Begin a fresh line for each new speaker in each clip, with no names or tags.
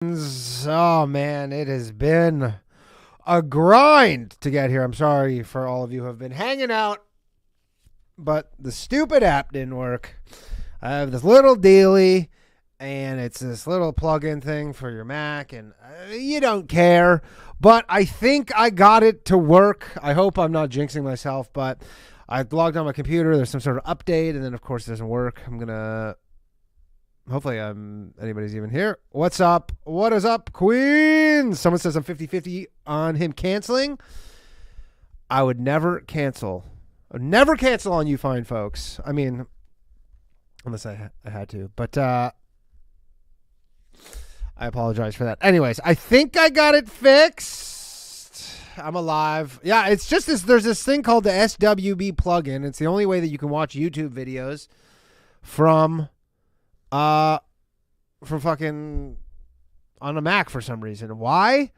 Oh man, it has been a grind to get here. I'm sorry for all of you who have been hanging out, but the stupid app didn't work. I have this little dealie, and it's this little plug-in thing for your Mac, and you don't care. But I think I got it to work. I hope I'm not jinxing myself, but I logged on my computer. There's some sort of update, and then of course it doesn't work. I'm gonna. Hopefully anybody's even here. What's up? What is up, Queen? Someone says I'm 50-50 on him canceling. I would never cancel. I would never cancel on you fine folks. I mean, unless I had to. But I apologize for that. Anyways, I think I got it fixed. I'm alive. Yeah, it's just this. There's this thing called the SWB plugin. It's the only way that you can watch YouTube videos from fucking on a Mac for some reason. Why?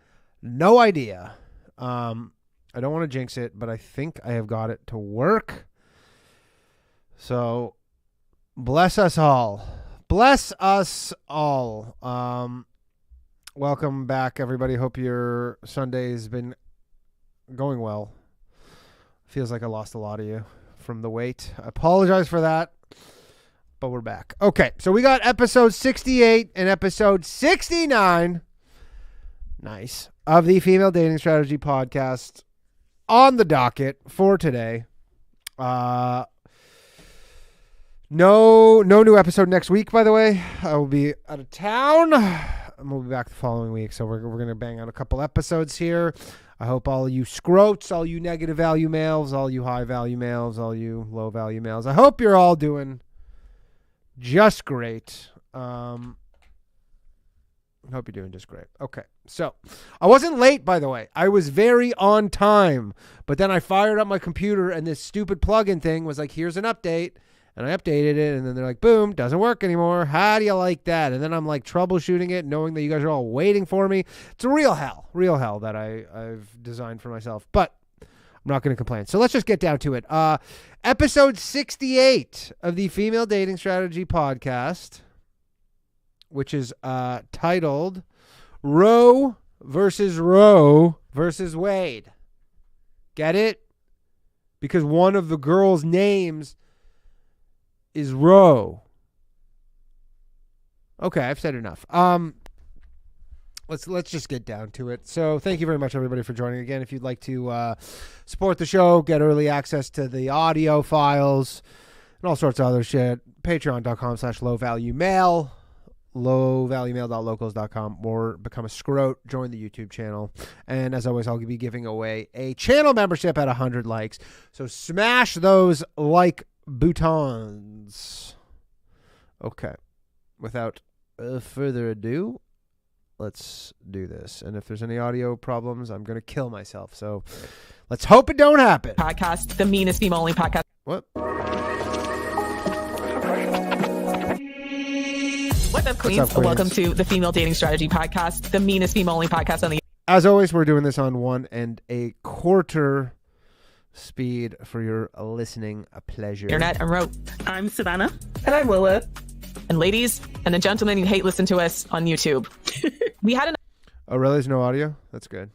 No idea. I don't want to jinx it, but I think I have got it to work. So bless us all. Bless us all. Welcome back, everybody. Hope your Sunday's been going well. Feels like I lost a lot of you from the wait. I apologize for that. But we're back. Okay, so we got episode 68 and episode 69. Nice. Of the Female Dating Strategy Podcast on the docket for today. No new episode next week, by the way. I will be out of town. We'll be back the following week, so we're going to bang out a couple episodes here. I hope all you Scrotes, all you negative value males, all you high value males, all you low value males, I hope you're all doing just great. I hope you're doing just great. Okay, so I wasn't late, by the way. I was very on time, but then I fired up my computer and this stupid plugin thing was like, here's an update, and I updated it, and then they're like, boom, doesn't work anymore. How do you like that? And then I'm like troubleshooting it, knowing that you guys are all waiting for me. It's a real hell that I've designed for myself, but I'm not going to complain. So let's just get down to it. Episode 68 of the Female Dating Strategy Podcast, which is titled Roe versus Wade. Get it? Because one of the girls' names is Roe. Okay, I've said enough. Let's just get down to it. So thank you very much, everybody, for joining again. If you'd like to support the show, get early access to the audio files and all sorts of other shit, patreon.com/lowvaluemail, lowvaluemail.locals.com, or become a Scrote, join the YouTube channel. And as always, I'll be giving away a channel membership at 100 likes. So smash those like buttons. Okay. Without further ado, let's do this. And if there's any audio problems, I'm going to kill myself. So let's hope it don't happen.
Podcast, the meanest female-only podcast.
What?
What's up, Queens?
What's up, Queens?
Welcome to the Female Dating Strategy Podcast, the meanest female-only podcast on the...
As always, we're doing this on 1 1/4 speed for your listening pleasure.
internet. I'm Ro.
I'm Savannah.
And I'm Lilith.
And ladies and the gentlemen who hate listen to us on YouTube. We had an...
Oh, really? There's no audio? That's good.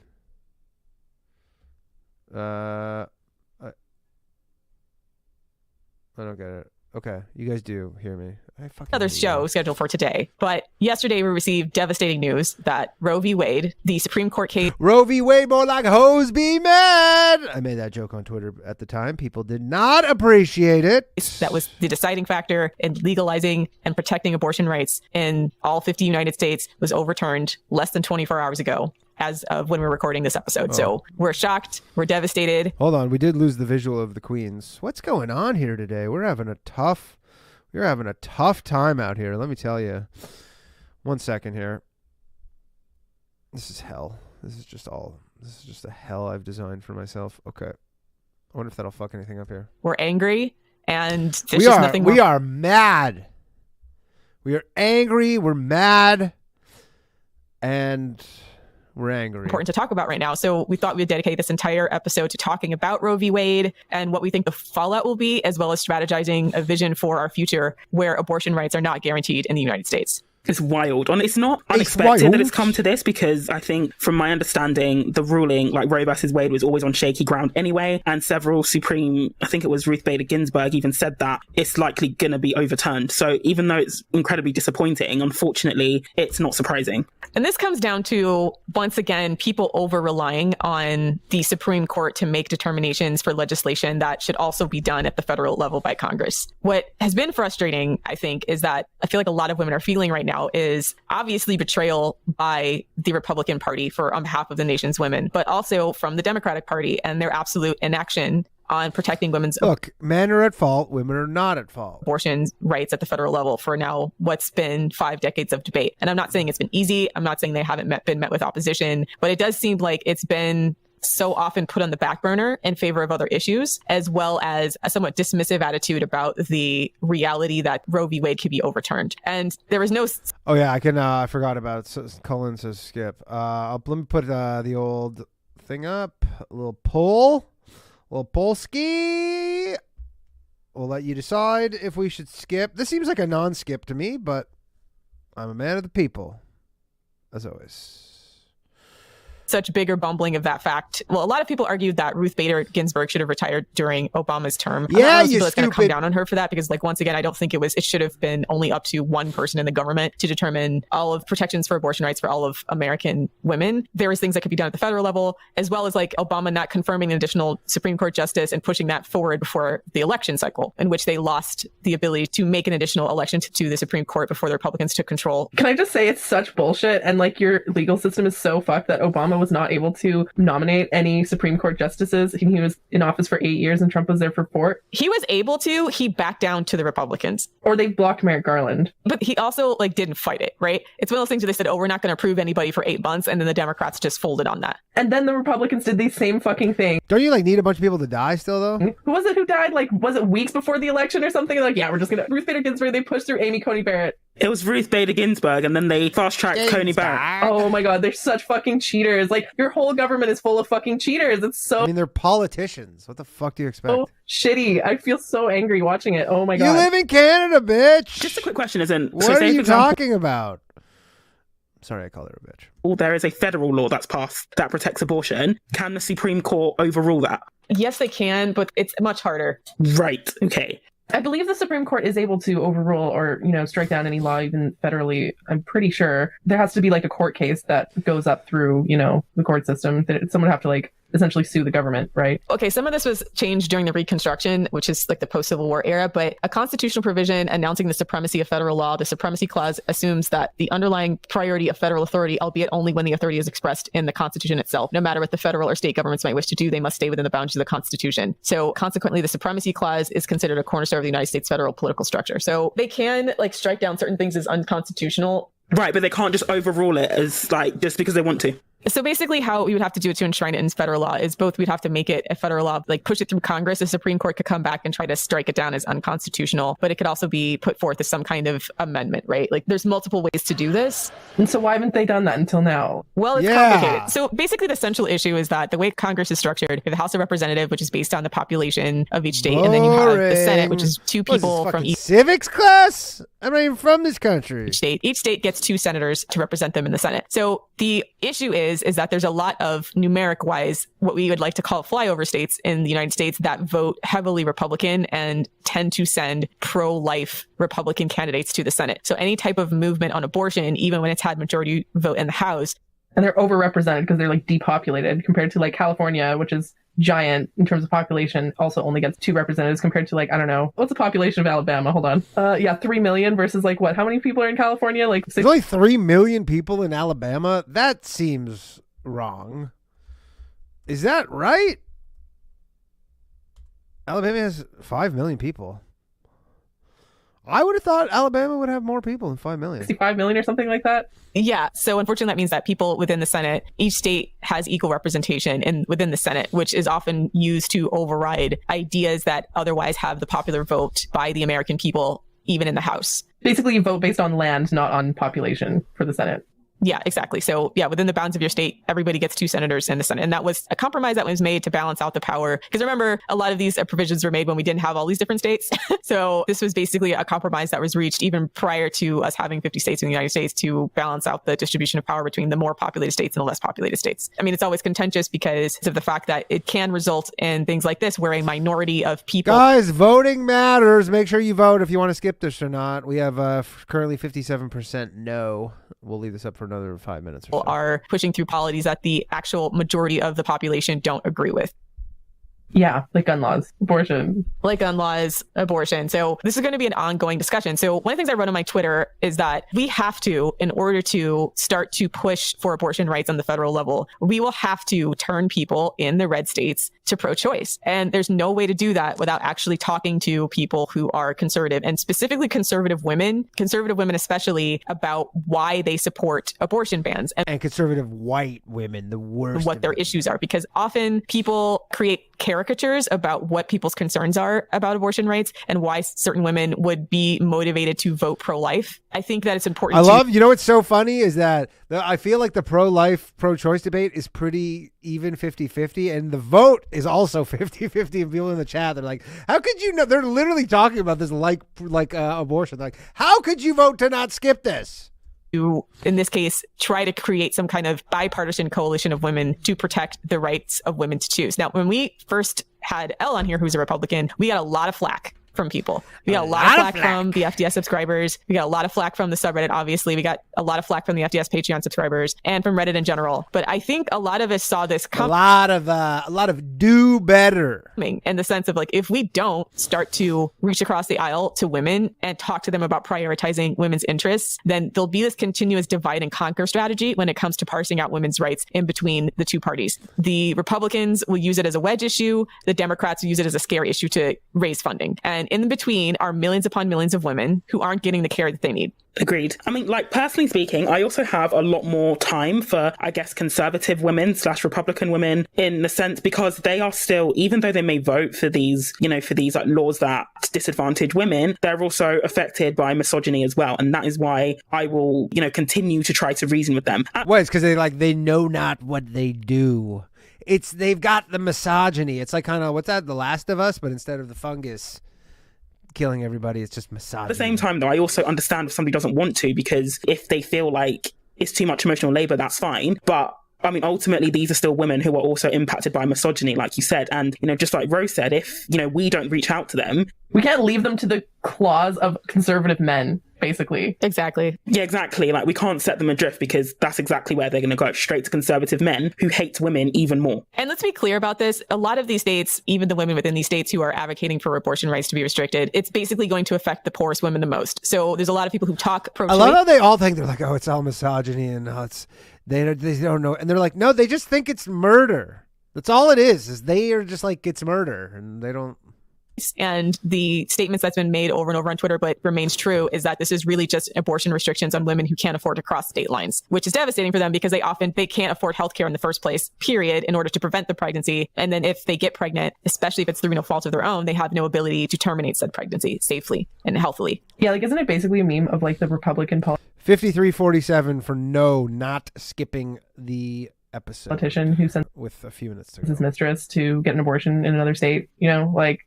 I don't get it. Okay, you guys do hear me.
another show scheduled for today. But yesterday we received devastating news that Roe v. Wade, the Supreme Court case...
Roe v. Wade, more like hoes be mad. I made that joke on Twitter at the time. People did not appreciate it.
That was the deciding factor in legalizing and protecting abortion rights in all 50 United States was overturned less than 24 hours ago as of when we're recording this episode. So we're shocked. We're devastated.
Hold on. We did lose the visual of the queens. What's going on here today? We're having a tough time out here. Let me tell you. 1 second here. This is hell. This is just a hell I've designed for myself. Okay. I wonder if that'll fuck anything up here.
We're angry and there's just nothing more.
We are mad. We are angry. We're mad. And we're angry.
Important to talk about right now. So we thought we'd dedicate this entire episode to talking about Roe v. Wade and what we think the fallout will be, as well as strategizing a vision for our future where abortion rights are not guaranteed in the United States.
It's wild. And it's not unexpected that it's come to this, because I think from my understanding, the ruling, like Roe versus Wade, was always on shaky ground anyway. And several Supreme, I think it was Ruth Bader Ginsburg, even said that it's likely going to be overturned. So even though it's incredibly disappointing, unfortunately, it's not surprising.
And this comes down to, once again, people over-relying on the Supreme Court to make determinations for legislation that should also be done at the federal level by Congress. What has been frustrating, I think, is that I feel like a lot of women are feeling right now is obviously betrayal by the Republican Party on behalf of the nation's women, but also from the Democratic Party and their absolute inaction on protecting women's
men are at fault, women are not at fault.
Abortion rights at the federal level for now what's been 5 decades of debate. And I'm not saying it's been easy. I'm not saying they haven't been met with opposition, but it does seem like it's been so often put on the back burner in favor of other issues, as well as a somewhat dismissive attitude about the reality that Roe v. Wade could be overturned. And there was no...
Oh yeah, I forgot about it. Cullen says skip. Let me put the old thing up. A little poll. Well, Polsky, we'll let you decide if we should skip. This seems like a non-skip to me, but I'm a man of the people, as always.
Such bigger bumbling of that fact. Well, a lot of people argued that Ruth Bader Ginsburg should have retired during Obama's term.
Yeah,
you stupid. Going to come down on her for that because, like, once again, I don't think it should have been only up to one person in the government to determine all of protections for abortion rights for all of American women. There is things that could be done at the federal level, as well as like Obama not confirming an additional Supreme Court justice and pushing that forward before the election cycle, in which they lost the ability to make an additional election to the Supreme Court before the Republicans took control.
Can I just say it's such bullshit, and like your legal system is so fucked that Obama was not able to nominate any Supreme Court justices. He was in office for 8 years and Trump was there for 4.
He was able to. He backed down to the Republicans.
Or they blocked Merrick Garland.
But he also like didn't fight it, right? It's one of those things where they said, oh, we're not going to approve anybody for 8 months. And then the Democrats just folded on that.
And then the Republicans did the same fucking thing.
Don't you like need a bunch of people to die still though?
Who was it who died? Like, was it weeks before the election or something? Like, yeah, we're just going to... Ruth Bader Ginsburg, they pushed through Amy Coney Barrett.
It was Ruth Bader Ginsburg, and then they fast-tracked Coney Barrett.
Oh my god, they're such fucking cheaters. Like, your whole government is full of fucking cheaters. It's so...
I mean, they're politicians. What the fuck do you expect?
So shitty. I feel so angry watching it. Oh my god.
You live in Canada, bitch!
Just a quick question,
What are you talking about? Sorry, I called her a bitch.
Well, there is a federal law that's passed that protects abortion. Can the Supreme Court overrule that?
Yes, they can, but it's much harder.
Right, okay.
I believe the Supreme Court is able to overrule or, strike down any law, even federally. I'm pretty sure there has to be like a court case that goes up through, the court system. That someone would have to like essentially sue the government, right?
Okay, some of this was changed during the Reconstruction, which is like the post-Civil War era, but a constitutional provision announcing the supremacy of federal law, the Supremacy Clause assumes that the underlying priority of federal authority, albeit only when the authority is expressed in the Constitution itself. No matter what the federal or state governments might wish to do, they must stay within the boundaries of the Constitution. So consequently, the Supremacy Clause is considered a cornerstone of the United States federal political structure. So they can like strike down certain things as unconstitutional.
Right, but they can't just overrule it as like just because they want to.
So basically how we would have to do it to enshrine it in federal law is both we'd have to make it a federal law, like push it through Congress. The Supreme Court could come back and try to strike it down as unconstitutional, but it could also be put forth as some kind of amendment, right? Like there's multiple ways to do this.
And so why haven't they done that until now?
Well, it's complicated. So basically the central issue is that the way Congress is structured, you have the House of Representatives, which is based on the population of each state, and then you have the Senate, which is 2 people from each
civics class. I'm not even from this country.
Each state gets 2 senators to represent them in the Senate. So the issue is that there's a lot of numeric wise, what we would like to call flyover states in the United States that vote heavily Republican and tend to send pro-life Republican candidates to the Senate. So any type of movement on abortion, even when it's had majority vote in the House.
And they're overrepresented because they're like depopulated compared to like California, which is giant in terms of population, also only gets 2 representatives compared to like, I don't know, what's the population of Alabama? Hold on. 3 million versus like what? How many people are in California? Like
there's only 3 million people in Alabama? That seems wrong. Is that right? Alabama has 5 million people. I would have thought Alabama would have more people than 5 million.
65 million or something like that?
Yeah. So unfortunately, that means that people within the Senate, each state has equal representation within the Senate, which is often used to override ideas that otherwise have the popular vote by the American people, even in the House.
Basically, you vote based on land, not on population for the Senate.
Yeah, exactly. So yeah, within the bounds of your state, everybody gets 2 senators in the Senate. And that was a compromise that was made to balance out the power. Because remember, a lot of these provisions were made when we didn't have all these different states. So this was basically a compromise that was reached even prior to us having 50 states in the United States to balance out the distribution of power between the more populated states and the less populated states. I mean, it's always contentious because of the fact that it can result in things like this, where a minority of people...
Guys, voting matters. Make sure you vote if you want to skip this or not. We have currently 57% no. We'll leave this up for another 5 minutes or so.
Are pushing through policies that the actual majority of the population don't agree with.
Yeah, like gun laws, abortion.
Like gun laws, abortion. So this is going to be an ongoing discussion. So one of the things I wrote on my Twitter is that we have to, in order to start to push for abortion rights on the federal level, we will have to turn people in the red states to pro-choice. And there's no way to do that without actually talking to people who are conservative, and specifically conservative women especially, about why they support abortion bans.
And conservative white women, the worst.
What their issues are. Because often people create caricatures about what people's concerns are about abortion rights and why certain women would be motivated to vote pro-life. I think that it's important.
You know what's so funny is that I feel like the pro-life, pro-choice debate is pretty even 50-50, and the vote is also 50-50. And people in the chat, they're like, how could you know? They're literally talking about this like abortion. Like, how could you vote to not skip this?
To, in this case, try to create some kind of bipartisan coalition of women to protect the rights of women to choose. Now, when we first had Elle on here, who's a Republican, we got a lot of flack from people. We got a lot of flack from the FDS subscribers. We got a lot of flack from the subreddit, obviously. We got a lot of flack from the FDS Patreon subscribers and from Reddit in general. But I think a lot of us saw this
a lot of do better
in the sense of, like, if we don't start to reach across the aisle to women and talk to them about prioritizing women's interests, then there'll be this continuous divide and conquer strategy when it comes to parsing out women's rights in between the two parties. The Republicans will use it as a wedge issue. The Democrats will use it as a scare issue to raise funding. And in between are millions upon millions of women who aren't getting the care that they need.
Agreed. I mean, like, personally speaking, I also have a lot more time for, I guess, conservative women / Republican women, in the sense because they are still, even though they may vote for these, like laws that disadvantage women, they're also affected by misogyny as well. And that is why I will, continue to try to reason with them.
Well, it's because they know not what they do. They've got the misogyny. It's like kind of, what's that, The Last of Us, but instead of the fungus killing everybody, it's just misogyny.
At the same time, though, I also understand if somebody doesn't want to, because if they feel like it's too much emotional labor, that's fine. But I mean, ultimately, these are still women who are also impacted by misogyny, like you said. And, just like Rose said, if, we don't reach out to them,
we can't leave them to the claws of conservative men, basically.
Exactly.
Yeah, exactly. Like, we can't set them adrift, because that's exactly where they're going to go, straight to conservative men who hate women even more.
And let's be clear about this. A lot of these states, even the women within these states who are advocating for abortion rights to be restricted, it's basically going to affect the poorest women the most. So there's a lot of people who talk pro-choice.
I love how they all think, they're like, oh, it's all misogyny and they don't know. And they're like, no, they just think it's murder. That's all it is they are just like, it's murder, and they don't.
And the statements that's been made over and over on Twitter, but remains true, is that this is really just abortion restrictions on women who can't afford to cross state lines, which is devastating for them because they can't afford healthcare in the first place, period, in order to prevent the pregnancy. And then if they get pregnant, especially if it's through no fault of their own, they have no ability to terminate said pregnancy safely and healthily.
Yeah, like, isn't it basically a meme of like the Republican
53-47 for no, not skipping the episode.
Politician who sent
with a few minutes to
his mistress to get an abortion in another state,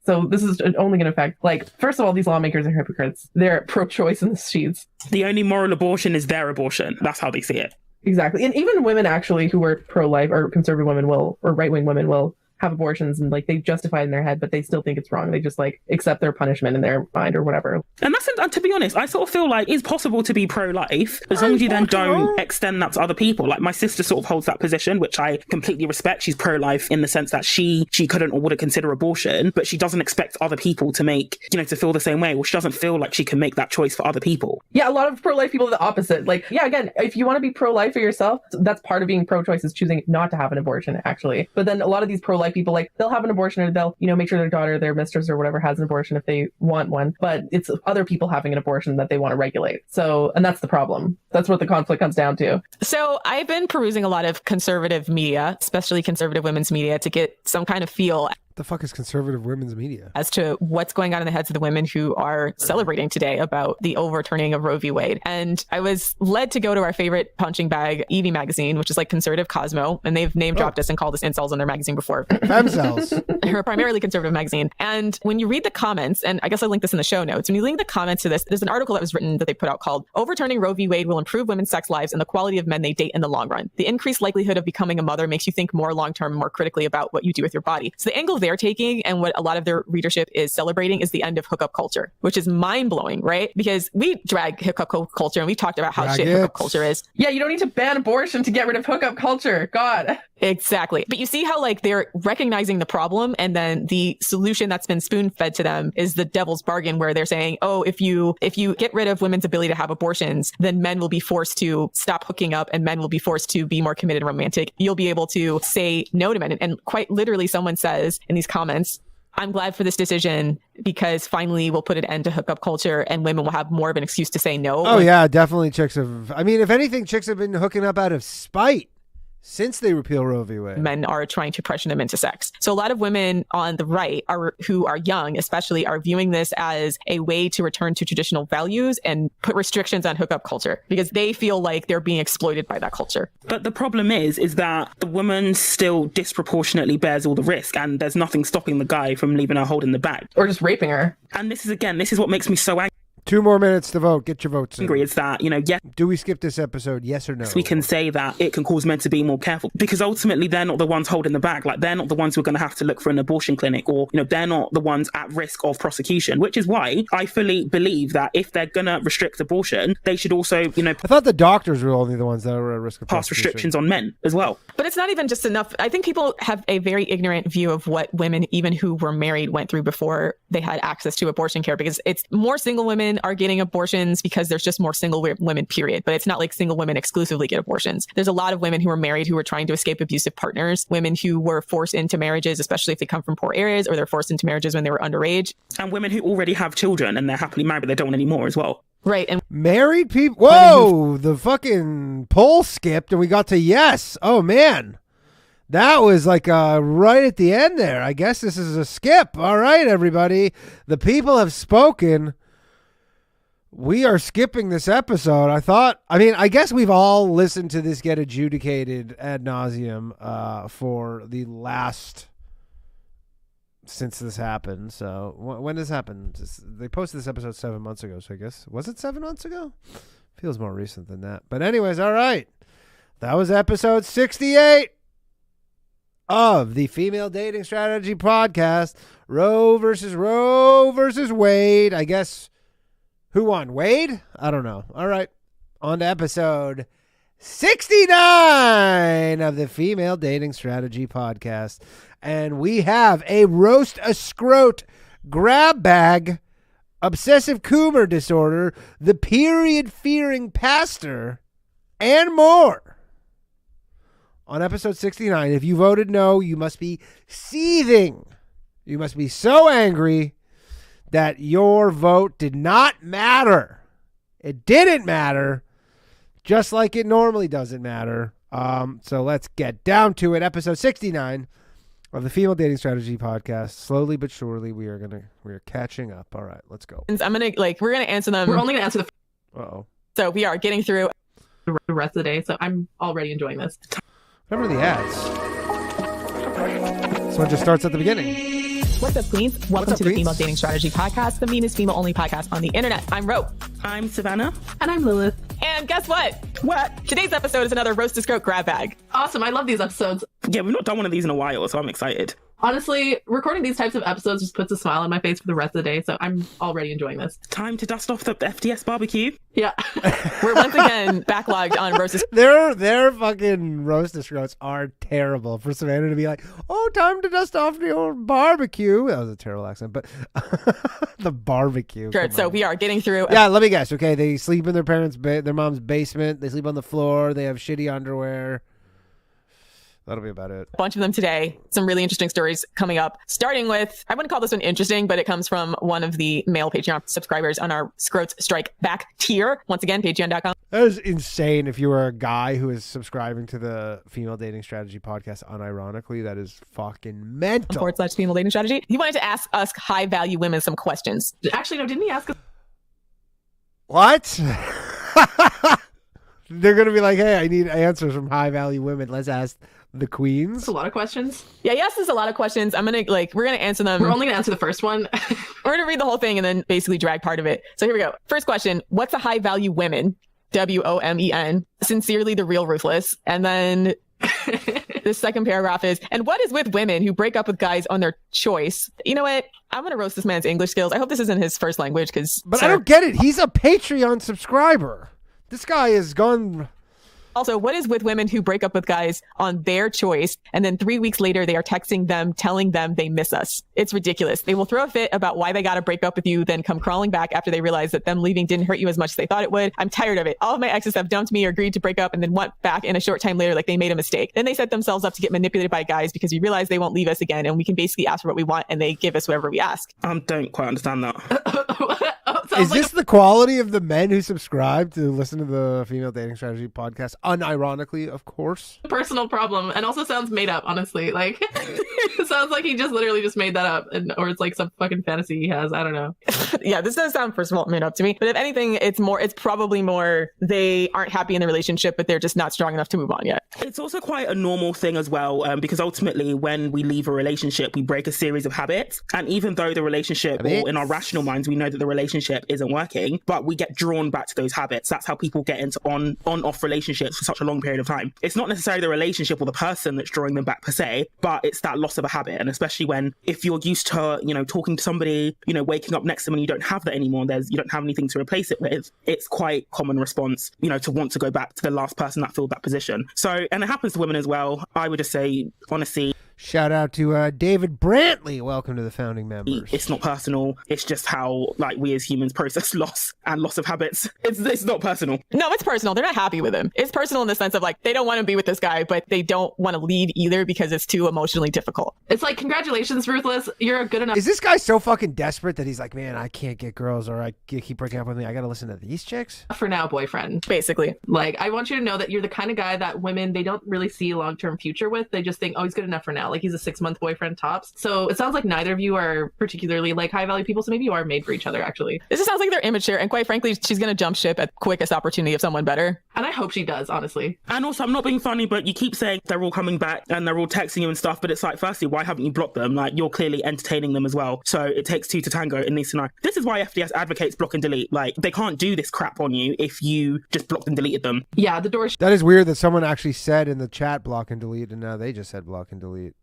so this is only going to affect, like, first of all, these lawmakers are hypocrites. They're pro-choice in the streets.
The only moral abortion is their abortion. That's how they see it.
Exactly. And even women actually who are pro-life or conservative women or right-wing women will have abortions, and like they justify it in their head, but they still think it's wrong. They just like accept their punishment in their mind or whatever.
And to be honest, I sort of feel like it's possible to be pro-life as long as you then don't extend that to other people. Like, my sister sort of holds that position, which I completely respect. She's pro-life in the sense that she couldn't or wouldn't consider abortion, but she doesn't expect other people to make, to feel the same way. Well, she doesn't feel like she can make that choice for other people.
Yeah, a lot of pro-life people are the opposite. Like, yeah, again, if you want to be pro-life for yourself, that's part of being pro-choice, is choosing not to have an abortion, actually. But then a lot of these pro-life people, like, they'll have an abortion, or they'll, make sure their daughter, their mistress or whatever has an abortion if they want one. But it's other people having an abortion that they want to regulate. So, and that's the problem. That's what the conflict comes down to.
So I've been perusing a lot of conservative media, especially conservative women's media, to get some kind of feel.
the fuck is conservative women's media?
As to what's going on in the heads of the women who are celebrating today about the overturning of Roe v. Wade. And I was led to go to our favorite punching bag, Evie magazine, which is like conservative Cosmo. And they've name dropped us and called us incels on their magazine before.
Femcells.
They're a primarily conservative magazine. And when you read the comments, and I guess I'll link this in the show notes, when you link the comments to this, there's an article that was written that they put out called Overturning Roe v. Wade Will Improve Women's Sex Lives and the Quality of Men They Date in the Long Run. The increased likelihood of becoming a mother makes you think more long-term, more critically about what you do with your body. So the angle they're taking and what a lot of their readership is celebrating is the end of hookup culture, which is mind-blowing, right? Because we drag hookup culture and we've talked about how shit hookup culture is.
Yeah, you don't need to ban abortion to get rid of hookup culture. God.
Exactly. But you see how like they're recognizing the problem and then the solution that's been spoon-fed to them is the devil's bargain where they're saying, oh, if you get rid of women's ability to have abortions, then men will be forced to stop hooking up and men will be forced to be more committed and romantic. You'll be able to say no to men. And quite literally someone says in these comments, I'm glad for this decision because finally we'll put an end to hookup culture and women will have more of an excuse to say no.
Oh, yeah, definitely chicks have. I mean, if anything, chicks have been hooking up out of spite since they repeal Roe v. Wade.
Men are trying to pressure them into sex. So a lot of women on the right who are young, especially, are viewing this as a way to return to traditional values and put restrictions on hookup culture because they feel like they're being exploited by that culture.
But the problem is that the woman still disproportionately bears all the risk and there's nothing stopping the guy from leaving her holding the bag.
Or just raping her.
And this is what makes me so angry.
2 more minutes to vote. Get your votes in.
Angry is that, yes.
Do we skip this episode? Yes or no?
We can say that it can cause men to be more careful because ultimately they're not the ones holding the bag. Like they're not the ones who are going to have to look for an abortion clinic or, they're not the ones at risk of prosecution, which is why I fully believe that if they're going to restrict abortion, they should also,
I thought the doctors were only the ones that were at risk of
pass restrictions on men as well.
But it's not even just enough. I think people have a very ignorant view of what women, even who were married, went through before they had access to abortion care because it's more single women are getting abortions because there's just more single women, period. But it's not like single women exclusively get abortions. There's a lot of women who are married who are trying to escape abusive partners, women who were forced into marriages, especially if they come from poor areas or they're forced into marriages when they were underage.
And women who already have children and they're happily married, but they don't want any more as well.
Right. And
married people. Whoa, the fucking poll skipped and we got to yes. Oh, man. That was like right at the end there. I guess this is a skip. All right, everybody. The people have spoken. We are skipping this episode. I guess we've all listened to this get adjudicated ad nauseum for the last, since this happened. So when this happened, they posted this episode 7 months ago. So I guess, was it 7 months ago? Feels more recent than that. But anyways, all right. That was episode 68 of the Female Dating Strategy Podcast. Roe versus Wade. I guess. Who won? Wade? I don't know. All right. On to episode 69 of the Female Dating Strategy Podcast. And we have a roast a scrote grab bag, obsessive coomer disorder, the period fearing pastor, and more. On episode 69, if you voted no, you must be seething. You must be so angry that your vote did not matter. It didn't matter, just like it normally doesn't matter. So let's get down to it. Episode 69 of the Female Dating Strategy Podcast. Slowly but surely, we are catching up. All right, let's go.
we're gonna answer them.
We're only gonna answer the.
Uh-oh. So we are getting through
the rest of the day. So I'm already enjoying this.
Remember the ads. So it just starts at the beginning.
What's up, Queens? Welcome to the Female Dating Strategy Podcast, the meanest female-only podcast on the internet. I'm Ro.
I'm Savannah.
And I'm Lilith.
And guess what? What? Today's episode is another roast a scrote grab bag.
Awesome. I love these episodes.
Yeah, we've not done one of these in a while, so I'm excited.
Honestly, recording these types of episodes just puts a smile on my face for the rest of the day, so I'm already enjoying this.
Time to dust off the FDS barbecue.
Yeah.
We're once again backlogged on roast.
Their fucking roast a scrotes are terrible. For Savannah to be like, oh, time to dust off the old barbecue. That was a terrible accent, but the barbecue.
Sure, so we are getting through.
Yeah, let me guess. Okay, they sleep in their mom's basement. They sleep on the floor. They have shitty underwear. That'll be about it.
A bunch of them today. Some really interesting stories coming up, starting with, I wouldn't call this one interesting, but it comes from one of the male Patreon subscribers on our Scrotes Strike Back tier. Once again, patreon.com.
That is insane. If you were a guy who is subscribing to the Female Dating Strategy podcast unironically, that is fucking mental.
/ female dating strategy. He wanted to ask us high value women some questions.
Actually, no, didn't he ask us?
What? They're going to be like, hey, I need answers from high value women. Let's ask the queens.
That's a lot of questions.
Yeah, he asked us a lot of questions. We're going to answer them.
We're only going to answer the first one.
We're going to read the whole thing and then basically drag part of it. So here we go. First question. What's a high value women? WOMEN. Sincerely, the real ruthless. And then the second paragraph is, and what is with women who break up with guys on their choice? You know what? I'm going to roast this man's English skills. I hope this isn't his first language
But I don't get it. He's a Patreon subscriber. This guy is gone.
Also, what is with women who break up with guys on their choice and then 3 weeks later they are texting them, telling them they miss us? It's ridiculous. They will throw a fit about why they got to break up with you, then come crawling back after they realize that them leaving didn't hurt you as much as they thought it would. I'm tired of it. All of my exes have dumped me or agreed to break up and then went back in a short time later like they made a mistake. Then they set themselves up to get manipulated by guys because we realize they won't leave us again and we can basically ask for what we want and they give us whatever we ask.
Don't quite understand that.
Is this the quality of the men who subscribe to listen to the Female Dating Strategy podcast? Unironically, of course.
Personal problem, and also sounds made up, honestly. Like, it sounds like he just literally just made that up, or it's like some fucking fantasy he has. I don't know.
Yeah, this does sound, first of all, made up to me. But if anything, it's probably more they aren't happy in the relationship, but they're just not strong enough to move on yet.
It's also quite a normal thing as well, because ultimately when we leave a relationship, we break a series of habits. And even though the relationship, or in our rational minds, we know that the relationship isn't working, but we get drawn back to those habits. That's how people get into on-off relationships for such a long period of time. It's not necessarily the relationship or the person that's drawing them back per se, but it's that loss of a habit. And especially if you're used to, talking to somebody, waking up next to them and you don't have that anymore, you don't have anything to replace it with, it's quite common response, to want to go back to the last person that filled that position. So, and it happens to women as well. I would just say, honestly,
shout out to David Brantley. Welcome to the founding members.
It's not personal. It's just how we as humans process loss and loss of habits. It's not personal.
No, it's personal. They're not happy with him. It's personal in the sense of they don't want to be with this guy, but they don't want to leave either because it's too emotionally difficult.
It's like, congratulations, Ruthless. You're good enough.
Is this guy so fucking desperate that he's like, man, I can't get girls or I keep breaking up with me. I got to listen to these chicks?
For now, boyfriend.
Basically.
I want you to know that you're the kind of guy that women, they don't really see a long-term future with. They just think, oh, he's good enough for now. He's a 6-month boyfriend tops. So it sounds like neither of you are particularly high value people. So maybe you are made for each other, actually.
This just sounds like they're immature. And quite frankly, she's going to jump ship at quickest opportunity of someone better.
And I hope she does, honestly.
And also, I'm not being funny, but you keep saying they're all coming back and they're all texting you and stuff. But it's firstly, why haven't you blocked them? You're clearly entertaining them as well. So it takes two to tango in these scenarios. This is why FDS advocates block and delete. They can't do this crap on you if you just blocked and deleted them.
Yeah, the door.
That is weird that someone actually said in the chat block and delete, and now they just said block and delete.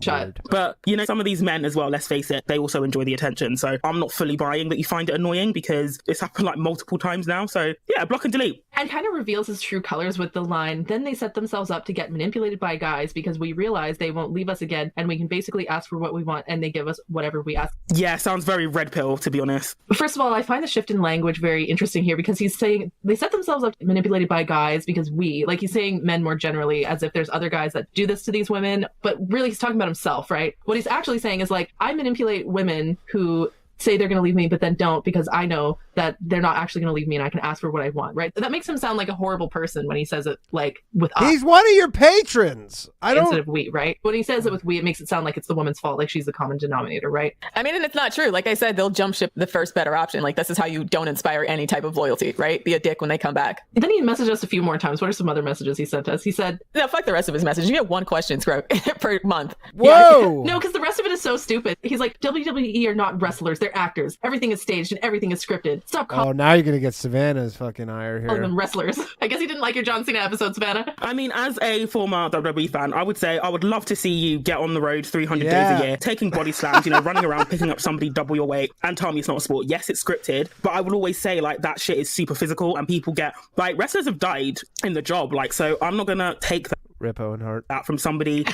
Shut.
But some of these men as well, let's face it, they also enjoy the attention. So I'm not fully buying that you find it annoying because it's happened multiple times now. So yeah, block and delete.
And kind of reveals his true colors with the line, then they set themselves up to get manipulated by guys because we realize they won't leave us again and we can basically ask for what we want and they give us whatever we ask.
Yeah, sounds very red pill, to be honest.
First of all, I find the shift in language very interesting here because he's saying they set themselves up manipulated by guys because he's saying men more generally as if there's other guys that do this to these women, but really he's talking about himself, right? What he's actually saying is I manipulate women who say they're going to leave me but then don't because I know that they're not actually going to leave me and I can ask for what I want, right? That makes him sound like a horrible person when he says it with us.
He's one of your patrons.
Instead of we, right? When he says it with we, it makes it sound like it's the woman's fault, she's the common denominator, right?
I mean, and it's not true. Like I said, they'll jump ship the first better option. This is how you don't inspire any type of loyalty, right? Be a dick when they come back.
And then he messaged us a few more times. What are some other messages he sent us? He said,
no, fuck the rest of his message. You get one question, Scrote, per month.
Whoa!
Yeah. No, because the rest of it is so stupid. He's like, WWE are not wrestlers, they're actors. Everything is staged and everything is scripted. Stop calling.
Oh, now you're gonna get Savannah's fucking ire here.
Them wrestlers. I guess he didn't like your John Cena episode, Savannah.
I mean, as a former WWE fan, I would say I would love to see you get on the road 300 days a year, taking body slams, running around, picking up somebody double your weight, and tell me it's not a sport. Yes, it's scripted, but I would always say that shit is super physical, and people get wrestlers have died in the job, so I'm not gonna take that.
Rip Owen Hart.
That from somebody.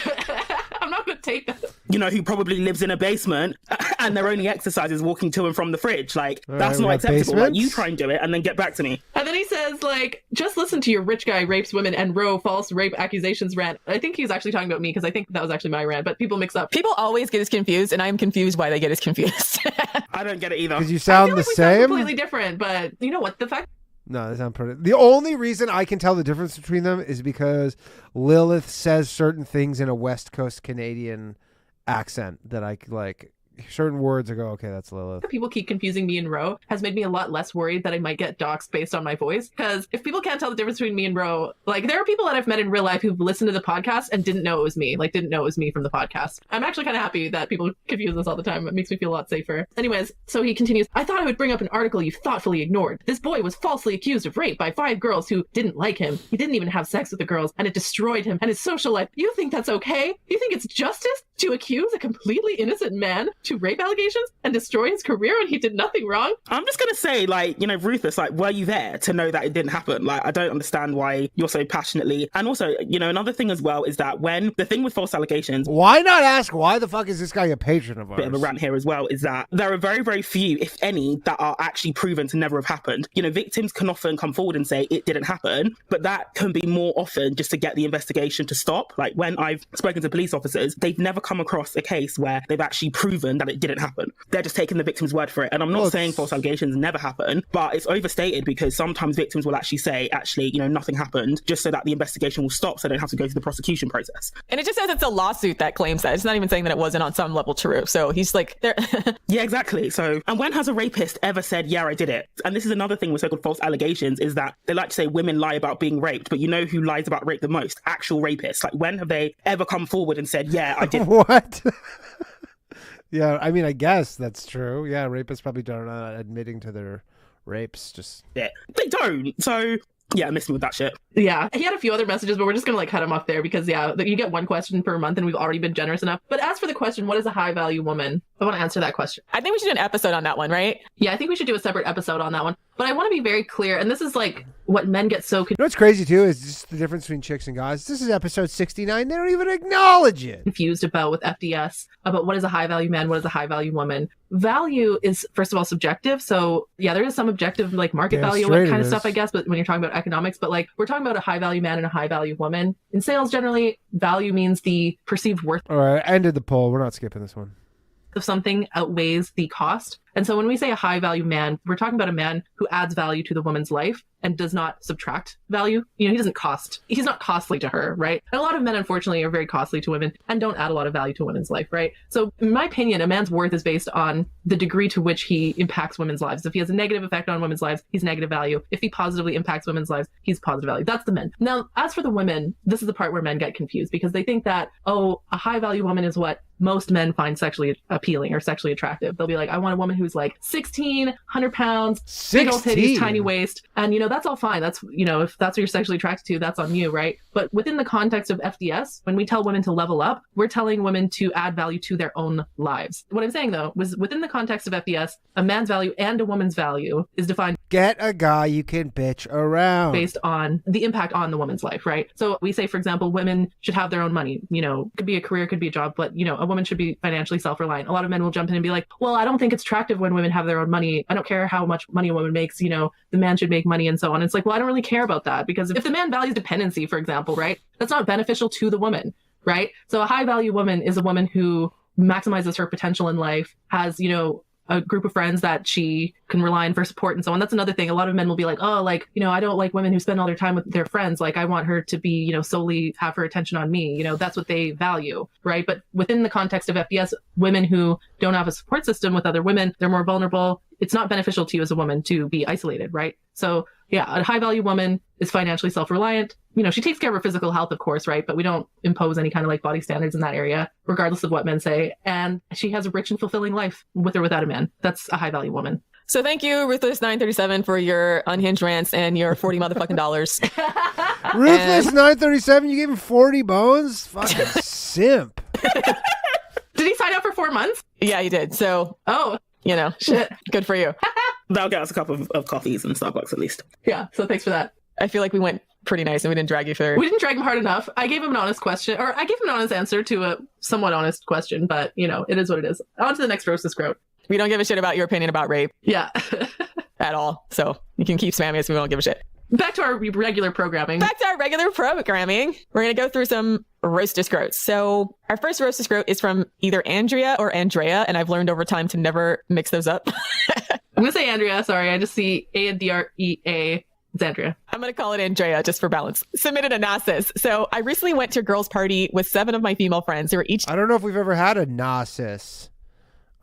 I'm not gonna take that.
Who probably lives in a basement And their only exercise is walking to and from the fridge. Like,
All
that's
right,
not acceptable. Like,
basements?
you try and do it and then get back to me.
And then he says, like, just listen to your rich guy rapes women and row false rape accusations rant. I think he's actually talking about me because I think that was actually my rant, but people mix up.
People always get us confused, and I'm confused why they get us confused.
I don't get it either.
Because you
I
sound
feel
the
like we sound
same.
completely different, but you know what? The fact
No, they sound pretty. The only reason I can tell the difference between them is because Lilith says certain things in a West Coast Canadian accent that I like. Certain words I go, okay, that's Lilith.
people keep confusing me and Ro has made me a lot less worried that I might get doxxed based on my voice. Because if people can't tell the difference between me and Ro, like there are people that I've met in real life who've listened to the podcast and didn't know it was me, like didn't know it was me from the podcast. I'm actually kind of happy that people confuse us all the time. It makes me feel a lot safer. Anyways, so he continues, I thought I would bring up an article you thoughtfully ignored. This boy was falsely accused of rape by 5 girls who didn't like him. He didn't even have sex with the girls, and it destroyed him and his social life. You think that's okay? You think it's justice to accuse a completely innocent man to rape allegations and destroy his career and he did nothing wrong?
I'm just gonna say, like, you know, Rufus, like, were you there to know that it didn't happen? Like, I don't understand why you're so passionately. And also, you know, another thing as well is that when the thing with false allegations,
Why not ask why the fuck is this guy a patron of ours?
bit of a rant here as well, is that there are very, very few, if any, that are actually proven to never have happened. You know, victims can often come forward and say it didn't happen, but that can be more often just to get the investigation to stop. Like, when I've spoken to police officers, they've never come across a case where they've actually proven that it didn't happen. They're just taking the victim's word for it. And I'm not saying false allegations never happen, but it's overstated because sometimes victims will actually say, actually, you know, nothing happened, just so that the investigation will stop so they don't have to go through the prosecution process.
And it just says it's a lawsuit that claims that. It's not even saying that it wasn't on some level true. So he's like, there.
Yeah, exactly. So, and when has a rapist ever said, yeah, I did it? And this is another thing with so-called false allegations, is that they like to say women lie about being raped, but you know who lies about rape the most? Actual rapists. Like, when have they ever come forward and said, yeah, I did?
What? Yeah, I mean, I guess that's true. Yeah, rapists probably don't admitting to their rapes. Just
Yeah, they don't. So, yeah, miss me with that shit.
Yeah, he had a few other messages, but we're just gonna like cut him off there because you get one question per month and we've already been generous enough. But as for the question, what is a high value woman? I want to answer that question.
I think we should do an episode on that one, right?
Yeah, I think we should do a separate episode on that one. But I want to be very clear, and this is like what men get so
You know what's crazy too is just the difference between chicks and guys. This is episode 69. They don't even acknowledge it.
confused about with FDS, about what is a high value man, what is a high value woman. Value is, first of all, subjective. So yeah, there is some objective like market
Yeah,
value
straight
kind
it
of stuff,
is.
I guess, but when you're talking about economics, but like we're talking about a high value man and a high value woman. In sales, generally, value means the perceived worth
All right, I ended the poll. We're not skipping this one.
of something outweighs the cost. And so when we say a high value man, we're talking about a man who adds value to the woman's life and does not subtract value. You know, he's not costly to her, right? And a lot of men, unfortunately, are very costly to women and don't add a lot of value to women's life, right? So in my opinion, a man's worth is based on the degree to which he impacts women's lives. If he has a negative effect on women's lives, he's negative value. If he positively impacts women's lives, he's positive value. That's the men. Now, as for the women, this is the part where men get confused because they think that, oh, a high value woman is what most men find sexually appealing or sexually attractive. They'll be like, I want a woman who's like 16, 100 pounds, big old
16.
titties, tiny waist. And, you know, that's all fine. That's, you know, if that's what you're sexually attracted to, that's on you, right? But within the context of FDS, when we tell women to level up, we're telling women to add value to their own lives. What I'm saying, though, was within the context of FDS, a man's value and a woman's value is defined
Get a guy you can bitch around.
based on the impact on the woman's life, right? So we say, for example, women should have their own money. You know, could be a career, could be a job, but, you know, a woman should be financially self-reliant. A lot of men will jump in and be like, well, I don't think it's attractive when women have their own money. I don't care how much money a woman makes, you know, the man should make money and so on. It's like, well, I don't really care about that because if the man values dependency, for example, right, that's not beneficial to the woman, right? So a high value woman is a woman who maximizes her potential in life, has, you know, a group of friends that she can rely on for support and so on. That's another thing. A lot of men will be like, oh, like, you know, I don't like women who spend all their time with their friends. Like, I want her to be, you know, solely have her attention on me. You know, that's what they value, right? But within the context of FBS, women who don't have a support system with other women, they're more vulnerable. It's not beneficial to you as a woman to be isolated, right? So yeah, a high value woman is financially self-reliant. You know, she takes care of her physical health, of course, right? But we don't impose any kind of like body standards in that area, regardless of what men say. And she has a rich and fulfilling life with or without a man. That's a high value woman.
So thank you, Ruthless937, for your unhinged rants and your 40 motherfucking dollars.
Ruthless 937, you gave him 40 bones? Fucking simp.
Did he sign up for 4 months?
Yeah, you did. So,
Oh,
you know,
shit.
good for you.
That'll get us a cup of coffees and Starbucks at least.
Yeah. So thanks for that.
I feel like we went pretty nice and we didn't drag you through.
We didn't drag him hard enough. I gave him an honest question, or I gave him an honest answer to a somewhat honest question, but it is what it is. On to the next roast of Scrote.
We don't give a shit about your opinion about rape.
Yeah.
At all. So you can keep spamming us. We don't give a shit.
Back to our regular programming.
We're going to go through some roast of Scrotes. So our first roast of Scrote is from either Andrea or Andrea, and I've learned over time to never mix those up.
I'm going to say Andrea. Sorry, I just see A-D-R-E-A. It's Andrea.
I'm going to call it Andrea just for balance. Submitted a Gnosis. So I recently went to a girls' party with 7 of my female friends who were each...
I don't know if we've ever had a Gnosis.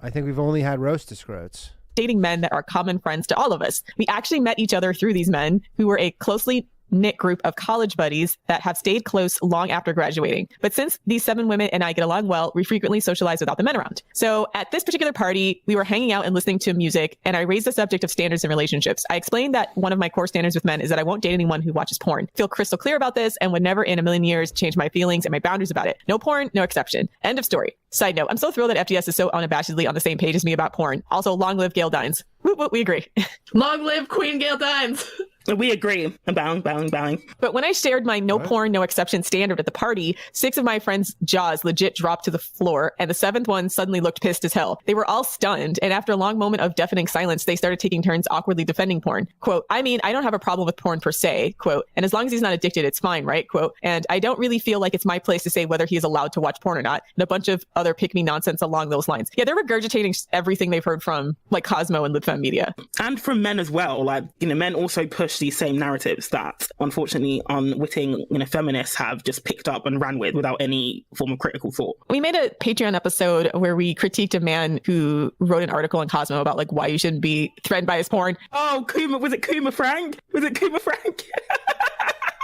I think we've only had roast of Scrotes.
Dating men that are common friends to all of us. We actually met each other through these men who were a closely knit group of college buddies that have stayed close long after graduating. But since these 7 women and I get along well, we frequently socialize without the men around. So at this particular party, we were hanging out and listening to music, and I raised the subject of standards in relationships. I explained that one of my core standards with men is that I won't date anyone who watches porn. Feel crystal clear about this and would never in a million years change my feelings and my boundaries about it. No porn, no exception. End of story. Side note, I'm so thrilled that FDS is so unabashedly on the same page as me about porn. Also, long live Gail Dines. Whoop, whoop, we agree.
Long live Queen Gail Dines.
We agree. Bowing.
But when I shared my no porn, no exception standard at the party, 6 of my friends' jaws legit dropped to the floor, and the 7th one suddenly looked pissed as hell. They were all stunned, and after a long moment of deafening silence, they started taking turns awkwardly defending porn. Quote, I mean, I don't have a problem with porn per se, quote, and as long as he's not addicted, it's fine, right? Quote, and I don't really feel like it's my place to say whether he is allowed to watch porn or not, and a bunch of other pick-me nonsense along those lines. Yeah, they're regurgitating everything they've heard from, like, Cosmo and LibFem media.
And from men as well. Like, men also push these same narratives that unfortunately unwitting feminists have just picked up and ran with without any form of critical thought.
We made a Patreon episode where we critiqued a man who wrote an article in Cosmo about like why you shouldn't be threatened by his porn.
Oh, was it Kuma Frank?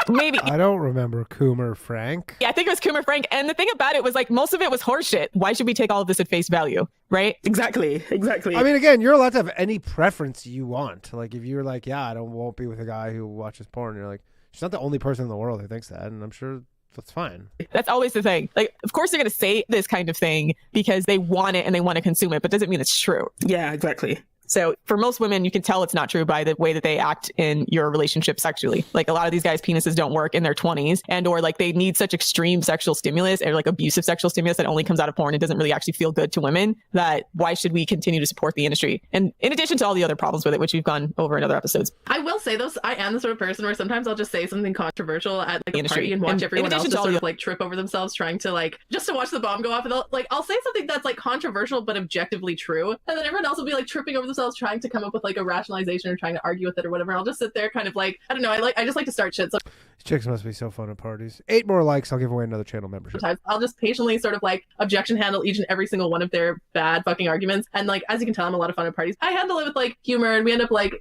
Maybe.
I don't remember Coomer Frank.
Yeah, I think it was Coomer Frank. And the thing about it was like most of it was horseshit. Why should we take all of this at face value? Right?
Exactly.
I mean, again, you're allowed to have any preference you want. Like if you're like, yeah, won't be with a guy who watches porn. You're like, she's not the only person in the world who thinks that. And I'm sure that's fine.
That's always the thing. Like, of course they're going to say this kind of thing because they want it and they want to consume it, but doesn't mean it's true.
Yeah, exactly.
So for most women, you can tell it's not true by the way that they act in your relationship sexually. Like a lot of these guys' penises don't work in their 20s and or like they need such extreme sexual stimulus or like abusive sexual stimulus that only comes out of porn. It doesn't really actually feel good to women. That why should we continue to support the industry? And in addition to all the other problems with it, which we've gone over in other episodes.
I will say though, I am the sort of person where sometimes I'll just say something controversial at like a party and watch everyone else just sort of like trip over themselves trying to like just to watch the bomb go off. And I'll say something that's like controversial but objectively true, and then everyone else will be like tripping over themselves trying to come up with like a rationalization or trying to argue with it or whatever. I'll just sit there kind of like, I don't know, I just like to start shit. So
these chicks must be so fun at parties. 8 more likes, I'll give away another channel membership.
sometimes I'll just patiently sort of like objection handle each and every single one of their bad fucking arguments. And like, as you can tell, I'm a lot of fun at parties. I handle it with like humor, and we end up like,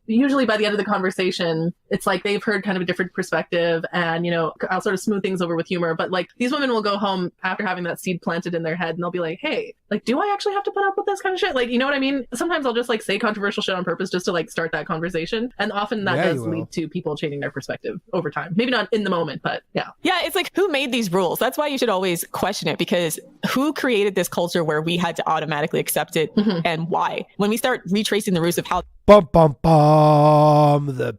usually by the end of the conversation, it's like they've heard kind of a different perspective, and I'll sort of smooth things over with humor. But like these women will go home after having that seed planted in their head and they'll be like, hey, like, do I actually have to put up with this kind of shit? Like, you know what I mean? Sometimes I'll just like say controversial shit on purpose just to like start that conversation. And often that does lead to people changing their perspective over time. Maybe not in the moment, but yeah.
Yeah, it's like, who made these rules? That's why you should always question it, because who created this culture where we had to automatically accept it and why? When we start retracing the roots of how
the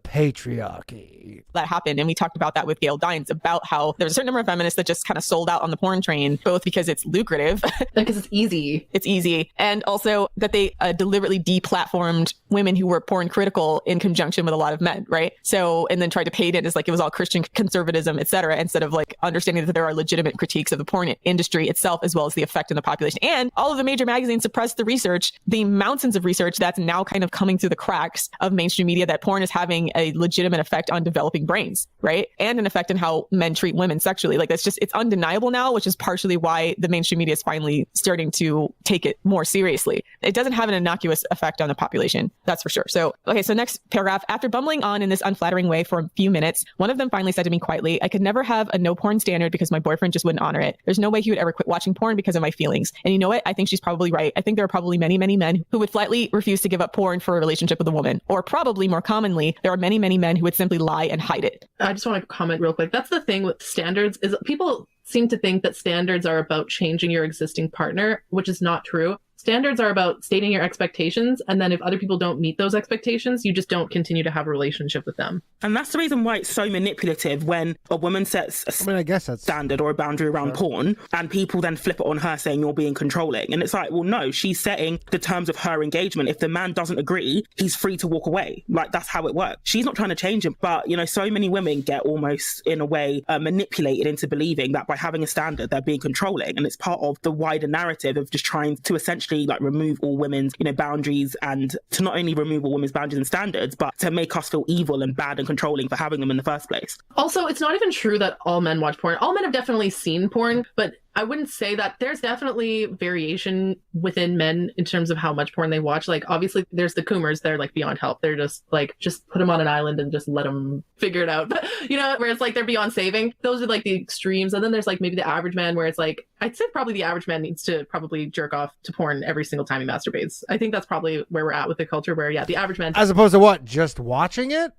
patriarchy
that happened, and we talked about that with Gail Dines about how there's a certain number of feminists that just kind of sold out on the porn train, both because it's lucrative
because it's easy,
and also that they deliberately deplatformed women who were porn critical in conjunction with a lot of men, right? So, and then tried to paint it as like it was all Christian conservatism, etc., instead of like understanding that there are legitimate critiques of the porn industry itself as well as the effect on the population. And all of the major magazines suppressed the research, the mountains of research that's now kind of coming through the cracks of mainstream media, that porn is having a legitimate effect on developing brains, right? And an effect on how men treat women sexually. Like that's just, it's undeniable now, which is partially why the mainstream media is finally starting to take it more seriously. It doesn't have an innocuous effect on the population, that's for sure. So, okay, so next paragraph. After bumbling on in this unflattering way for a few minutes, one of them finally said to me quietly, I could never have a no porn standard because my boyfriend just wouldn't honor it. There's no way he would ever quit watching porn because of my feelings. And you know what? I think she's probably right. I think there are probably many, many men who would flatly refuse to give up porn for a relationship with a woman. Or probably more commonly, there are many, many men who would simply lie and hide it.
I just want to comment real quick. That's the thing with standards, is people seem to think that standards are about changing your existing partner, which is not true. Standards are about stating your expectations, and then if other people don't meet those expectations, you just don't continue to have a relationship with them.
And that's the reason why it's so manipulative when a woman sets a
I guess that's
standard or a boundary around porn, and people then flip it on her saying you're being controlling. And it's like, well, no, she's setting the terms of her engagement. If the man doesn't agree, he's free to walk away. Like, that's how it works. She's not trying to change him. But, you know, so many women get almost, in a way, manipulated into believing that by having a standard, they're being controlling. And it's part of the wider narrative of just trying to essentially like remove all women's, you know, boundaries, and to not only remove all women's boundaries and standards, but to make us feel evil and bad and controlling for having them in the first place.
Also, it's not even true that all men watch porn. All men have definitely seen porn, but I wouldn't say that. There's definitely variation within men in terms of how much porn they watch. Like, obviously, there's the coomers. They're like beyond help. They're just like, just put them on an island and just let them figure it out. But, you know, where it's like they're beyond saving. Those are like the extremes. And then there's like maybe the average man where it's like, I'd say probably the average man needs to probably jerk off to porn every single time he masturbates. I think that's probably where we're at with the culture where, yeah, the average man.
As opposed to what? Just watching it?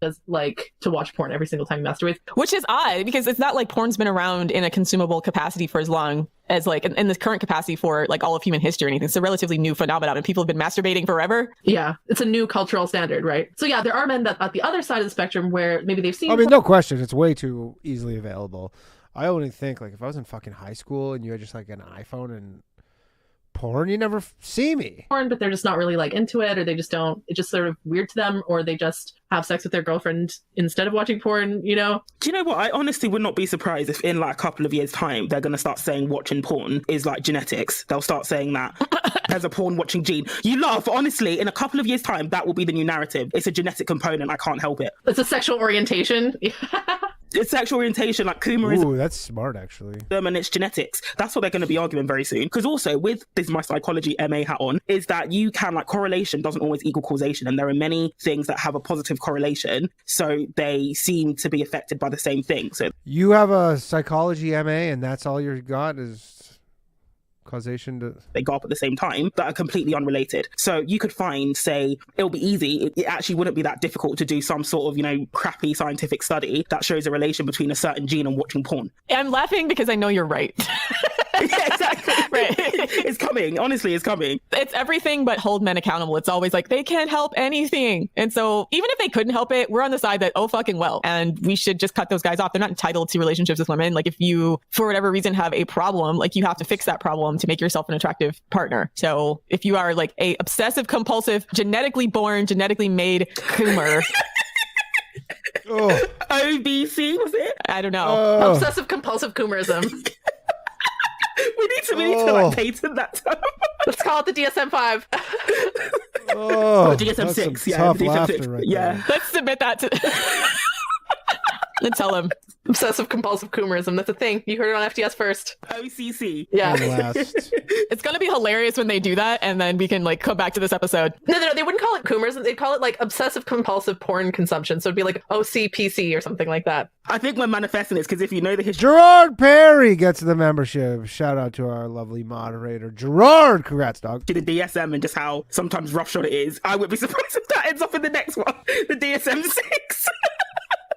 Does like to watch porn every single time he masturbates.
Which is odd because it's not like porn's been around in a consumable capacity for as long as like in the current capacity for like all of human history or anything. It's a relatively new phenomenon and people have been masturbating forever.
Yeah, it's a new cultural standard, right? So yeah, there are men that at the other side of the spectrum where maybe they've seen.
I mean, no question, it's way too easily available. I only think like if I was in fucking high school and you had just like an iPhone and porn, you never see me.
Porn, but they're just not really like into it, or they just don't. It's just sort of weird to them, or they just have sex with their girlfriend instead of watching porn. You know?
Do you know what? I honestly would not be surprised if in like a couple of years' time they're going to start saying watching porn is like genetics. They'll start saying that there's a porn watching gene. You laugh, honestly. In a couple of years' time, that will be the new narrative. It's a genetic component. I can't help it.
It's a sexual orientation.
It's sexual orientation, like coomerism.
Ooh, that's smart, actually.
And it's genetics. That's what they're going to be arguing very soon. Because also, with this, my psychology MA hat on, is that you can, like, correlation doesn't always equal causation. And there are many things that have a positive correlation. So they seem to be affected by the same thing. So
you have a psychology MA and that's all you got is causation to...
They go up at the same time that are completely unrelated. So you could find, say, it'll be easy. It actually wouldn't be that difficult to do some sort of, you know, crappy scientific study that shows a relation between a certain gene and watching porn.
I'm laughing because I know you're right.
Yeah, exactly. Right. It's coming. Honestly, it's coming.
It's everything but hold men accountable. It's always like, they can't help anything. And so even if they couldn't help it, we're on the side that, oh, fucking well. And we should just cut those guys off. They're not entitled to relationships with women. Like if you, for whatever reason, have a problem, like you have to fix that problem to make yourself an attractive partner. So if you are like a obsessive compulsive, genetically born, genetically made coomer.
Oh.
OBC, was it?
I don't know.
Obsessive compulsive coomerism.
We need to like patent that term.
Let's call it the DSM-5.
Oh, DSM-6. Yeah,
tough
the
laughter
DSM-6.
right
Yeah.
there.
Let's submit that to... and tell him.
Obsessive compulsive coomerism. That's a thing. You heard it on FDS first.
OCC.
Yeah.
It's going to be hilarious when they do that, and then we can like come back to this episode.
No, they wouldn't call it coomerism. They'd call it like obsessive compulsive porn consumption. So it'd be like OCPC or something like that.
I think we're manifesting this because if you know the history...
Gerard Perry gets the membership. Shout out to our lovely moderator, Gerard. Congrats, dog.
To the DSM and just how sometimes roughshod it is, I would be surprised if that ends up in the next one. The DSM-6.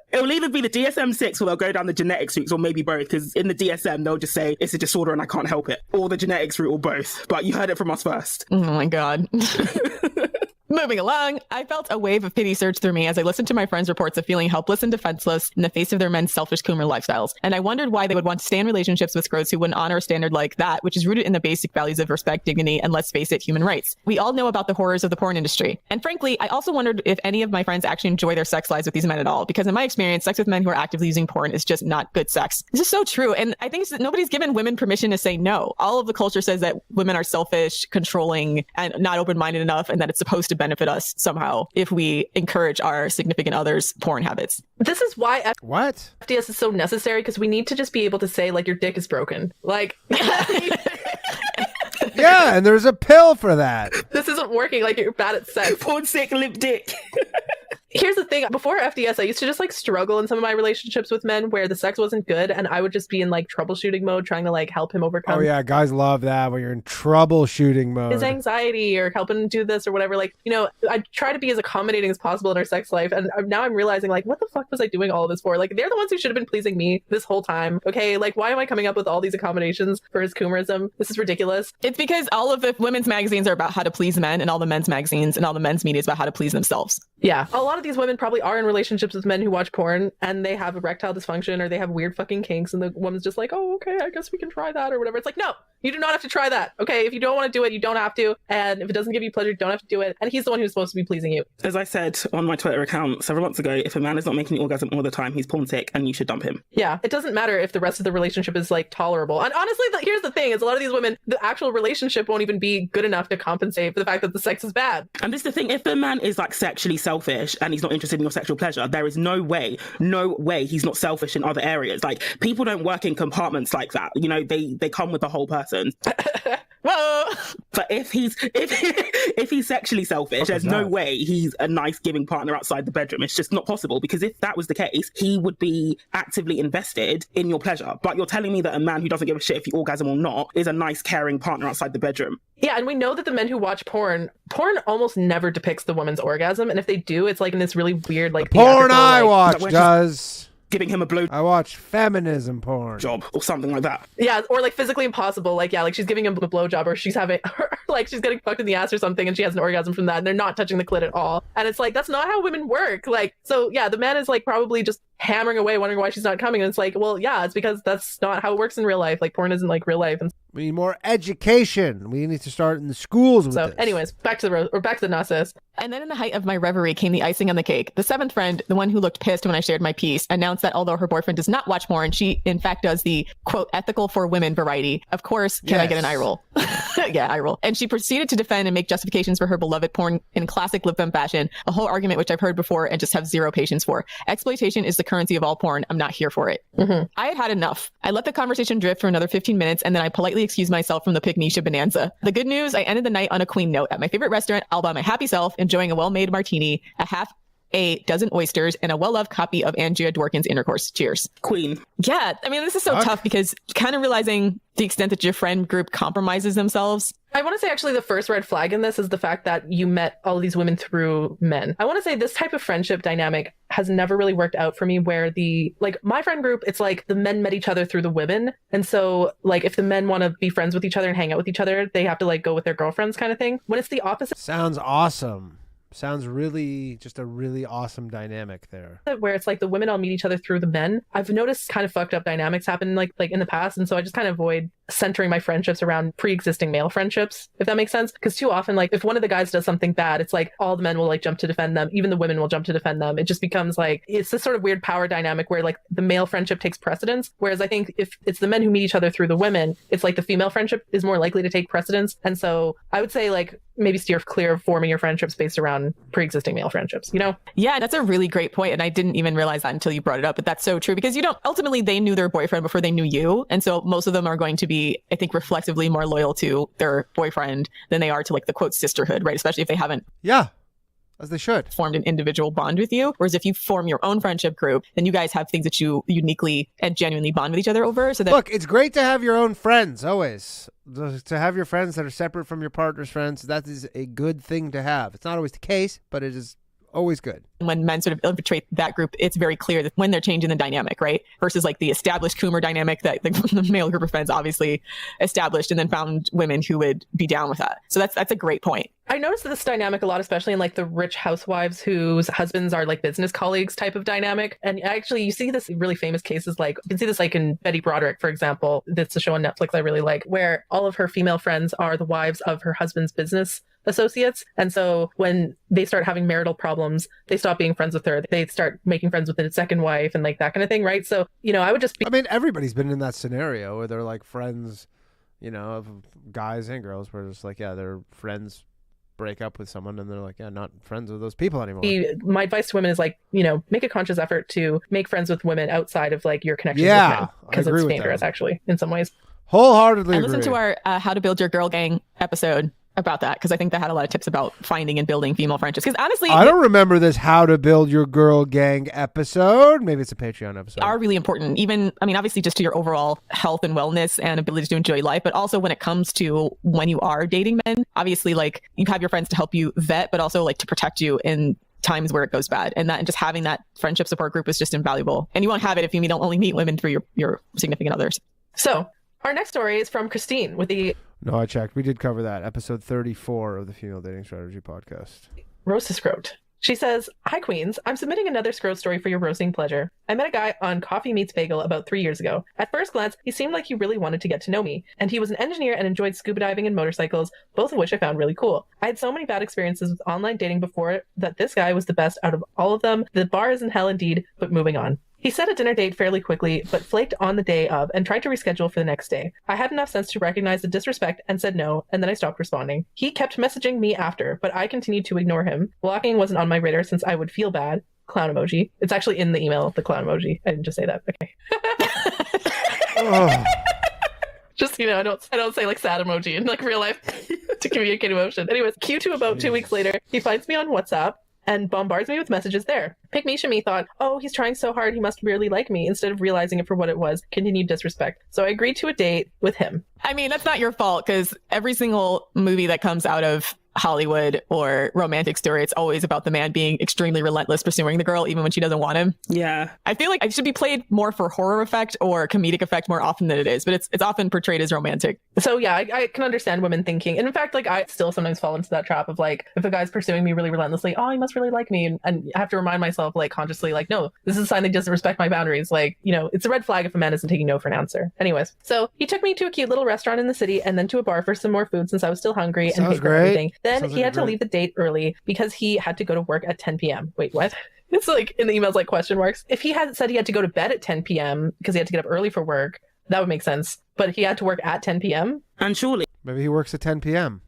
It'll either be the DSM-6 or they'll go down the genetics route, or maybe both, because in the DSM, they'll just say it's a disorder and I can't help it. Or the genetics route, or both. But you heard it from us first.
Oh my God. Moving along, I felt a wave of pity surge through me as I listened to my friends' reports of feeling helpless and defenseless in the face of their men's selfish coomer lifestyles. And I wondered why they would want to stay in relationships with Scrotes who wouldn't honor a standard like that, which is rooted in the basic values of respect, dignity, and let's face it, human rights. We all know about the horrors of the porn industry. And frankly, I also wondered if any of my friends actually enjoy their sex lives with these men at all, because in my experience, sex with men who are actively using porn is just not good sex. This is so true. And I think nobody's given women permission to say no. All of the culture says that women are selfish, controlling, and not open-minded enough, and that it's supposed to benefit us somehow if we encourage our significant others' porn habits.
This is why
What?
FDS is so necessary, because we need to just be able to say, like, your dick is broken. Like,
Yeah, and there's a pill for that.
this isn't working. Like, you're bad at sex.
Porn sick limp dick.
Here's the thing. Before FDS, I used to just like struggle in some of my relationships with men where the sex wasn't good, and I would just be in like troubleshooting mode, trying to like help him overcome.
Oh yeah, guys love that when you're in troubleshooting mode.
His anxiety or helping him do this or whatever. Like, you know, I try to be as accommodating as possible in our sex life, and now I'm realizing like, what the fuck was I doing all of this for? Like, they're the ones who should have been pleasing me this whole time. Okay, like, why am I coming up with all these accommodations for his coomerism? This is ridiculous.
It's because all of the women's magazines are about how to please men, and all the men's magazines and all the men's media is about how to please themselves.
Yeah. A lot of these women probably are in relationships with men who watch porn and they have erectile dysfunction or they have weird fucking kinks, and the woman's just like, oh, okay, I guess we can try that or whatever. It's like, no, you do not have to try that. Okay, if you don't want to do it, you don't have to. And if it doesn't give you pleasure, you don't have to do it. And he's the one who's supposed to be pleasing you.
As I said on my Twitter account several months ago, if a man is not making you orgasm all the time, he's porn sick and you should dump him.
Yeah, it doesn't matter if the rest of the relationship is like tolerable. And honestly, here's the thing: is a lot of these women, the actual relationship won't even be good enough to compensate for the fact that the sex is bad.
And this is the thing: if the man is like sexually selfish and he's not interested in your sexual pleasure, there is no way he's not selfish in other areas. Like, people don't work in compartments like that. You know, they come with the whole person.
Whoa!
But if he's sexually selfish, there's no way he's a nice giving partner outside the bedroom. It's just not possible, because if that was the case, he would be actively invested in your pleasure. But you're telling me that a man who doesn't give a shit if you orgasm or not is a nice, caring partner outside the bedroom.
Yeah, and we know that the men who watch porn almost never depicts the woman's orgasm, and if they do, it's like in this really weird, like,
the porn I
like,
watch does.
Giving him a blow.
I watch feminism porn.
Job or something like that.
Yeah, or like physically impossible. Like, yeah, like she's giving him a blowjob, or she's having, like she's getting fucked in the ass or something, and she has an orgasm from that, and they're not touching the clit at all. And it's like, that's not how women work. Like, so yeah, the man is like probably just hammering away, wondering why she's not coming. And it's like, well, yeah, it's because that's not how it works in real life. Like, porn isn't like real life. And
we need more education. We need to start in the schools with
so
this.
anyways, back to the nonsense.
And then in the height of my reverie came the icing on the cake. The seventh friend, the one who looked pissed when I shared my piece, announced that although her boyfriend does not watch porn, she in fact does the quote ethical for women variety. Of course, can I get an eye roll? Yeah, eye roll. And she proceeded to defend and make justifications for her beloved porn in classic lip femme fashion, a whole argument which I've heard before and just have zero patience for. Exploitation is the currency of all porn. I'm not here for it. Mm-hmm. I had enough. I let the conversation drift for another 15 minutes, and then I politely excused myself from the Pygnisha bonanza. The good news, I ended the night on a queen note at my favorite restaurant, all by my happy self, enjoying a well-made martini, a dozen oysters, and a well-loved copy of Andrea Dworkin's Intercourse. Cheers.
Queen.
Yeah, I mean, this is so tough because kind of realizing the extent that your friend group compromises themselves.
I want to say actually the first red flag in this is the fact that you met all of these women through men. I want to say this type of friendship dynamic has never really worked out for me, where my friend group, it's like the men met each other through the women. And so like if the men want to be friends with each other and hang out with each other, they have to like go with their girlfriends kind of thing. When it's the opposite.
Sounds awesome. Sounds really, just a really awesome dynamic there.
Where it's like the women all meet each other through the men. I've noticed kind of fucked up dynamics happen like in the past. And so I just kind of avoid centering my friendships around pre-existing male friendships, if that makes sense. Because too often, like if one of the guys does something bad, it's like all the men will like jump to defend them. Even the women will jump to defend them. It just becomes like, it's this sort of weird power dynamic where like the male friendship takes precedence. Whereas I think if it's the men who meet each other through the women, it's like the female friendship is more likely to take precedence. And so I would say like maybe steer clear of forming your friendships based around pre-existing male friendships, you know?
Yeah, that's a really great point. And I didn't even realize that until you brought it up. But that's so true, because ultimately they knew their boyfriend before they knew you. And so most of them are going to be, I think, reflexively more loyal to their boyfriend than they are to like the quote sisterhood, right? Especially if they haven't.
Yeah. As they should.
Formed an individual bond with you. Whereas if you form your own friendship group, then you guys have things that you uniquely and genuinely bond with each other over. So that
look, it's great to have your own friends always. To have your friends that are separate from your partner's friends, that is a good thing to have. It's not always the case, but it is always good.
When men sort of infiltrate that group, it's very clear that when they're changing the dynamic, right? Versus like the established Coomer dynamic that the male group of friends obviously established and then found women who would be down with that. So that's a great point.
I noticed this dynamic a lot, especially in like the rich housewives whose husbands are like business colleagues type of dynamic. And actually you see this in really famous cases, like you can see this like in Betty Broderick, for example. That's a show on Netflix I really like, where all of her female friends are the wives of her husband's business associates. And so when they start having marital problems, they stop being friends with her. They start making friends with the second wife and like that kind of thing, right? So, you know, I would just be...
I mean, everybody's been in that scenario where they're like friends, you know, of guys and girls where it's like, yeah, they're friends, break up with someone and they're like, yeah, not friends with those people anymore.
My advice to women is like, you know, make a conscious effort to make friends with women outside of like your connections with men. Because it's dangerous actually in some ways.
Wholeheartedly
agree. And listen to our How to Build Your Girl Gang episode about that because I think that had a lot of tips about finding and building female friendships. Because honestly,
I don't remember this How to Build Your Girl Gang episode. Maybe it's a Patreon episode.
Are really important. Even, I mean, obviously just to your overall health and wellness and ability to enjoy life, but also when it comes to when you are dating men, obviously like you have your friends to help you vet, but also like to protect you in times where it goes bad. And just having that friendship support group is just invaluable. And you won't have it if you don't only meet women through your significant others.
So our next story is from Christine with the
No, I checked. We did cover that. Episode 34 of the Female Dating Strategy podcast.
Roast a Scrote. She says, "Hi, Queens. I'm submitting another Scrote story for your roasting pleasure. I met a guy on Coffee Meets Bagel about 3 years ago. At first glance, he seemed like he really wanted to get to know me, and he was an engineer and enjoyed scuba diving and motorcycles, both of which I found really cool. I had so many bad experiences with online dating before that this guy was the best out of all of them. The bar is in hell indeed, but moving on. He set a dinner date fairly quickly, but flaked on the day of and tried to reschedule for the next day. I had enough sense to recognize the disrespect and said no, and then I stopped responding. He kept messaging me after, but I continued to ignore him. Blocking wasn't on my radar since I would feel bad. Clown emoji. It's actually in the email, the clown emoji. I didn't just say that. Okay.
Oh.
Just, I don't say like sad emoji in like real life to communicate emotion. Anyways, Q2 about 2 weeks later, he finds me on WhatsApp and bombards me with messages there. Pick me Shami thought, oh, he's trying so hard, he must really like me, instead of realizing it for what it was, continued disrespect. So I agreed to a date with him.
I mean, that's not your fault because every single movie that comes out of Hollywood or romantic story, it's always about the man being extremely relentless pursuing the girl even when she doesn't want him.
Yeah.
I feel like it should be played more for horror effect or comedic effect more often than it is, but it's often portrayed as romantic.
So yeah, I can understand women thinking, and in fact, like I still sometimes fall into that trap of like, if a guy's pursuing me really relentlessly, oh, he must really like me, and I have to remind myself like consciously like, no, this is a sign that he doesn't respect my boundaries. Like, it's a red flag if a man isn't taking no for an answer. Anyways, so he took me to a cute little restaurant in the city and then to a bar for some more food since I was still hungry and paid for everything. Then he had to leave the date early because he had to go to work at 10 p.m. Wait, what? It's like in the emails like question marks. If he had said he had to go to bed at 10 p.m. because he had to get up early for work, that would make sense. But he had to work at 10 p.m.
And surely,
Maybe he works at 10 p.m.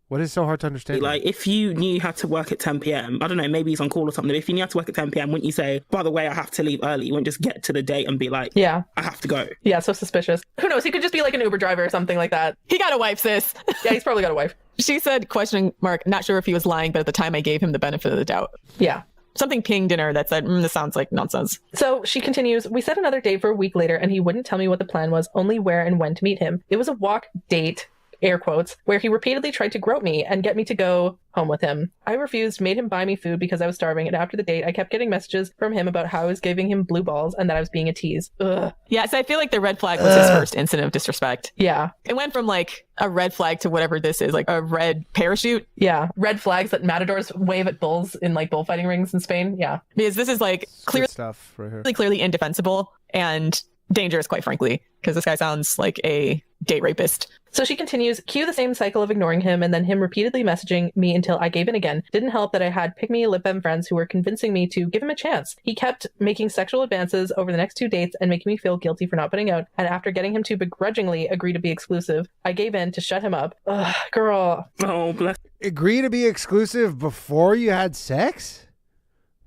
What is so hard to understand?
like, if you knew you had to work at 10 p.m., I don't know, maybe he's on call or something. But if you knew you had to work at 10 p.m., wouldn't you say, by the way, I have to leave early? You wouldn't just get to the date and be like,
yeah,
I have to go.
Yeah, so suspicious. Who knows? He could just be like an Uber driver or something like that.
He got a wife, sis.
Yeah, he's probably got a wife.
She said, question mark, not sure if he was lying, but at the time I gave him the benefit of the doubt.
Yeah.
Something pinged in her that said, this sounds like nonsense.
So she continues, we set another date for a week later and he wouldn't tell me what the plan was, only where and when to meet him. It was a walk date, air quotes, where he repeatedly tried to grope me and get me to go home with him. I refused, made him buy me food because I was starving, and after the date, I kept getting messages from him about how I was giving him blue balls and that I was being a tease. Ugh.
Yeah, so I feel like the red flag was his first incident of disrespect.
Yeah.
It went from like a red flag to whatever this is, like a red parachute.
Yeah. Red flags that matadors wave at bulls in like bullfighting rings in Spain. Yeah.
Because this is like
Good stuff right here.
clearly indefensible and dangerous, quite frankly, because this guy sounds like a date rapist.
So she continues, cue the same cycle of ignoring him and then him repeatedly messaging me until I gave in again. Didn't help that I had pick-me lip-em friends who were convincing me to give him a chance. He kept making sexual advances over the next 2 dates and making me feel guilty for not putting out. And after getting him to begrudgingly agree to be exclusive, I gave in to shut him up. Ugh, girl.
Oh, bless.
Agree to be exclusive before you had sex?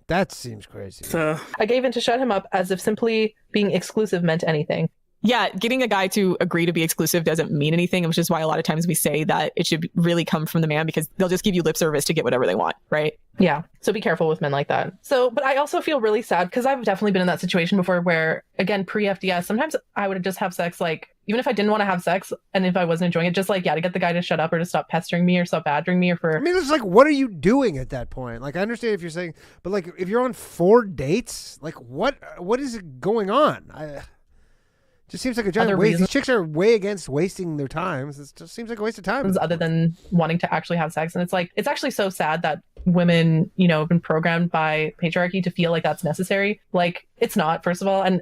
That seems crazy.
So,
I gave in to shut him up as if simply being exclusive meant anything.
Yeah, getting a guy to agree to be exclusive doesn't mean anything, which is why a lot of times we say that it should really come from the man because they'll just give you lip service to get whatever they want, right?
Yeah. So be careful with men like that. So, but I also feel really sad because I've definitely been in that situation before where, again, pre-FDS, sometimes I would just have sex, like, even if I didn't want to have sex and if I wasn't enjoying it, just like, yeah, to get the guy to shut up or to stop pestering me or stop badgering me or for...
I mean, it's like, what are you doing at that point? Like, I understand if you're saying, but like, if you're on 4 dates, like, what is going on? Just seems like a giant waste. These chicks are way against wasting their time. It just seems like a waste of time.
Other than wanting to actually have sex. And it's like, it's actually so sad that women, have been programmed by patriarchy to feel like that's necessary. Like, it's not, first of all. And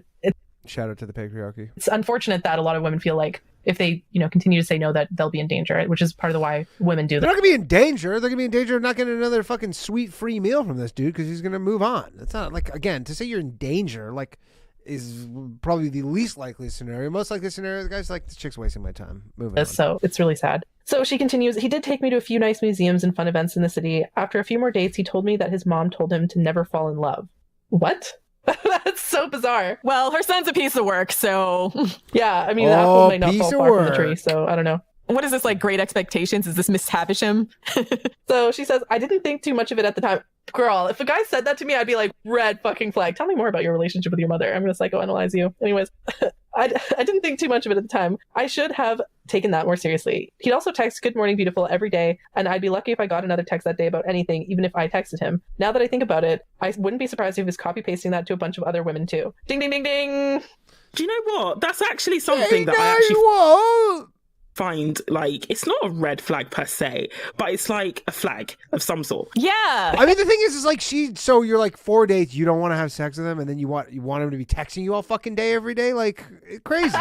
shout out to the patriarchy.
It's unfortunate that a lot of women feel like if they, continue to say no, that they'll be in danger, which is part of the why women do that.
They're not going to be in danger. They're going to be in danger of not getting another fucking sweet free meal from this dude because he's going to move on. It's not like, again, to say you're in danger, like, is probably the least likely scenario. Most likely scenario, the guy's like, this chick's wasting my time. Moving on.
So it's really sad. So she continues, he did take me to a few nice museums and fun events in the city. After a few more dates, he told me that his mom told him to never fall in love. What? That's so bizarre.
Well, her son's a piece of work, so...
Yeah, I mean, the apple might not fall far from the tree, so I don't know.
What is this, like, Great Expectations? Is this Miss Havisham?
So she says, I didn't think too much of it at the time. Girl, if a guy said that to me, I'd be like, red fucking flag. Tell me more about your relationship with your mother. I'm going to psychoanalyze you. Anyways, I didn't think too much of it at the time. I should have taken that more seriously. He'd also text "Good morning, beautiful" every day, and I'd be lucky if I got another text that day about anything, even if I texted him. Now that I think about it, I wouldn't be surprised if he was copy-pasting that to a bunch of other women too. Ding, ding, ding, ding!
Do you know what? That's actually something that I actually find, like, it's not a red flag per se, but it's like a flag of some sort.
Yeah.
I mean, the thing is like so you're like 4 dates, you don't want to have sex with him, and then you want him to be texting you all fucking day every day, like crazy.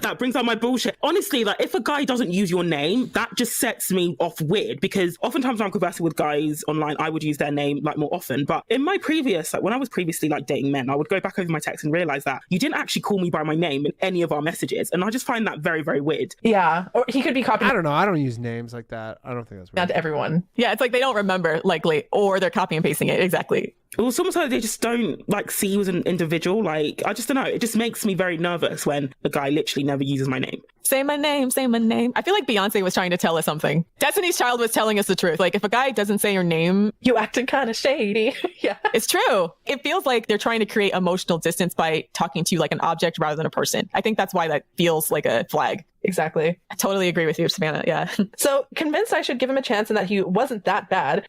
That brings out my bullshit. Honestly, like, if a guy doesn't use your name, that just sets me off weird, because oftentimes when I'm conversing with guys online, I would use their name like more often. But in my previous, like when I was previously like dating men, I would go back over my text and realize that you didn't actually call me by my name in any of our messages. And I just find that very, very weird.
Yeah. Or he could be copying.
I don't know. I don't use names like that. I don't think that's weird.
Not to everyone.
Yeah, it's like they don't remember, likely, or they're copy and pasting it. Exactly.
Or sometimes they just don't like see you as an individual. Like, I just don't know. It just makes me very nervous when a guy literally never uses my name.
Say my name, say my name. I feel like Beyonce was trying to tell us something. Destiny's Child was telling us the truth. Like, if a guy doesn't say your name,
you acting kind of shady. Yeah.
It's true. It feels like they're trying to create emotional distance by talking to you like an object rather than a person. I think that's why that feels like a flag.
Exactly.
I totally agree with you, Savannah. Yeah.
So convinced I should give him a chance and that he wasn't that bad.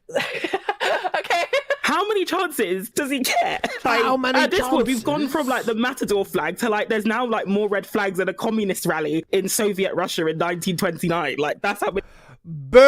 Okay.
How many chances does he get? Like,
How many
at this point,
chances?
we've gone from like the Matador flag to like there's now like more red flags than a communist rally in Soviet Russia in 1929. Like, that's how many,
Boo!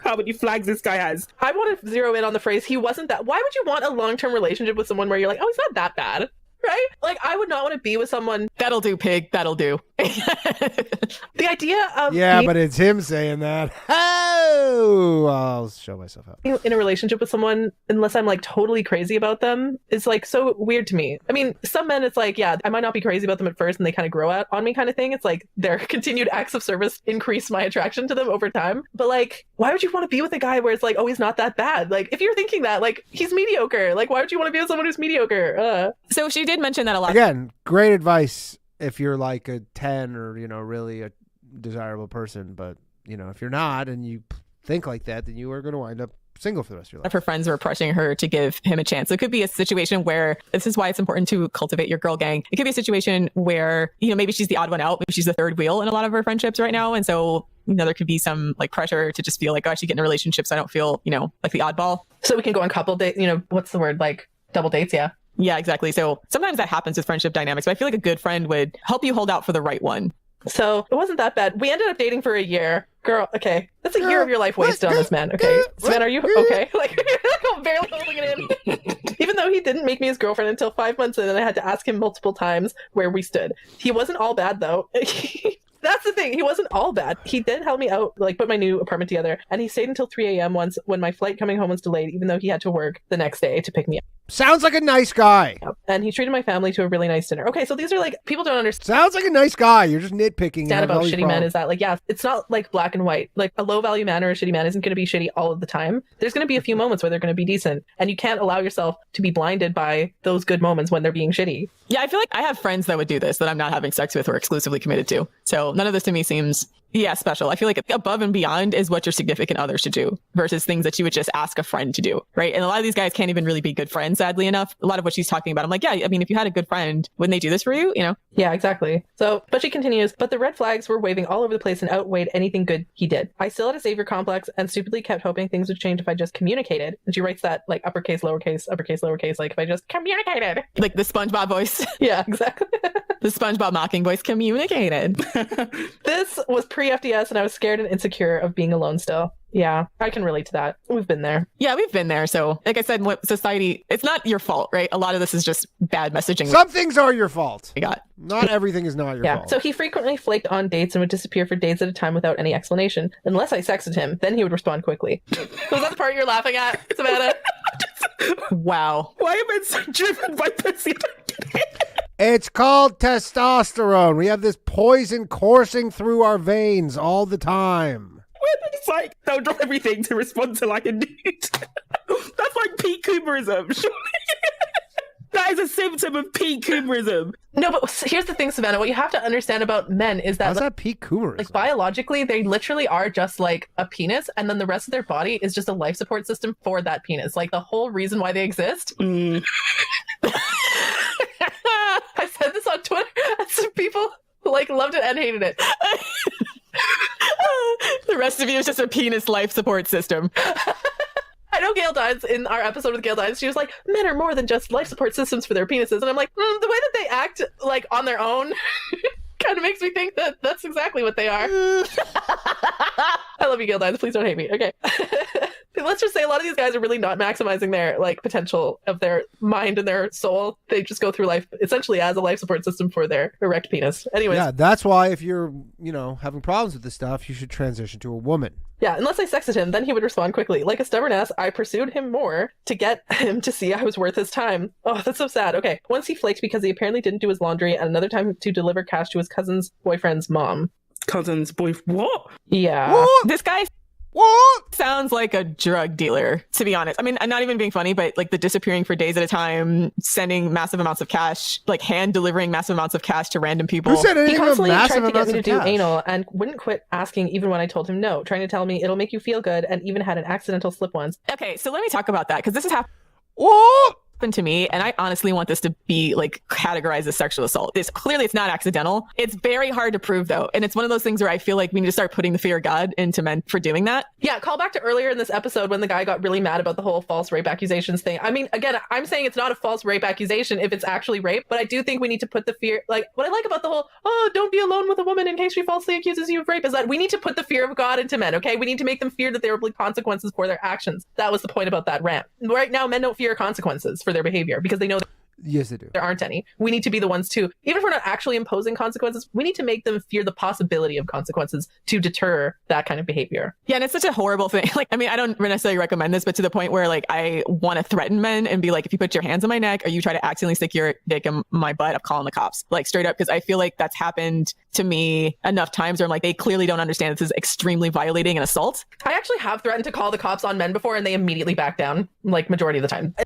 how many flags this guy has.
I want to zero in on the phrase, he wasn't that. Why would you want a long-term relationship with someone where you're like, oh, he's not that bad? Right? Like, I would not want to be with someone.
That'll do, pig. That'll do.
The idea of
But it's him saying that. Oh, I'll show myself out.
in a relationship with someone, unless I'm like totally crazy about them, is like so weird to me. I mean, some men, it's like, yeah, I might not be crazy about them at first and they kind of grow out on me kind of thing. It's like their continued acts of service increase my attraction to them over time. But like, why would you want to be with a guy where it's like, oh, he's not that bad? Like, if you're thinking that, like, he's mediocre. Like, why would you want to be with someone who's mediocre?
So she did mention that a lot.
Again, great advice if you're like a 10 or, really a desirable person. But, if you're not and you think like that, then you are going to wind up single for the rest of your life.
Her friends were pressuring her to give him a chance. So it could be a situation where, this is why it's important to cultivate your girl gang. It could be a situation where, maybe she's the odd one out. Maybe she's the third wheel in a lot of her friendships right now. And so, there could be some like pressure to just feel like, oh, I should get in a relationship so I don't feel, like the oddball.
So we can go on couple dates, what's the word? Like double dates, yeah.
Yeah, exactly. So sometimes that happens with friendship dynamics, but I feel like a good friend would help you hold out for the right one.
So it wasn't that bad. We ended up dating for a year. Girl, okay. That's a year of your life wasted on this man. Okay. Man, are you okay? Like, I'm barely holding it in. Even though he didn't make me his girlfriend until 5 months in, and I had to ask him multiple times where we stood. He wasn't all bad, though. That's the thing. He wasn't all bad. He did help me out, like put my new apartment together. And he stayed until 3 a.m. once when my flight coming home was delayed, even though he had to work the next day to pick me up.
Sounds like a nice guy.
And he treated my family to a really nice dinner. Okay, so these are like, people don't understand.
Sounds like a nice guy. You're just nitpicking.
About shitty men is that, like, yeah, it's not like black and white. Like, a low value man or a shitty man isn't going to be shitty all of the time. There's going to be a few moments where they're going to be decent. And you can't allow yourself to be blinded by those good moments when they're being shitty.
Yeah, I feel like I have friends that would do this that I'm not having sex with or exclusively committed to. So none of this to me seems, special. I feel like above and beyond is what your significant other should do versus things that you would just ask a friend to do, right? And a lot of these guys can't even really be good friends, sadly enough. A lot of what she's talking about, I'm like, yeah, I mean, if you had a good friend, wouldn't they do this for you?
Yeah, exactly. So, but she continues, but the red flags were waving all over the place and outweighed anything good he did. I still had a savior complex and stupidly kept hoping things would change if I just communicated. And she writes that like uppercase, lowercase, like if I just communicated.
Like the SpongeBob voice.
Yeah, exactly.
The SpongeBob mocking voice communicated.
This was pre-FDS and I was scared and insecure of being alone still. Yeah, I can relate to that. We've been there.
Yeah, we've been there. So, like I said, what society, it's not your fault, right? A lot of this is just bad messaging.
Some things are your fault.
We got.
Not everything is not your fault.
So he frequently flaked on dates and would disappear for days at a time without any explanation. Unless I sexted him, then he would respond quickly. Was that the part you're laughing at, Savannah?
Wow.
Why am I so driven by pussy?
It's called testosterone. We have this poison coursing through our veins all the time.
It's like they'll drop everything to respond to like a dude. That's like peak Cooperism, surely. That is a symptom of peak coomerism.
No, but here's the thing, Savannah. What you have to understand about men is that,
how's that peak coomerism?
like, biologically, they literally are just like a penis, and then the rest of their body is just a life support system for that penis. Like, the whole reason why they exist.
Mm.
I said this on Twitter, and some people like loved it and hated it.
The rest of you is just a penis life support system.
I know Gail Dines, in our episode with Gail Dines, she was like, men are more than just life support systems for their penises. And I'm like, the way that they act like on their own kind of makes me think that that's exactly what they are. I love you, Gail Dines. Please don't hate me. Okay. Let's just say a lot of these guys are really not maximizing their like potential of their mind and their soul. They just go through life essentially as a life support system for their erect penis. Anyways.
Yeah, that's why if you're, having problems with this stuff, you should transition to a woman.
Yeah, unless I sexted him, then he would respond quickly. Like a stubborn ass, I pursued him more to get him to see I was worth his time. Oh, that's so sad. Okay, once he flaked because he apparently didn't do his laundry, and another time to deliver cash to his cousin's boyfriend's mom.
Cousin's boy, what?
Yeah.
What?
This guy
What?
sounds like a drug dealer, to be honest. I mean, I'm not even being funny, but like the disappearing for days at a time, sending massive amounts of cash, like hand delivering massive amounts of cash to random people.
Who said
He
anything about
constantly
massive
tried to get
amounts
me to
of
do
cash?
anal and wouldn't quit asking even when I told him no, trying to tell me it'll make you feel good, and even had an accidental slip once.
Okay, so let me talk about that, because this has happened
What?
to me, and I honestly want this to be like categorized as sexual assault. It's not accidental. It's very hard to prove though, and it's one of those things where I feel like we need to start putting the fear of God into men for doing that.
Yeah, call back to earlier in this episode when the guy got really mad about the whole false rape accusations thing. I mean, again, I'm saying it's not a false rape accusation if it's actually rape, but I do think we need to put the fear, like, what I like about the whole, don't be alone with a woman in case she falsely accuses you of rape, is that we need to put the fear of God into men, okay? We need to make them fear that there will be consequences for their actions. That was the point about that rant. Right now, men don't fear consequences for their behavior because they know
Yes, they do.
there aren't any. We need to be the ones to, even if we're not actually imposing consequences, we need to make them fear the possibility of consequences to deter that kind of behavior.
Yeah, and it's such a horrible thing. Like, I mean, I don't necessarily recommend this, but to the point where like I want to threaten men and be like, if you put your hands on my neck or you try to accidentally stick your dick in my butt, I'm calling the cops. Like, straight up, because I feel like that's happened to me enough times where I'm like, they clearly don't understand this is extremely violating and assault.
I actually have threatened to call the cops on men before, and they immediately back down, like majority of the time.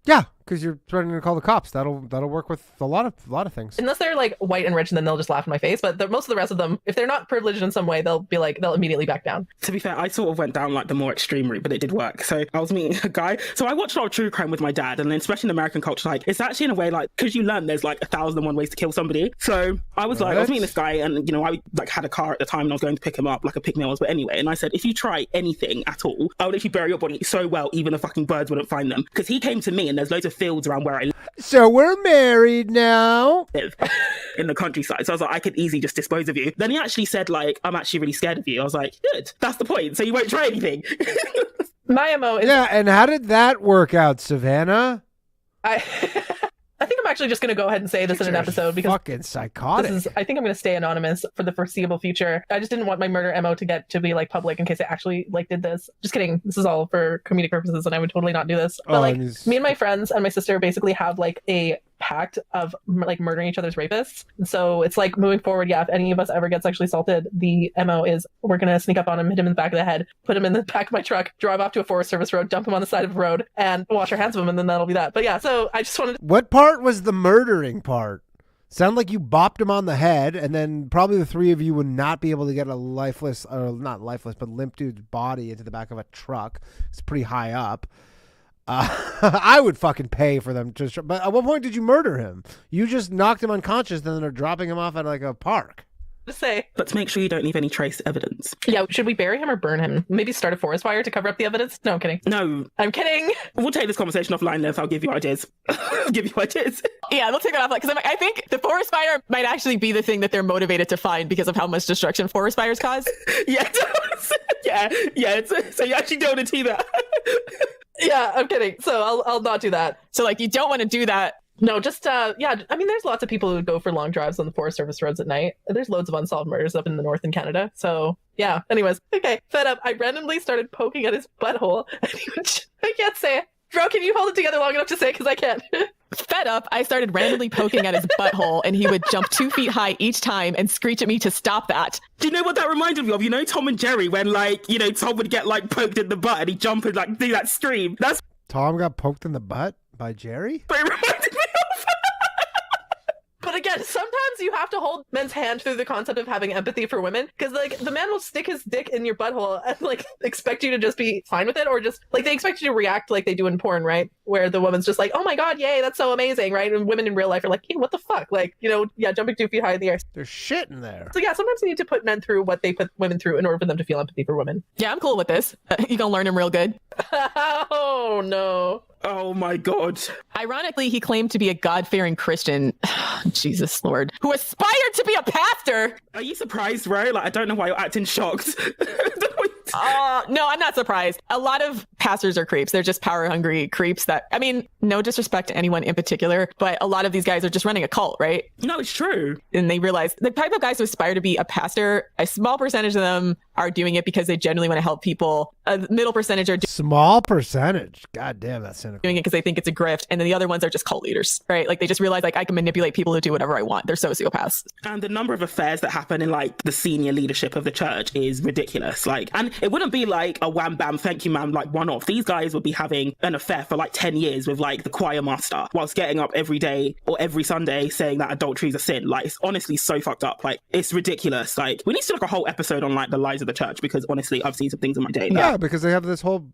Yeah, because you're threatening to call the cops. That'll work with a lot of things.
Unless they're like white and rich, and then they'll just laugh in my face. But most of the rest of them, if they're not privileged in some way, they'll immediately back down.
To be fair, I sort of went down like the more extreme route, but it did work. So I was meeting a guy. So I watched a lot of true crime with my dad, and then especially in American culture, like it's actually in a way like because you learn there's like 1,001 ways to kill somebody. So I was like, I was meeting this guy, and I like had a car at the time, and I was going to pick him up, like a pick me up, but anyway. And I said, if you try anything at all, I would actually bury your body so well, even the fucking birds wouldn't find them. Because he came to me, and there's loads of fields around where I
So we're married now.
live in the countryside. So I was like, I could easily just dispose of you. Then he actually said, like, I'm actually really scared of you. I was like, good. That's the point. So you won't try anything.
My MO is
Yeah, and how did that work out, Savannah?
I think I'm actually just going to go ahead and say this in an episode because
fucking psychotic.
I think I'm going to stay anonymous for the foreseeable future. I just didn't want my murder MO to be like public in case I actually like did this. Just kidding. This is all for comedic purposes, and I would totally not do this. But like me and my friends and my sister basically have like a pact of like murdering each other's rapists. And so it's like moving forward, yeah, if any of us ever get sexually assaulted, the MO is we're going to sneak up on him, hit him in the back of the head, put him in the back of my truck, drive off to a Forest Service road, dump him on the side of the road, and wash our hands of him, and then that'll be that. But yeah, so I just wanted to...
What part was the murdering part? Sound like you bopped him on the head, and then probably the three of you would not be able to get a lifeless, or not lifeless, but limp dude's body into the back of a truck. It's pretty high up. I would fucking pay for them to... But at what point did you murder him? You just knocked him unconscious, and then are dropping him off at like a park.
Just say...
But to make sure you don't leave any trace evidence.
Yeah, should we bury him or burn him? Maybe start a forest fire to cover up the evidence? No, I'm kidding.
No.
I'm kidding.
We'll take this conversation offline then if I'll give you ideas. Give you ideas.
Yeah, we'll take it off. Because I think the forest fire might actually be the thing that they're motivated to find because of how much destruction forest fires cause.
Yeah, it does. Yeah. So you actually don't want to do that.
Yeah, I'm kidding. So I'll not do that.
So like you don't want to do that.
No, just yeah. I mean, there's lots of people who would go for long drives on the Forest Service roads at night. There's loads of unsolved murders up in the north in Canada. So yeah. Anyways, okay. Fed up, I randomly started poking at his butthole. And I can't say it. Bro, can you hold it together long enough to say it? Because I can't.
Fed up, I started randomly poking at his butthole, and he would jump 2 feet high each time and screech at me to stop that.
Do you know what that reminded me of? You know Tom and Jerry when like, Tom would get like poked in the butt and he'd jump and like do that scream. That's
Tom got poked in the butt by Jerry?
what it reminded me of.
But again, sometimes you have to hold men's hand through the concept of having empathy for women, because like the man will stick his dick in your butthole and like expect you to just be fine with it, or just like they expect you to react like they do in porn, right? Where the woman's just like, oh my god, yay, that's so amazing, right? And women in real life are like, hey, what the fuck? Like, you know, yeah, jumping 2 feet high in the air.
There's shit in there.
So yeah, sometimes you need to put men through what they put women through in order for them to feel empathy for women.
Yeah, I'm cool with this. You gonna learn him real good.
Oh no.
Oh my god.
Ironically, he claimed to be a God-fearing Christian, Jesus Lord, who aspired to be a pastor.
Are you surprised, Ro? Like, I don't know why you're acting shocked.
No, I'm not surprised. A lot of pastors are creeps. They're just power-hungry creeps that, I mean, no disrespect to anyone in particular, but a lot of these guys are just running a cult, right?
No, it's true.
And they realize the type of guys who aspire to be a pastor, a small percentage of them are doing it because they genuinely want to help people. A middle percentage are
Small percentage. God damn, that's cynical.
doing it because they think it's a grift. And then the other ones are just cult leaders, right? Like they just realize like I can manipulate people to do whatever I want. They're sociopaths.
And the number of affairs that happen in like the senior leadership of the church is ridiculous. Like, and it wouldn't be like a wham bam, thank you ma'am, like one off. These guys would be having an affair for like 10 years with like the choir master whilst getting up every day or every Sunday saying that adultery is a sin. Like, it's honestly so fucked up. Like, it's ridiculous. Like, we need to do like a whole episode on like the lies of the church, because honestly, I've seen some things in my day.
Yeah, because they have this whole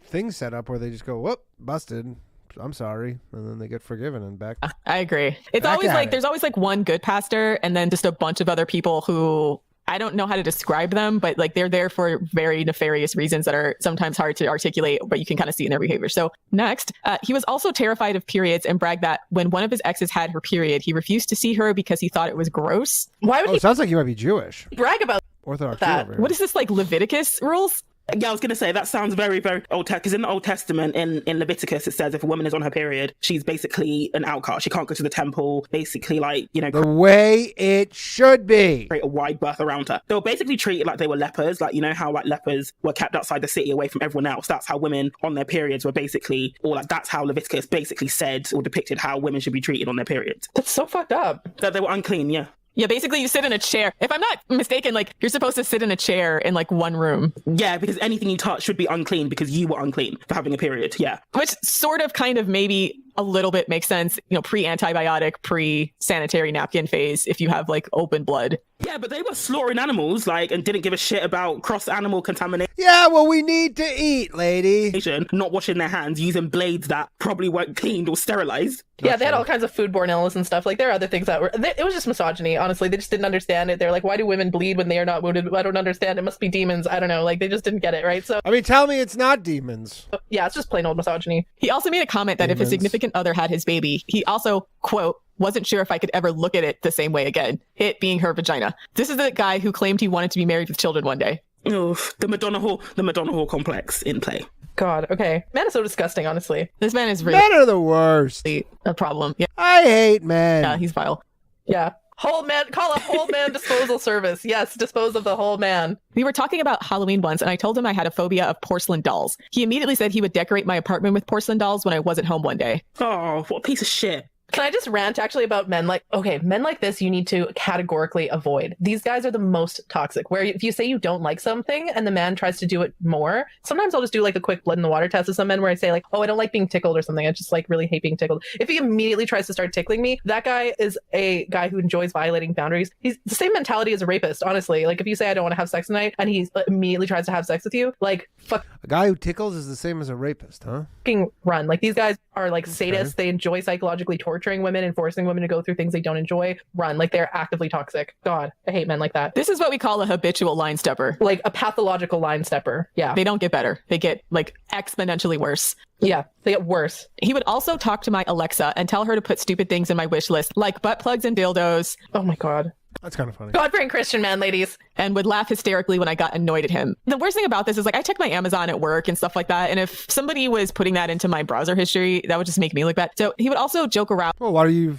thing set up where they just go, whoop, busted. I'm sorry. And then they get forgiven and back.
I agree. It's
Back
always
at
like
it.
there's always like one good pastor and then just a bunch of other people who I don't know how to describe them, but like they're there for very nefarious reasons that are sometimes hard to articulate, but you can kind of see in their behavior. So next, he was also terrified of periods and bragged that when one of his exes had her period, he refused to see her because he thought it was gross.
Why would
Oh, it sounds like you might be Jewish.
he brag about
Orthodox
that?
Jew over here.
What is this, like Leviticus rules?
Yeah, I was going to say that sounds very, very old. Because in the Old Testament, in Leviticus, it says if a woman is on her period, she's basically an outcast. She can't go to the temple. Basically, like, you know,
The way it should be.
create a wide berth around her. They were basically treated like they were lepers. Like, you know how like lepers were kept outside the city away from everyone else. That's how women on their periods were basically, or like that's how Leviticus basically said or depicted how women should be treated on their periods.
That's so fucked up.
That they were unclean. Yeah.
Yeah, basically you sit in a chair. If I'm not mistaken, like you're supposed to sit in a chair in like one room,
Yeah, because anything you touch should be unclean because you were unclean for having a period. Yeah.
which sort of kind of maybe a little bit makes sense, you know, pre-antibiotic, pre-sanitary napkin phase if you have like open blood.
Yeah, but they were slaughtering animals, like, and didn't give a shit about cross-animal contamination,
Yeah, well, we need to eat, lady.
not washing their hands, using blades that probably weren't cleaned or sterilized.
Yeah, they had all kinds of foodborne illness and stuff. Like, there are other things that were... It was just misogyny, honestly. They just didn't understand it. They're like, why do women bleed when they are not wounded? I don't understand. It must be demons. I don't know. Like, they just didn't get it, right? So,
I mean, tell me it's not demons.
yeah, it's just plain old misogyny.
He also made a comment that if his
Demons.
significant other had his baby, he also, quote, wasn't sure if I could ever look at it the same way again, it being her vagina. This is the guy who claimed he wanted to be married with children one day.
Oof, the Madonna Hall complex in play.
God, okay. Man is so disgusting, honestly.
This man is really
Men are the worst.
a problem. Yeah,
I hate men.
he's vile.
Yeah. Whole man, call a whole man disposal service. Yes, dispose of the whole man.
We were talking about Halloween once, and I told him I had a phobia of porcelain dolls. He immediately said he would decorate my apartment with porcelain dolls when I wasn't home one day.
Oh, what a piece of shit.
Can I just rant actually about men like, okay, men like this you need to categorically avoid. These guys are the most toxic, where if you say you don't like something and the man tries to do it more, sometimes I'll just do like a quick blood in the water test with some men where I say like, oh, I don't like being tickled or something. I just like really hate being tickled. If he immediately tries to start tickling me, that guy is a guy who enjoys violating boundaries. He's the same mentality as a rapist, honestly. Like if you say I don't want to have sex tonight and he immediately tries to have sex with you, like
A guy who tickles is the same as a rapist, huh?
fucking run. Like these guys are like sadists. They enjoy psychologically torturing women and forcing women to go through things they don't enjoy. Run. Like they're actively toxic. God, I hate men like that.
This is what we call a habitual line stepper.
Like a pathological line stepper. Yeah.
They don't get better. They get like exponentially worse.
Yeah. They get worse.
He would also talk to my Alexa and tell her to put stupid things in my wish list, like butt plugs and dildos,
Oh my God.
That's kind of funny.
God-fearing Christian man, ladies.
and would laugh hysterically when I got annoyed at him. The worst thing about this is like I check my Amazon at work and stuff like that. And if somebody was putting that into my browser history, that would just make me look bad. So he would also joke around
Well, why do you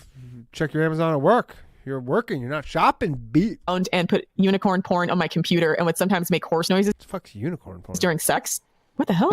check your Amazon at work? You're working. You're not shopping, beat.
and put unicorn porn on my computer and would sometimes make horse noises
What the fuck's unicorn porn?
during sex. What the hell?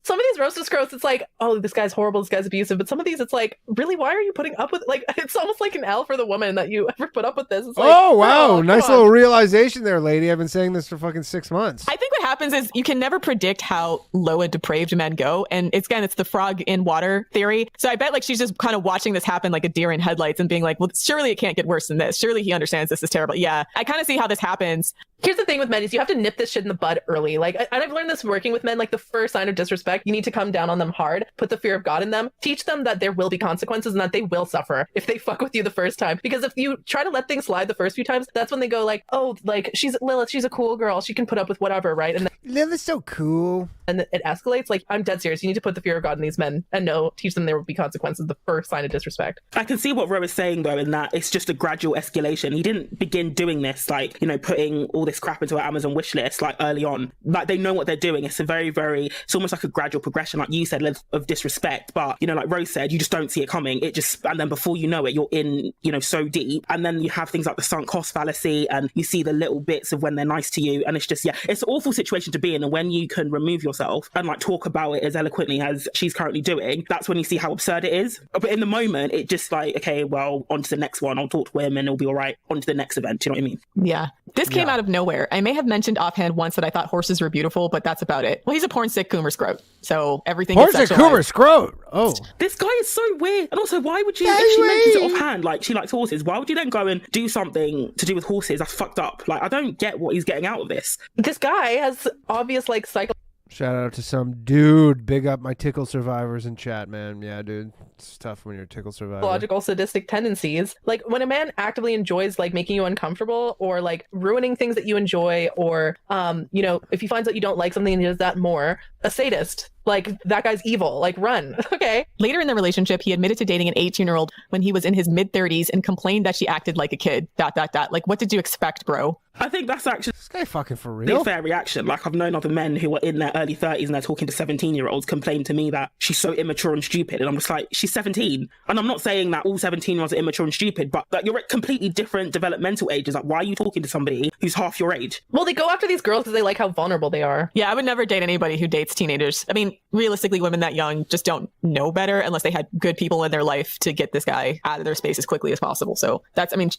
Some of these roasted Scrotes, it's like, oh, this guy's horrible, this guy's abusive. But some of these, it's like, really, why are you putting up with, like, it's almost like an L for the woman that you ever put up with this. It's like,
Oh, wow.
come
Nice
on.
little realization there, lady. I've been saying this for fucking 6 months.
I think what happens is you can never predict how low and depraved men go. And it's the frog in water theory. So I bet like she's just kind of watching this happen like a deer in headlights and being like, well, surely it can't get worse than this. Surely he understands this is terrible. Yeah, I kind of see how this happens.
Here's the thing with men is you have to nip this shit in the bud early. Like, and I've learned this working with men, like the first sign of disrespect, you need to come down on them hard, put the fear of God in them, teach them that there will be consequences and that they will suffer if they fuck with you the first time. Because if you try to let things slide the first few times, that's when they go like, oh, like Lilith, she's a cool girl. She can put up with whatever, right? And then
Lilith's so cool.
And it escalates. Like, I'm dead serious. You need to put the fear of God in these men and teach them there will be consequences the first sign of disrespect.
I can see what Ro is saying though, in that it's just a gradual escalation. He didn't begin doing this like, putting all this crap into our Amazon wish list like early on. Like, they know what they're doing. It's a it's almost like a gradual progression, like you said, of disrespect. But like Rose said, you just don't see it coming. And then before you know it, you're in so deep. And then you have things like the sunk cost fallacy, and you see the little bits of when they're nice to you, and it's just it's an awful situation to be in. And when you can remove yourself and like talk about it as eloquently as she's currently doing, that's when you see how absurd it is. But in the moment, it just like, okay, well, on to the next one. I'll talk to him and it'll be all right. On to the next event. Do you know what I mean?
Yeah. This came out of nowhere. I may have mentioned offhand once that I thought horses were beautiful, but that's about it. Well, he's a porn sick Coomer Scrote, so everything is sexualized.
Coomer Scrote. Oh,
this guy is so weird. And also, why would you? If she mentions it offhand, like she likes horses, why would you then go and do something to do with horses? That's fucked up. Like, I don't get what he's getting out of this.
This guy has obvious like psycho.
Shout out to some dude. Big up my tickle survivors in chat, man. Yeah, dude. It's tough when you're a tickle survivor.
Logical sadistic tendencies. Like, when a man actively enjoys like making you uncomfortable or like ruining things that you enjoy, or if he finds out you don't like something and he does that more, a sadist. Like, that guy's evil. Like, run. Okay.
Later in the relationship, he admitted to dating an 18-year-old when he was in his mid-30s and complained that she acted like a kid. ... Like, what did you expect, bro?
I think that's actually
this guy fucking for real.
A fair reaction. Like, I've known other men who are in their early 30s and they're talking to 17-year-olds complain to me that she's so immature and stupid. And I'm just like, she's 17. And I'm not saying that all 17-year-olds are immature and stupid, but like, you're at completely different developmental ages. Like, why are you talking to somebody who's half your age?
Well, they go after these girls because they like how vulnerable they are.
Yeah, I would never date anybody who dates teenagers. I mean, realistically, women that young just don't know better unless they had good people in their life to get this guy out of their space as quickly as possible. So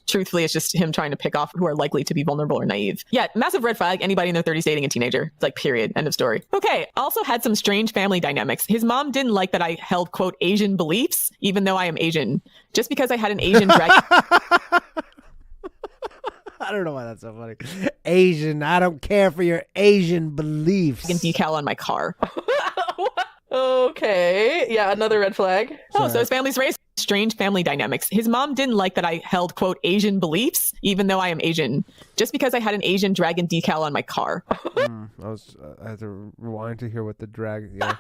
truthfully, it's just him trying to pick off who are likely to be vulnerable or naive. Yeah, massive red flag, anybody in their 30s dating a teenager. It's like, period, end of story. Okay, also had some strange family dynamics. His mom didn't like that I held, quote, Asian beliefs, even though I am Asian. Just because I had an Asian
I don't know why that's so funny. Asian, I don't care for your Asian beliefs.
decal on my car.
Okay. Yeah, another red flag.
Oh, so his family's racist. Strange family dynamics. His mom didn't like that I held, quote, Asian beliefs, even though I am Asian, just because I had an Asian dragon decal on my car.
I had to rewind to hear what the dragon. Yeah.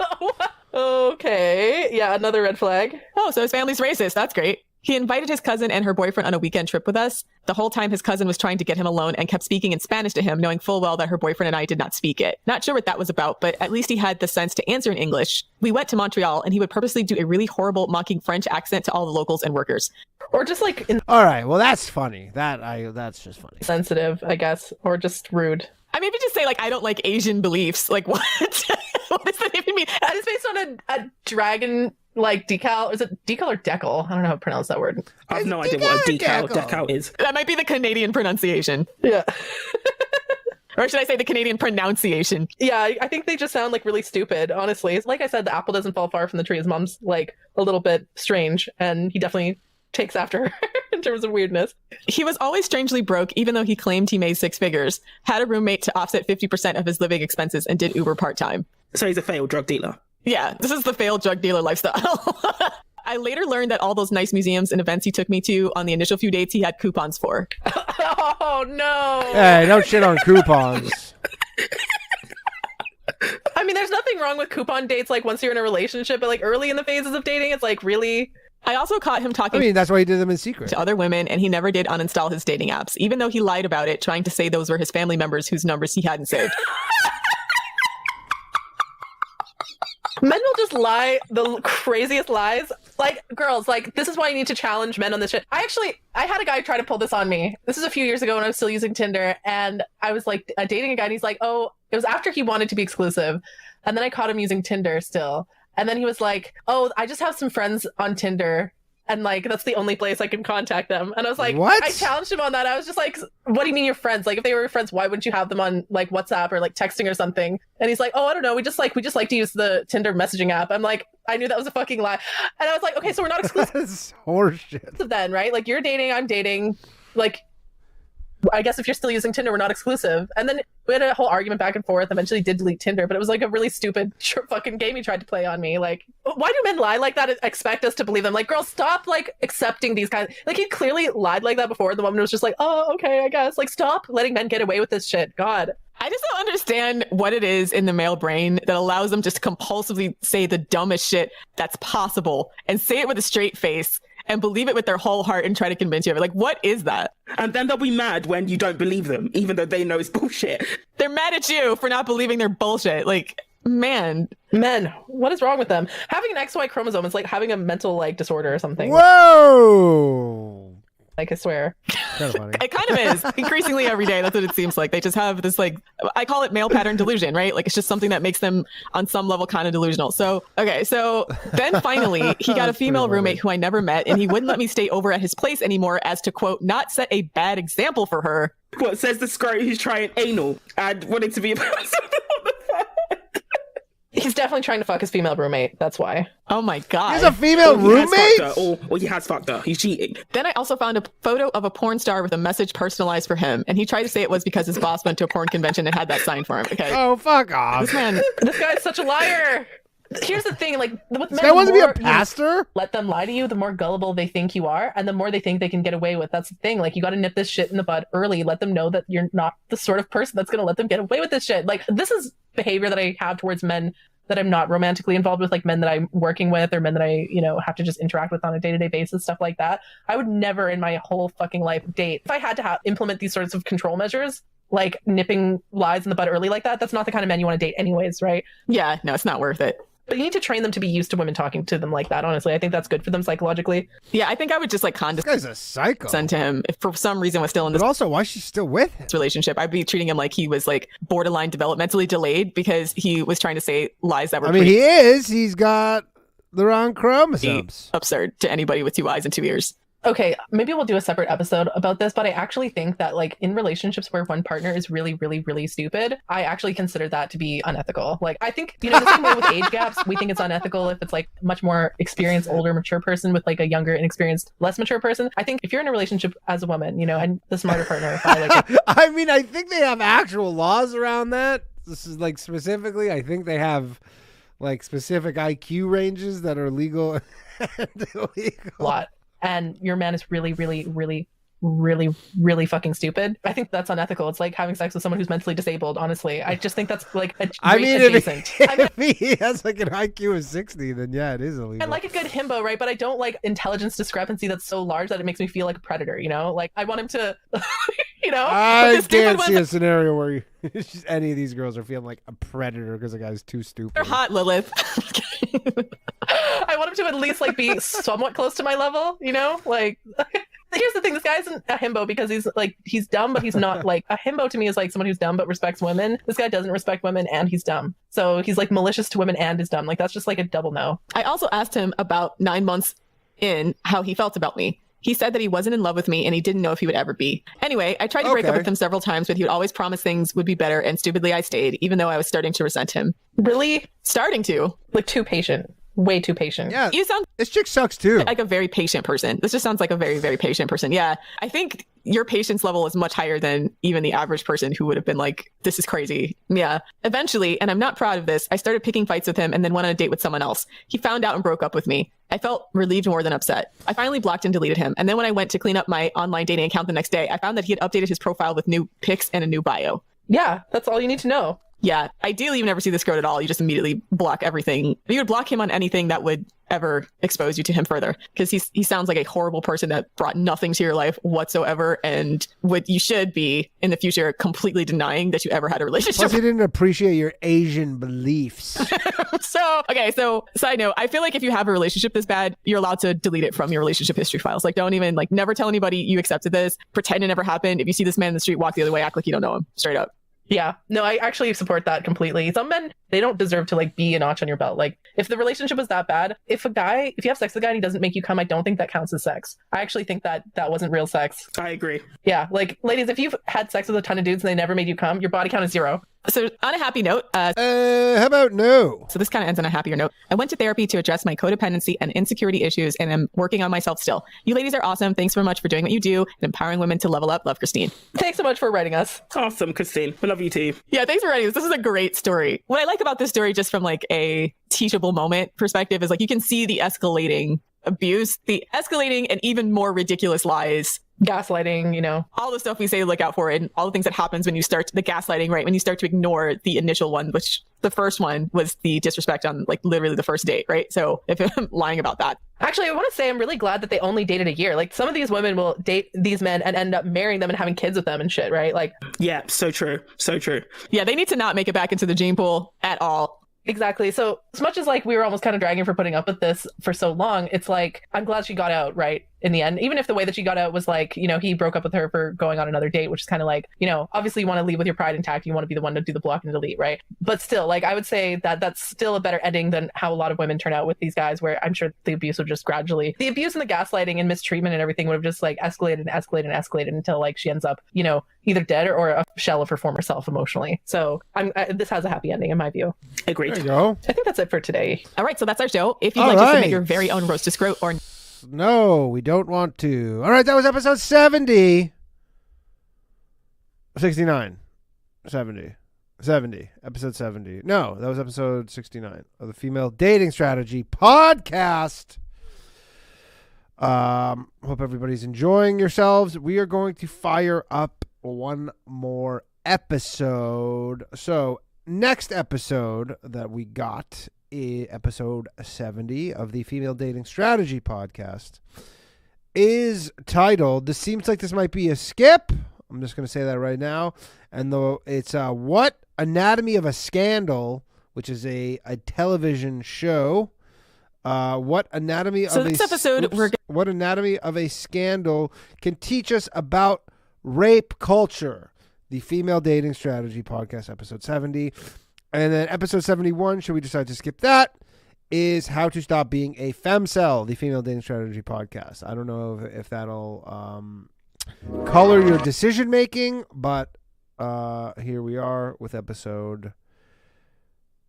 Okay. Yeah, another red flag.
Oh, so his family's racist. That's great. He invited his cousin and her boyfriend on a weekend trip with us. The whole time his cousin was trying to get him alone and kept speaking in Spanish to him, knowing full well that her boyfriend and I did not speak it. Not sure what that was about, but at least he had the sense to answer in English. We went to Montreal and he would purposely do a really horrible mocking French accent to all the locals and workers.
Or just like...
All right, well, that's funny. That's just funny.
Sensitive, I guess, or just rude.
I maybe just say, like, I don't like Asian beliefs. Like, what? What does that even mean?
And it's based on a dragon... like decal, is it decal or decal? I don't know how to pronounce that word.
I have no idea what a decal is.
That might be the Canadian pronunciation.
Yeah.
Or should I say the Canadian pronunciation?
Yeah, I think they just sound like really stupid, honestly. Like I said, the apple doesn't fall far from the tree. His mom's like a little bit strange, and he definitely takes after her in terms of weirdness.
He was always strangely broke, even though he claimed he made 6 figures, had a roommate to offset 50% of his living expenses, and did Uber part-time.
So he's a failed drug dealer.
Yeah, this is the failed drug dealer lifestyle. I later learned that all those nice museums and events he took me to on the initial few dates he had coupons for.
Oh, no.
Hey, don't shit on coupons.
I mean, there's nothing wrong with coupon dates, like, once you're in a relationship, but, like, early in the phases of dating, it's, like, really...
I also caught him talking...
I mean, that's why he did them in secret.
...to other women, and he never did uninstall his dating apps, even though he lied about it, trying to say those were his family members whose numbers he hadn't saved.
Men will just lie the craziest lies. Like, girls, like, this is why you need to challenge men on this shit. I had a guy try to pull this on me. This is a few years ago when I was still using Tinder, and I was, like, dating a guy, and he's like, oh, it was after he wanted to be exclusive. And then I caught him using Tinder still. And then he was like, oh, I just have some friends on Tinder. and like that's the only place I can contact them. And I was like,
what?
I challenged him on that. I was just like, what do you mean you're friends? Like if they were friends, why wouldn't you have them on like WhatsApp or like texting or something? And he's like, oh, I don't know. We just like to use the Tinder messaging app. I'm like, I knew that was a fucking lie. And I was like, okay, so we're not exclusive.
That's horseshit.
Then, right? Like you're dating, I'm dating. Like, I guess if you're still using Tinder, we're not exclusive. And then we had a whole argument back and forth. Eventually did delete Tinder, but it was like a really stupid fucking game he tried to play on me. Like, why do men lie like that and expect us to believe them? Like, girl, stop like accepting these kinds. Like he clearly lied like that before. The woman was just like, oh, okay, I guess. Like, stop letting men get away with this shit. God.
I just don't understand what it is in the male brain that allows them just to compulsively say the dumbest shit that's possible and say it with a straight face and believe it with their whole heart and try to convince you of it. Like, what is that?
And then they'll be mad when you don't believe them, even though they know it's bullshit.
They're mad at you for not believing their bullshit. Like, man.
Men, what is wrong with them? Having an XY chromosome is like having a mental like disorder or something.
Whoa!
Like, I swear.
Kind of funny.
It kind of is. Increasingly every day, that's what it seems like. They just have this, like, I call it male pattern delusion, right? Like, it's just something that makes them, on some level, kind of delusional. So, okay, so then finally, he got a female roommate who I never met, and he wouldn't let me stay over at his place anymore as to, quote, not set a bad example for her.
What, says the Scrote who's trying anal and wanting to be a person?
He's definitely trying to fuck his female roommate. That's why.
Oh my God.
He's a female roommate?
Or he has fucked her. He's cheating.
Then I also found a photo of a porn star with a message personalized for him. And he tried to say it was because his boss went to a porn convention and had that signed for him. Okay.
Oh, fuck off.
This man.
This guy's such a liar. Here's the thing, like, with
This
men,
guy wants to be a
you
pastor?
let them lie to you, the more gullible they think you are, and the more they think they can get away with. That's the thing. Like, you got to nip this shit in the bud early. Let them know that you're not the sort of person that's going to let them get away with this shit. Like, this is behavior that I have towards men that I'm not romantically involved with, like men that I'm working with or men that I, have to just interact with on a day-to-day basis, stuff like that. I would never in my whole fucking life date. If I had to implement these sorts of control measures, like nipping lies in the bud early like that, that's not the kind of man you want to date anyways, right?
Yeah, no, it's not worth it.
But you need to train them to be used to women talking to them like that, honestly. I think that's good for them psychologically.
Yeah, I think I would just like
This guy's a psycho.
send to him if for some reason was still in
But
this
also, why is she still with him?
relationship. I'd be treating him like he was like borderline developmentally delayed because he was trying to say lies that were
I mean,
pretty
he is. He's got the wrong chromosomes.
absurd to anybody with 2 eyes and 2 ears.
Okay, maybe we'll do a separate episode about this, but I actually think that like in relationships where one partner is really, really, really stupid, I actually consider that to be unethical. Like I think, the same way with age gaps, we think it's unethical if it's like much more experienced, older, mature person with like a younger, inexperienced, less mature person. I think if you're in a relationship as a woman, and the smarter partner,
I mean, I think they have actual laws around that. This is like specifically, I think they have like specific IQ ranges that are legal and illegal.
a lot. And your man is really, really, really, really, really fucking stupid. I think that's unethical. It's like having sex with someone who's mentally disabled, honestly. I just think that's like a adjacent.
If he has like an IQ of 60, then yeah, it is illegal.
I like a good himbo, right? But I don't like intelligence discrepancy that's so large that it makes me feel like a predator, Like I want him to,
I can't see a scenario where any of these girls are feeling like a predator because the guy's too stupid.
They're hot, Lilith.
I want him to at least like be somewhat close to my level, Like here's the thing, this guy isn't a himbo because he's dumb, but he's not like a himbo to me is like someone who's dumb but respects women. This guy doesn't respect women and he's dumb. So he's like malicious to women and is dumb. Like that's just like a double no.
I also asked him about 9 months in how he felt about me. He said that he wasn't in love with me and he didn't know if he would ever be. Anyway, I tried to break up with him several times, but he would always promise things would be better, and stupidly I stayed, even though I was starting to resent him.
Really?
Starting to.
Like too patient. Way too patient.
Yeah.
You sound
this chick sucks too.
like a very patient person. This just sounds like a very, very patient person. Yeah. I think your patience level is much higher than even the average person who would have been like, this is crazy. Yeah. Eventually, and I'm not proud of this, I started picking fights with him and then went on a date with someone else. He found out and broke up with me. I felt relieved more than upset. I finally blocked and deleted him. And then when I went to clean up my online dating account the next day, I found that he had updated his profile with new pics and a new bio.
Yeah, that's all you need to know.
Yeah. Ideally, you never see this Scrote at all. You just immediately block everything. You would block him on anything that would ever expose you to him further, because he sounds like a horrible person that brought nothing to your life whatsoever, and what you should be in the future completely denying that you ever had a relationship.
Plus, he didn't appreciate your Asian beliefs.
So side note, I feel like if you have a relationship this bad, you're allowed to delete it from your relationship history files. Like, don't even never tell anybody you accepted this. Pretend it never happened. If you see this man in the street, walk the other way, act like you don't know him. Straight up.
Yeah, no, I actually support that completely. Some men, they don't deserve to like be a notch on your belt. Like if the relationship was that bad, if you have sex with a guy and he doesn't make you come, I don't think that counts as sex. I actually think that wasn't real sex.
I agree.
Yeah, like ladies, if you've had sex with a ton of dudes and they never made you come, your body count is 0.
So on a happy note,
how about no?
So this kind of ends on a happier note. I went to therapy to address my codependency and insecurity issues, and I'm working on myself still. You ladies are awesome. Thanks so much for doing what you do and empowering women to level up. Love, Christine.
Thanks so much for writing us.
Awesome, Christine. We love you too.
Yeah, thanks for writing this. This is a great story. What I like about this story, just from like a teachable moment perspective, is like you can see the escalating abuse, the escalating and even more ridiculous lies,
gaslighting,
all the stuff we say to look out for, and all the things that happens when you start the gaslighting, right? When you start to ignore the initial one, which the first one was the disrespect on like literally the first date, right? So if I'm lying about that.
Actually, I want to say I'm really glad that they only dated a year. Like some of these women will date these men and end up marrying them and having kids with them and shit, right? Like,
yeah, so true. So true.
Yeah, they need to not make it back into the gene pool at all.
Exactly. So as much as like we were almost kind of dragging for putting up with this for so long, it's like I'm glad she got out right in the end. Even if the way that she got out was like, he broke up with her for going on another date, which is kind of like, obviously you want to leave with your pride intact. You want to be the one to do the block and delete, right? But still, like I would say that that's still a better ending than how a lot of women turn out with these guys, where I'm sure the abuse would just gradually, the abuse and the gaslighting and mistreatment and everything would have just like escalated and escalated and escalated until like she ends up, either dead or a shell of her former self emotionally. So this has a happy ending in my view.
Agreed.
There you go.
I think that's it for today.
All right, so that's our show. If you'd like to submit your very own roast to Scrote or...
No, we don't want to. All right, that was episode 70. 69. 70. Episode 70. No, that was episode 69 of the Female Dating Strategy Podcast. Hope everybody's enjoying yourselves. We are going to fire up one more episode. So next episode that we got is episode 70 of the Female Dating Strategy Podcast is titled, this seems like this might be a skip. I'm just going to say that right now. And though it's What Anatomy of a Scandal, which is a television show. What anatomy of
this episode
what anatomy of a scandal can teach us about rape culture. The Female Dating Strategy Podcast, episode 70. And then episode 71, should we decide to skip that, is How to Stop Being a Femcel, the Female Dating Strategy Podcast. I don't know if that'll color your decision making, but here we are with episode.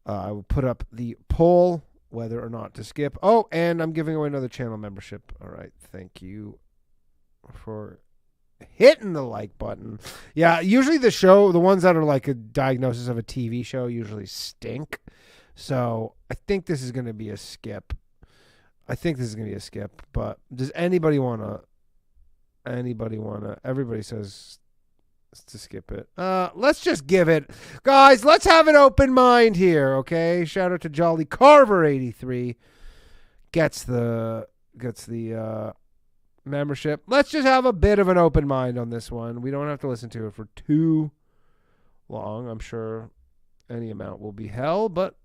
I will put up the poll whether or not to skip. Oh, and I'm giving away another channel membership. All right, thank you for hitting the like button. Yeah, usually the ones that are like a diagnosis of a TV show usually stink. So I think this is going to be a skip. But does anybody want to? Everybody says to skip it. Let's just give it. Guys, let's have an open mind here, okay? Shout out to Jolly Carver 83. Gets the membership. Let's just have a bit of an open mind on this one. We don't have to listen to it for too long. I'm sure any amount will be hell, but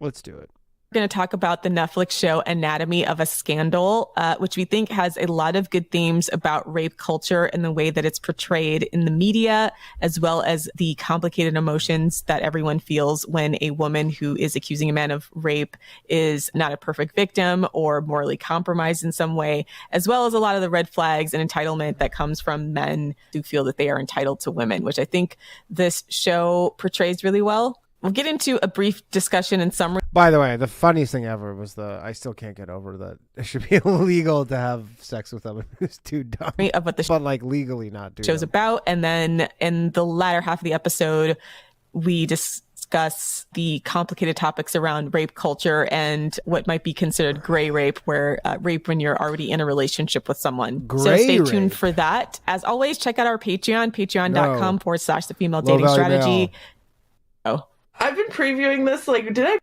let's do it.
We're going to talk about the Netflix show Anatomy of a Scandal, which we think has a lot of good themes about rape culture and the way that it's portrayed in the media, as well as the complicated emotions that everyone feels when a woman who is accusing a man of rape is not a perfect victim or morally compromised in some way, as well as a lot of the red flags and entitlement that comes from men who feel that they are entitled to women, which I think this show portrays really well. We'll get into a brief discussion and summary.
By the way, the funniest thing ever was I still can't get over that it should be illegal to have sex with them. It's too dumb.
Of what the
but like legally not do
show's about. And then in the latter half of the episode, we discuss the complicated topics around rape culture and what might be considered gray rape, where rape when you're already in a relationship with someone. So stay tuned for that. As always, check out our Patreon, patreon.com/the Female Dating Strategy. Oh.
I've been previewing this. Like, did I?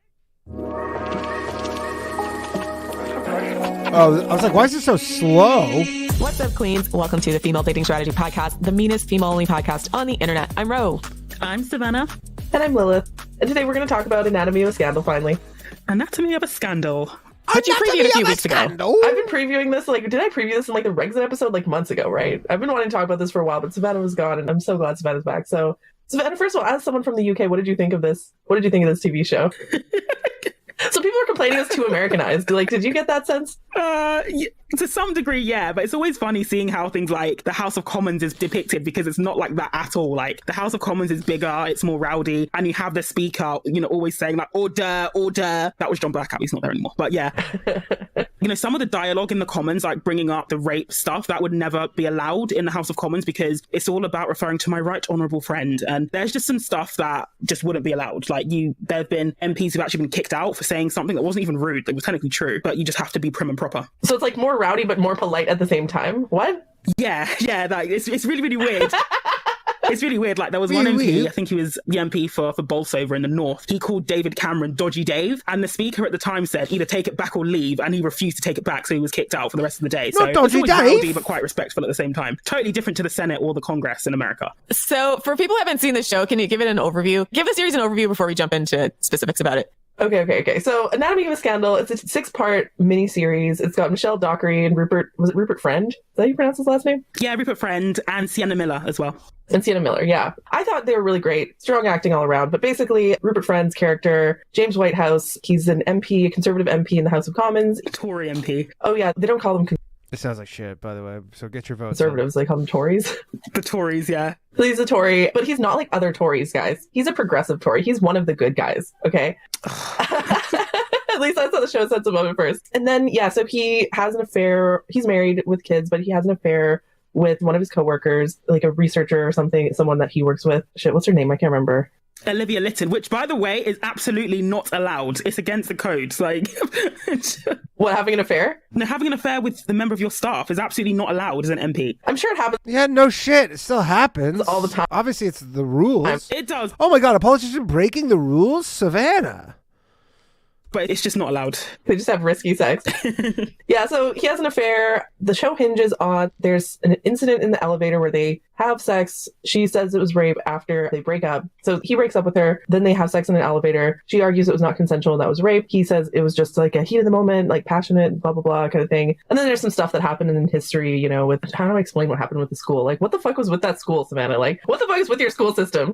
Oh, I was like, why is it so slow?
What's up, queens? Welcome to the Female Dating Strategy Podcast, the meanest female-only podcast on the internet. I'm Ro.
I'm Savannah.
And I'm Lilith. And today we're going to talk about Anatomy of a Scandal, finally.
Anatomy of a Scandal.
Which you previewed a few weeks ago.
I've been previewing this. Like, did I preview this in like the Brexit episode like months ago, right? I've been wanting to talk about this for a while, but Savannah was gone, and I'm so glad Savannah's back. So Savannah, first of all, as someone from the UK, what did you think of this? What did you think of this TV show? So people are complaining it's too Americanized. Like, did you get that sense?
To some degree, yeah, but it's always funny seeing how things like the House of Commons is depicted, because it's not like that at all. Like, the House of Commons is bigger, it's more rowdy, and you have the speaker, always saying like, order, order. That was John Burkow, he's not there anymore. But yeah, some of the dialogue in the Commons, like bringing up the rape stuff, that would never be allowed in the House of Commons, because it's all about referring to my right honourable friend. And there's just some stuff that just wouldn't be allowed. Like, there have been MPs who've actually been kicked out for saying something that wasn't even rude. It was technically true, but you just have to be prim and proper.
So it's like more rowdy but more polite at the same time. What?
Yeah, like it's really, really weird. It's really weird. Like, there was one MP, I think he was the MP for Bolsover in the north. He called David Cameron Dodgy Dave, and the speaker at the time said either take it back or leave, and he refused to take it back, so he was kicked out for the rest of the day. So
Dodgy
it's always
Dave,
rowdy, but quite respectful at the same time. Totally different to the Senate or the Congress in America.
So for people who haven't seen the show, can you give it an overview? Give the series an overview before we jump into specifics about it.
Okay. So Anatomy of a Scandal, it's a 6-part miniseries. It's got Michelle Dockery and Rupert Friend? Is that how you pronounce his last name?
Yeah, Rupert Friend and Sienna Miller as well.
And Sienna Miller, yeah. I thought they were really great. Strong acting all around. But basically, Rupert Friend's character, James Whitehouse, he's an MP, a Conservative MP in the House of Commons.
Tory MP.
Oh, yeah. They don't call them
It sounds like shit, by the way. So get your votes.
Conservatives. They call them Tories.
The Tories, yeah.
So he's a Tory, but he's not like other Tories, guys. He's a progressive Tory. He's one of the good guys, okay? At least that's how the show sets him up at first. And then, yeah, so he has an affair. He's married with kids, but he has an affair with one of his coworkers, like a researcher or something, someone that he works with. Shit, what's her name? I can't remember.
Olivia Litton, which, by the way, is absolutely not allowed. It's against the codes. Like,
what, having an affair?
No, having an affair with the member of your staff is absolutely not allowed as an MP.
I'm sure it happens.
Yeah, no shit. It still happens.
All the time.
Obviously, it's the rules.
It does.
Oh my god, a politician breaking the rules? Savannah.
But it's just not allowed.
They just have risky sex. Yeah, so he has an affair. The show hinges on, there's an incident in the elevator where they have sex. She says it was rape after they break up. So he breaks up with her. Then they have sex in an elevator. She argues it was not consensual. That was rape. He says it was just like a heat of the moment, like passionate, blah, blah, blah kind of thing. And then there's some stuff that happened in history, with, how do I explain what happened with the school? Like, what the fuck was with that school, Savannah? Like, what the fuck is with your school system?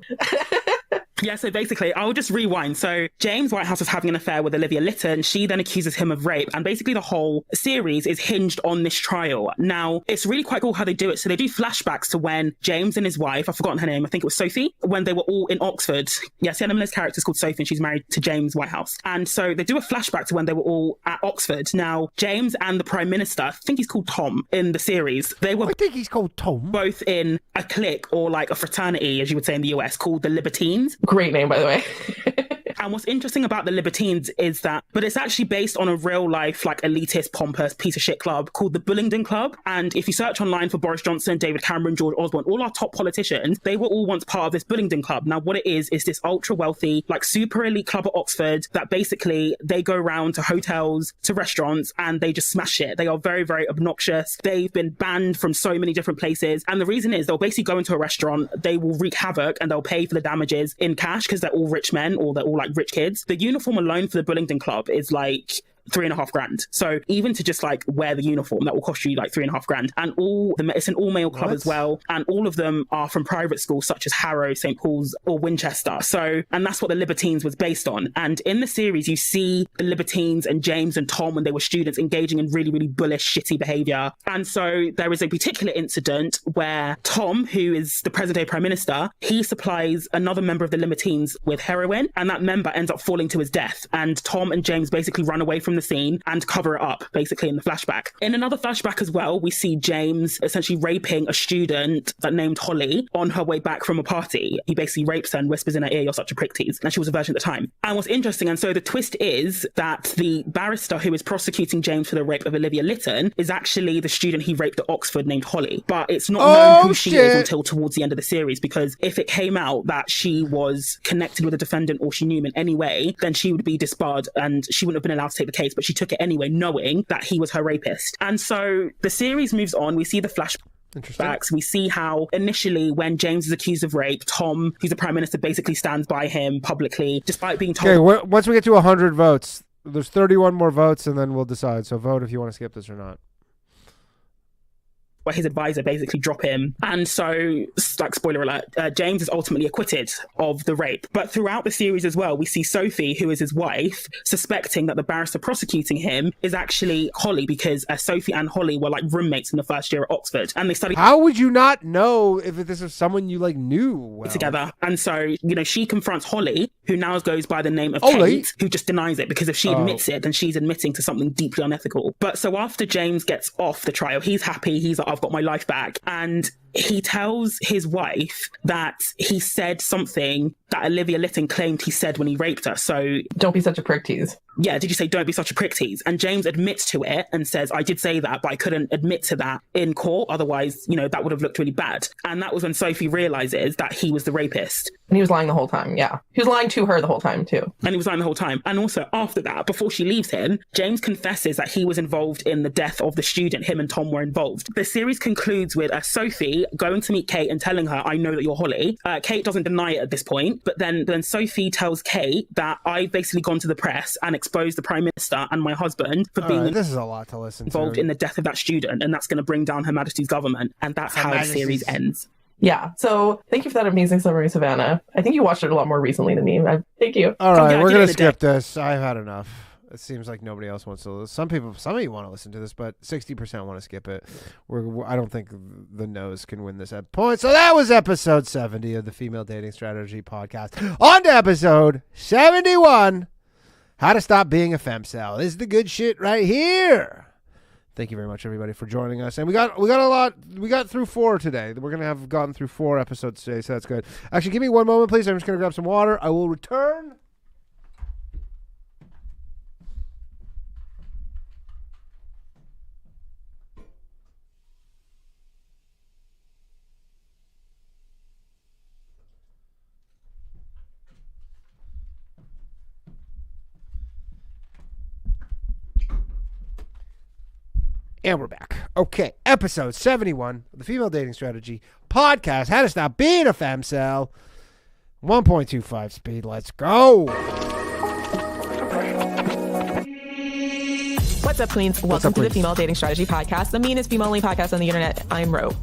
Yeah, so basically, I'll just rewind. So James Whitehouse was having an affair with Olivia Litton. She then accuses him of rape. And basically the whole series is hinged on this trial. Now, it's really quite cool how they do it. So they do flashbacks to when James and his wife, I've forgotten her name, I think it was Sophie, when they were all in Oxford. Yeah, Sienna Miller's character is called Sophie and she's married to James Whitehouse. And so they do a flashback to when they were all at Oxford. Now, James and the Prime Minister, I think he's called Tom in the series, they were
I think he's called Tom.
both in a clique or like a fraternity, as you would say in the US, called the Libertines.
Great name, by the way.
And what's interesting about the Libertines is that, but it's actually based on a real life, like elitist, pompous piece of shit club called the Bullingdon Club. And if you search online for Boris Johnson, David Cameron, George Osborne, all our top politicians, they were all once part of this Bullingdon Club. Now, what it is this ultra wealthy, like super elite club at Oxford that basically they go around to hotels, to restaurants, and they just smash shit. They are very, very obnoxious. They've been banned from so many different places. And the reason is they'll basically go into a restaurant, they will wreak havoc and they'll pay for the damages in cash because they're all rich men or they're all like rich kids. The uniform alone for the Bullingdon Club is like $3,500. So even to just like wear the uniform, that will cost you like $3,500. And it's an all male club as well. And all of them are from private schools such as Harrow, St. Paul's or Winchester. So, and that's what the Libertines was based on. And in the series, you see the Libertines and James and Tom when they were students engaging in really, really bullish, shitty behavior. And so there is a particular incident where Tom, who is the present day prime minister, he supplies another member of the Libertines with heroin and that member ends up falling to his death. And Tom and James basically run away from the scene and cover it up basically in the flashback. In another flashback as well, we see James essentially raping a student that named Holly on her way back from a party. He basically rapes her and whispers in her ear, "You're such a prick tease." And she was a virgin at the time. And what's interesting, and so the twist is that the barrister who is prosecuting James for the rape of Olivia Litton is actually the student he raped at Oxford named Holly. But it's not known who she is until towards the end of the series, because if it came out that she was connected with the defendant or she knew him in any way, then she would be disbarred and she wouldn't have been allowed to take the case. But she took it anyway, knowing that he was her rapist. And so the series moves on. We see the flashbacks. We see how initially when James is accused of rape, Tom, who's the prime minister, basically stands by him publicly, despite being told...
Okay, once we get to 100 votes, there's 31 more votes and then we'll decide. So vote if you want to skip this or not.
where his advisor basically drop him. And so, like, spoiler alert, James is ultimately acquitted of the rape. But throughout the series as well, we see Sophie, who is his wife, suspecting that the barrister prosecuting him is actually Holly, because Sophie and Holly were like roommates in the first year at Oxford, and they studied.
How would you not know if this is someone you like knew well?
Together? And so, you know, she confronts Holly, who now goes by the name of
Holly?
Kate, who just denies it, because if she admits it, then she's admitting to something deeply unethical. But so after James gets off the trial, he's happy. He's like, I've got my life back. And he tells his wife that he said something that Olivia Litton claimed he said when he raped her. So
don't be such a prick tease.
Yeah, did you say don't be such a prick tease? And James admits to it and says, I did say that, but I couldn't admit to that in court. Otherwise, you know, that would have looked really bad. And that was when Sophie realizes that he was the rapist.
And he was lying the whole time, yeah. He was lying to her the whole time, too.
And he was lying the whole time. And also after that, before she leaves him, James confesses that he was involved in the death of the student. Him and Tom were involved. The series concludes with Sophie going to meet Kate and telling her, I know that you're Holly. Kate doesn't deny it at this point, but then Sophie tells Kate that I've basically gone to the press and exposed the Prime Minister and my husband for being
this is a lot to listen
involved in the death of that student, and that's going to bring down Her Majesty's government. And that's how the series ends.
Yeah, so thank you for that amazing summary, Savannah. I think you watched it a lot more recently than me. Thank you.
All right, we're going to skip this. I've had enough. It seems like nobody else wants to listen. Some of you want to listen to this, but 60% want to skip it. I don't think the no's can win this at point. So that was episode 70 of the Female Dating Strategy Podcast. On to episode 71, How to Stop Being a Femcel. This is the good shit right here. Thank you very much, everybody, for joining us. And we got a lot. We got through 4 today. We're going to have gotten through 4 episodes today, so that's good. Actually, give me one moment, please. I'm just going to grab some water. I will return. And we're back. Okay, episode 71 of the Female Dating Strategy Podcast. How to Stop Being a Femcel. 1.25 speed. Let's go.
What's up, queens? Welcome to the Female Dating Strategy Podcast, the meanest female-only podcast on the internet. I'm Ro.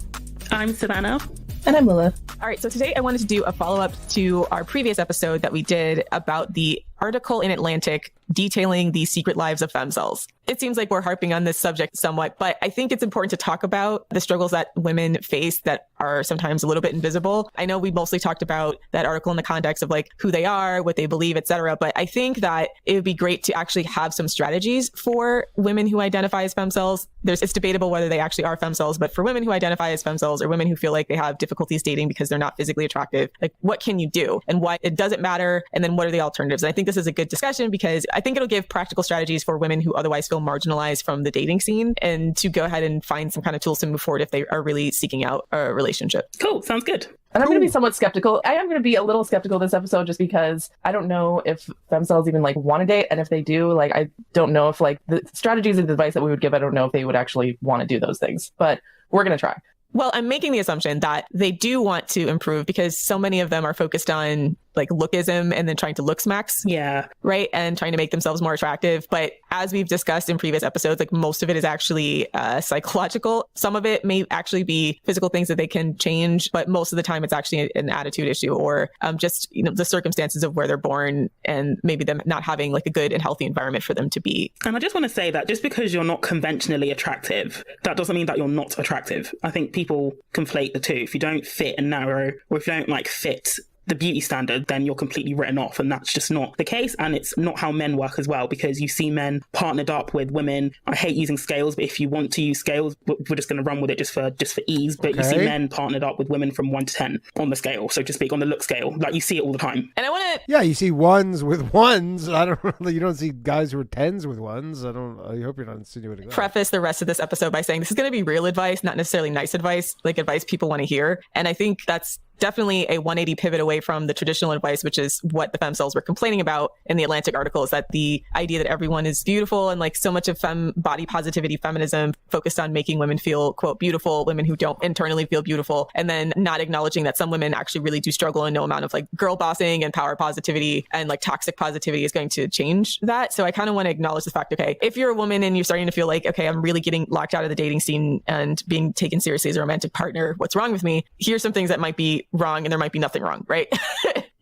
I'm Savannah.
And I'm Lilith.
All right, so today I wanted to do a follow-up to our previous episode that we did about the article in Atlantic detailing the secret lives of femcells. It seems like we're harping on this subject somewhat, but I think it's important to talk about the struggles that women face that are sometimes a little bit invisible. I know we mostly talked about that article in the context of like who they are, what they believe, etc. But I think that it would be great to actually have some strategies for women who identify as femcells. It's debatable whether they actually are femcells, but for women who identify as femcells or women who feel like they have difficulties dating because they're not physically attractive, like what can you do and why it doesn't matter? And then what are the alternatives? And I think this is a good discussion because I think it'll give practical strategies for women who otherwise feel marginalized from the dating scene and to go ahead and find some kind of tools to move forward if they are really seeking out a relationship.
Cool. Sounds good.
And I'm going to be somewhat skeptical. I am going to be a little skeptical this episode just because I don't know if femcells even like want to date. And if they do, like, I don't know if like the strategies and advice that we would give, I don't know if they would actually want to do those things, but we're going to try.
Well, I'm making the assumption that they do want to improve because so many of them are focused on like lookism and then trying to look smacks.
Yeah.
Right. And trying to make themselves more attractive. But as we've discussed in previous episodes, like most of it is actually psychological. Some of it may actually be physical things that they can change, but most of the time it's actually an attitude issue or just, you know, the circumstances of where they're born and maybe them not having like a good and healthy environment for them to be.
And I just want to say that just because you're not conventionally attractive, that doesn't mean that you're not attractive. I think people conflate the two. If you don't fit and narrow, or if you don't like fit the beauty standard, then you're completely written off, and that's just not the case. And it's not how men work as well, because you see men partnered up with women. I hate using scales, but if you want to use scales, we're just going to run with it just for ease. But you see men partnered up with women from 1 to 10 on the scale, so to speak, on the look scale. Like you see it all the time.
And I want to
you see ones with ones. I don't really, you don't see guys who are 10s with ones. I hope you're not insinuating that.
Preface the rest of this episode by saying this is going to be real advice, not necessarily nice advice, like advice people want to hear. And I think that's definitely a 180 pivot away from the traditional advice, which is what the femcells were complaining about in the Atlantic article, is that the idea that everyone is beautiful and like so much of body positivity feminism focused on making women feel, quote, beautiful, women who don't internally feel beautiful, and then not acknowledging that some women actually really do struggle, and no amount of like girl bossing and power positivity and like toxic positivity is going to change that. So I kind of want to acknowledge the fact, okay, if you're a woman and you're starting to feel like, okay, I'm really getting locked out of the dating scene and being taken seriously as a romantic partner, what's wrong with me? Here's some things that might be wrong, and there might be nothing wrong, right?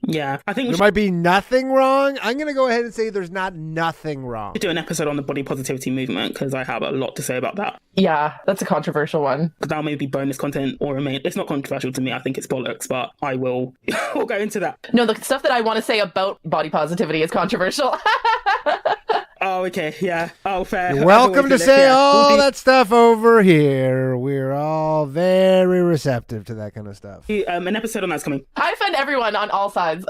Yeah, I think
there might be nothing wrong. I'm going to go ahead and say there's not nothing wrong.
Do an episode on the body positivity movement, because I have a lot to say about that.
Yeah, that's a controversial one.
That may be bonus content or remain. It's not controversial to me. I think it's bollocks, but I will we'll go into that.
No, the stuff that I want to say about body positivity is controversial.
Oh, okay, yeah. Oh, fair.
You're welcome to say all that stuff over here. We're all very receptive to that kind of stuff.
An episode on that's coming.
I offend everyone on all sides.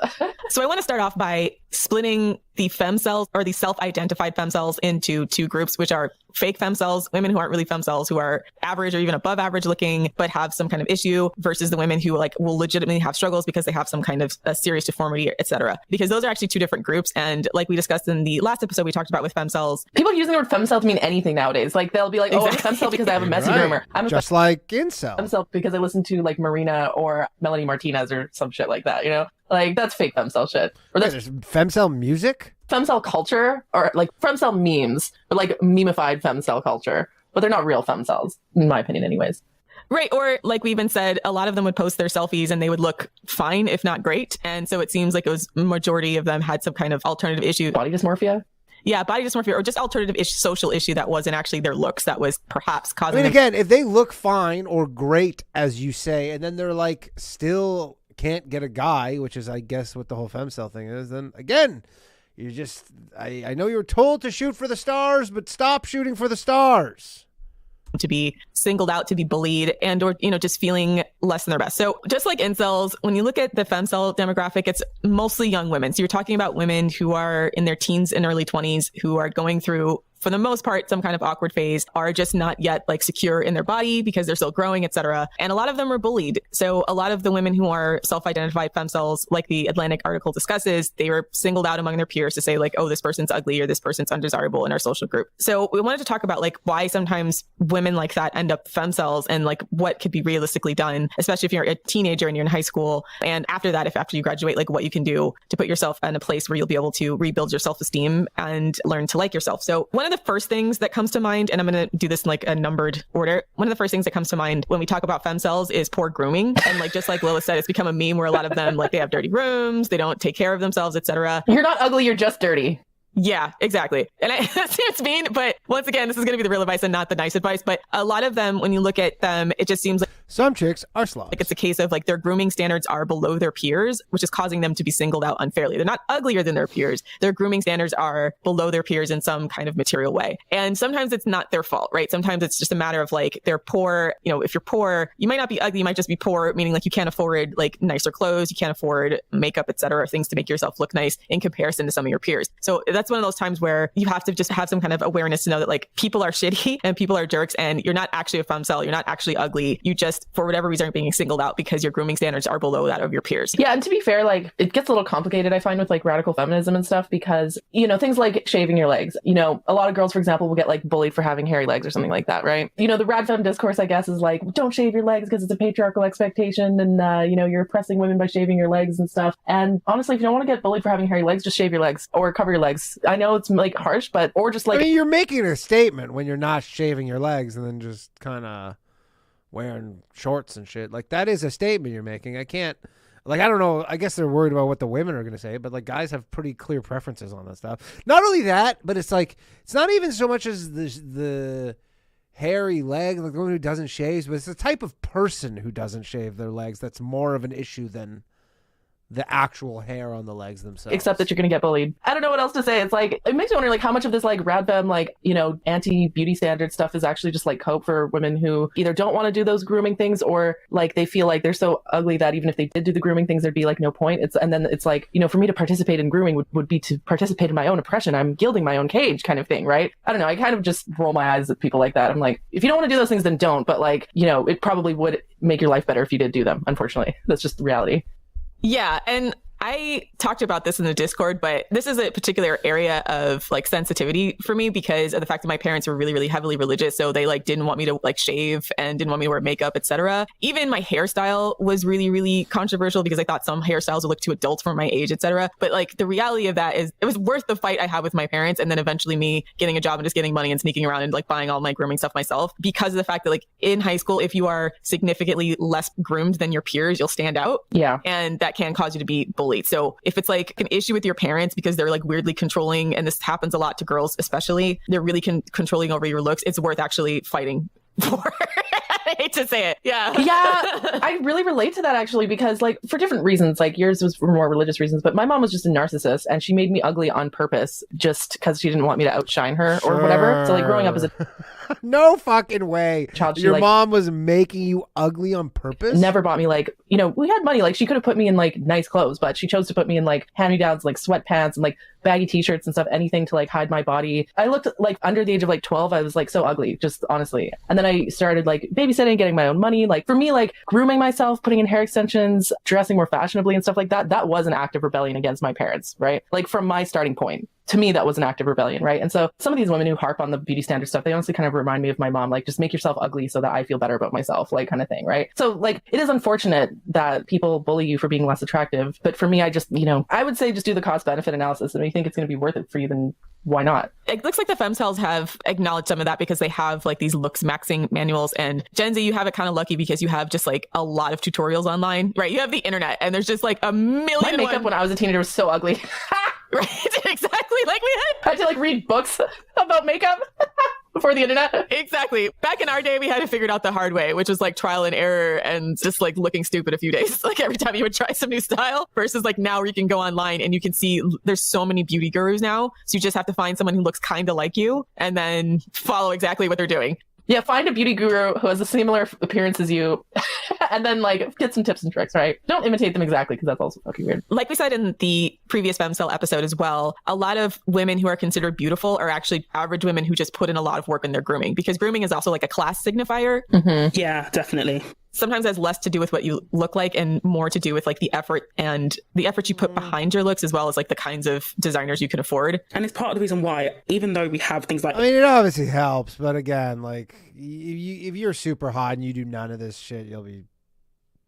So I want to start off by splitting the femcells, or the self-identified femcells, into two groups, which are fake femcells, women who aren't really femcells, who are average or even above average looking, but have some kind of issue, versus the women who like will legitimately have struggles because they have some kind of a serious deformity, etc. Because those are actually two different groups. And like we discussed in the last episode, we talked about with femcells.
People using the word femcell to mean anything nowadays. Like they'll be like, oh, exactly. I'm a femcell because I have a messy rumor. I'm
just like incel.
Femcell because I listen to like Marina or Melanie Martinez or some shit like that, you know? Like, that's fake femcell shit. Or that's
there's femcell music?
Femcell culture, or like femcell memes, or like memeified femcell culture. But they're not real femcells, in my opinion, anyways.
Right. Or like we even said, a lot of them would post their selfies and they would look fine, if not great. And so it seems like it was majority of them had some kind of alternative issue.
Body dysmorphia?
Yeah, body dysmorphia, or just alternative social issue that wasn't actually their looks that was perhaps causing them.
Again, if they look fine or great, as you say, and then they're like still can't get a guy, which is, I guess, what the whole femcell thing is, then again, you just, I know you're told to shoot for the stars, but stop shooting for the stars.
To be singled out, to be bullied, and or, you know, just feeling less than their best. So just like incels, when you look at the femcell demographic, it's mostly young women. So you're talking about women who are in their teens and early 20s who are going through, for the most part, some kind of awkward phase, are just not yet like secure in their body because they're still growing, etc. And a lot of them are bullied. So a lot of the women who are self-identified femcells, like the Atlantic article discusses, they were singled out among their peers to say like, oh, this person's ugly or this person's undesirable in our social group. So we wanted to talk about like why sometimes women like that end up femcells and like what could be realistically done, especially if you're a teenager and you're in high school. And after that, if after you graduate, like what you can do to put yourself in a place where you'll be able to rebuild your self-esteem and learn to like yourself. So one of the first things that comes to mind, and I'm going to do this in like a numbered order. One of the first things that comes to mind when we talk about femcells is poor grooming. And like, just like Lilith said, it's become a meme where a lot of them, like they have dirty rooms, they don't take care of themselves, etc.
You're not ugly, you're just dirty.
Yeah, exactly. And that seems mean, but once again, this is going to be the real advice and not the nice advice. But a lot of them, when you look at them, it just seems like
some chicks are slobs.
Like it's a case of like their grooming standards are below their peers, which is causing them to be singled out unfairly. They're not uglier than their peers. Their grooming standards are below their peers in some kind of material way. And sometimes it's not their fault, right? Sometimes it's just a matter of like they're poor. You know, if you're poor, you might not be ugly, you might just be poor, meaning like you can't afford like nicer clothes, you can't afford makeup, etc., things to make yourself look nice in comparison to some of your peers. So that's one of those times where you have to just have some kind of awareness to know that like people are shitty and people are jerks, and you're not actually a femcell, you're not actually ugly. You just, for whatever reason, are being singled out because your grooming standards are below that of your peers.
Yeah, and to be fair, like it gets a little complicated, I find, with like radical feminism and stuff, because, you know, things like shaving your legs. You know, a lot of girls, for example, will get like bullied for having hairy legs or something like that, right? You know, the rad fem discourse, I guess, is like, don't shave your legs because it's a patriarchal expectation, and you know, you're oppressing women by shaving your legs and stuff. And honestly, if you don't want to get bullied for having hairy legs, just shave your legs or cover your legs. I know it's like harsh, but or just like,
I mean, you're making a statement when you're not shaving your legs and then just kind of wearing shorts and shit. Like, that is a statement you're making. I can't, like, I don't know. I guess they're worried about what the women are going to say, but like guys have pretty clear preferences on that stuff. Not only that, but it's like, it's not even so much as the hairy leg, like the one who doesn't shave, but it's the type of person who doesn't shave their legs that's more of an issue than the actual hair on the legs themselves.
Except that you're going to get bullied. I don't know what else to say. It's like, it makes me wonder, like, how much of this, like, rad femme, like, you know, anti-beauty standard stuff is actually just, like, hope for women who either don't want to do those grooming things or, like, they feel like they're so ugly that even if they did do the grooming things, there'd be, like, no point. And then it's like, you know, for me to participate in grooming would be to participate in my own oppression. I'm gilding my own cage kind of thing, right? I don't know. I kind of just roll my eyes at people like that. I'm like, if you don't want to do those things, then don't. But, like, you know, it probably would make your life better if you did do them, unfortunately. That's just the reality.
Yeah. And I talked about this in the Discord, but this is a particular area of like sensitivity for me because of the fact that my parents were really, really heavily religious. So they like didn't want me to like shave and didn't want me to wear makeup, etc. Even my hairstyle was really, really controversial because I thought some hairstyles would look too adult for my age, etc. But like the reality of that is it was worth the fight I had with my parents. And then eventually me getting a job and just getting money and sneaking around and like buying all my grooming stuff myself because of the fact that like in high school, if you are significantly less groomed than your peers, you'll stand out.
Yeah.
And that can cause you to be bullied. So if it's like an issue with your parents because they're like weirdly controlling, and this happens a lot to girls especially, they're really controlling over your looks, it's worth actually fighting for. I hate to say it. Yeah.
Yeah. I really relate to that actually because like for different reasons, like yours was for more religious reasons, but my mom was just a narcissist and she made me ugly on purpose just because she didn't want me to outshine her or whatever. So like growing up as a
no fucking way.
child,
Your
like,
mom was making you ugly on purpose?
never bought me like, you know, we had money. Like she could have put me in like nice clothes, but she chose to put me in like hand-me-downs, like sweatpants and like baggy t-shirts and stuff, anything to like hide my body. I looked like under the age of like 12, I was like so ugly, just honestly. And then I started like babysitting, getting my own money. Like for me, like grooming myself, putting in hair extensions, dressing more fashionably and stuff like that, that was an act of rebellion against my parents, right? Like from my starting point. To me, that was an act of rebellion, right? And so some of these women who harp on the beauty standard stuff, they honestly kind of remind me of my mom, like just make yourself ugly so that I feel better about myself, like kind of thing, right? So like it is unfortunate that people bully you for being less attractive. But for me, I just, you know, I would say just do the cost benefit analysis. And if you think it's going to be worth it for you, then why not?
It looks like the femcells have acknowledged some of that because they have like these looks maxing manuals. And Gen Z, you have it kind of lucky because you have just like a lot of tutorials online, right? You have the internet and there's just like a million.
My makeup when I was a teenager was so ugly.
Right, exactly. Like
I had to like read books about makeup before the internet.
Exactly. Back in our day, we had to figure it out the hard way, which was like trial and error and just like looking stupid a few days. Like every time you would try some new style versus like now where you can go online and you can see there's so many beauty gurus now. So you just have to find someone who looks kind of like you and then follow exactly what they're doing.
Yeah, find a beauty guru who has a similar appearance as you and then like get some tips and tricks, right? Don't imitate them exactly because that's also fucking weird.
Like we said in the previous femcell episode as well, a lot of women who are considered beautiful are actually average women who just put in a lot of work in their grooming because grooming is also like a class signifier.
Mm-hmm.
Yeah, definitely.
Sometimes has less to do with what you look like and more to do with like the effort you put behind your looks as well as like the kinds of designers you can afford.
And it's part of the reason why, even though we have things like...
I mean, it obviously helps, but again, like, if you're super hot and you do none of this shit, you'll be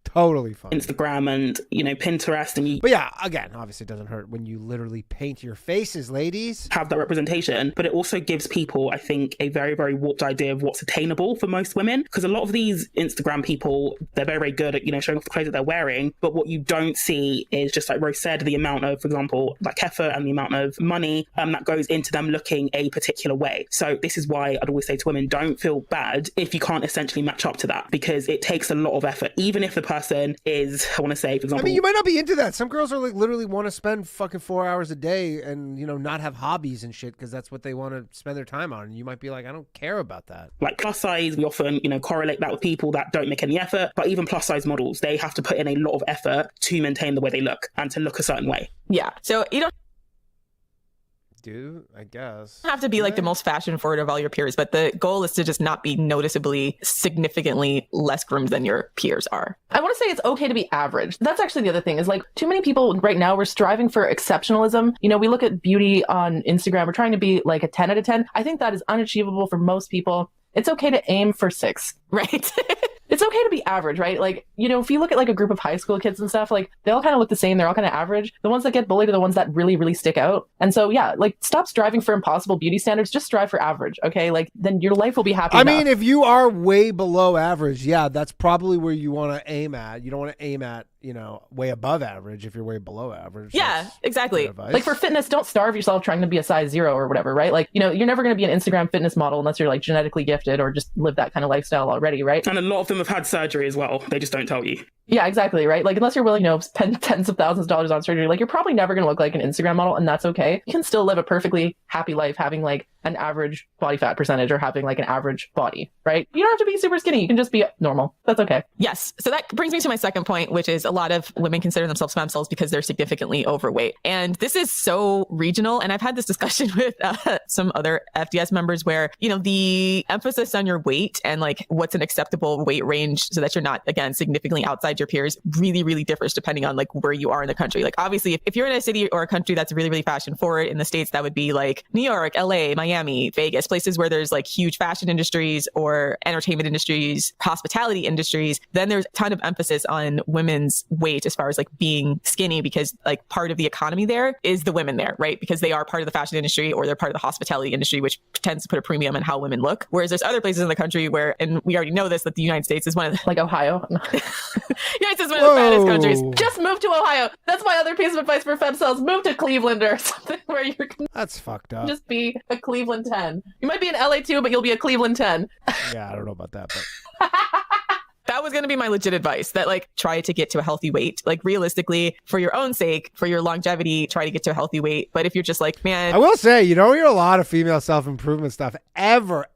totally fine.
Instagram and, you know, Pinterest and you...
But yeah, again, obviously it doesn't hurt when you literally paint your faces, ladies.
Have that representation, but it also gives people, I think, a very, very warped idea of what's attainable for most women. Because a lot of these Instagram people, they're very, very good at, you know, showing off the clothes that they're wearing. But what you don't see is just like Rose said, the amount of, for example, like effort and the amount of money that goes into them looking a particular way. So this is why I'd always say to women, don't feel bad if you can't essentially match up to that, because it takes a lot of effort, even if the person is, I want to say, for example...
I mean, you might not be into that. Some girls are like literally want to spend fucking 4 hours a day and, you know, not have hobbies and shit because that's what they want to spend their time on. And you might be like, I don't care about that.
Like plus size, we often, you know, correlate that with people that don't make any effort. But even plus size models, they have to put in a lot of effort to maintain the way they look and to look a certain way.
Yeah. So you don't
I guess.
have to be like the most fashion forward of all your peers, but the goal is to just not be noticeably significantly less groomed than your peers are.
I want to say it's okay to be average. That's actually the other thing is like too many people right now, we're striving for exceptionalism. You know, we look at beauty on Instagram, we're trying to be like a 10 out of 10. I think that is unachievable for most people. It's okay to aim for 6.
Right.
It's okay to be average, right? Like, you know, if you look at like a group of high school kids and stuff, like they all kind of look the same. They're all kind of average. The ones that get bullied are the ones that really, really stick out. And so, yeah, like stop striving for impossible beauty standards. Just strive for average. Okay. Like then your life will be happy.
I
enough.
mean, if you are way below average, yeah, that's probably where you want to aim at. You don't want to aim at, you know, way above average if you're way below average.
Yeah,
That's
exactly.
Like for fitness, don't starve yourself trying to be a size 0 or whatever, right? Like, you know, you're never going to be an Instagram fitness model unless you're like genetically gifted or just live that kind of lifestyle already, right?
And a lot of them have had surgery as well. They just don't tell you.
Yeah, exactly, right? Like, unless you're willing, spend tens of thousands of dollars on surgery, like, you're probably never going to look like an Instagram model, and that's okay. You can still live a perfectly happy life having, like, an average body fat percentage or having, like, an average body, right? You don't have to be super skinny. You can just be normal. That's okay.
Yes. So that brings me to my second point, which is a lot of women consider themselves femcells because they're significantly overweight. And this is so regional. And I've had this discussion with some other FDS members where, the emphasis on your weight and, like, what's an acceptable weight range so that you're not, again, significantly outside your peers really, really differs depending on, like, where you are in the country. Like, obviously, if you're in a city or a country that's really, really fashion forward, in the States, that would be like New York, LA, Miami, Vegas, places where there's, like, huge fashion industries or entertainment industries, hospitality industries. Then there's a ton of emphasis on women's weight as far as, like, being skinny, because, like, part of the economy there is the women there, right? Because they are part of the fashion industry or they're part of the hospitality industry, which tends to put a premium on how women look. Whereas there's other places in the country where, and we already know this, that the United States is one of the,
like Ohio.
United States is one of the fattest countries.
Just move to Ohio. That's my other piece of advice for femcells. Move to Cleveland or something where you can
That's fucked up.
just be a Cleveland 10. You might be in LA too, but you'll be a Cleveland 10.
Yeah, I don't know about that, but
That was going to be my legit advice, that, like, try to get to a healthy weight. Like, realistically, for your own sake, for your longevity, try to get to a healthy weight. But if you're just like, man,
I will say, you don't hear a lot of female self-improvement stuff ever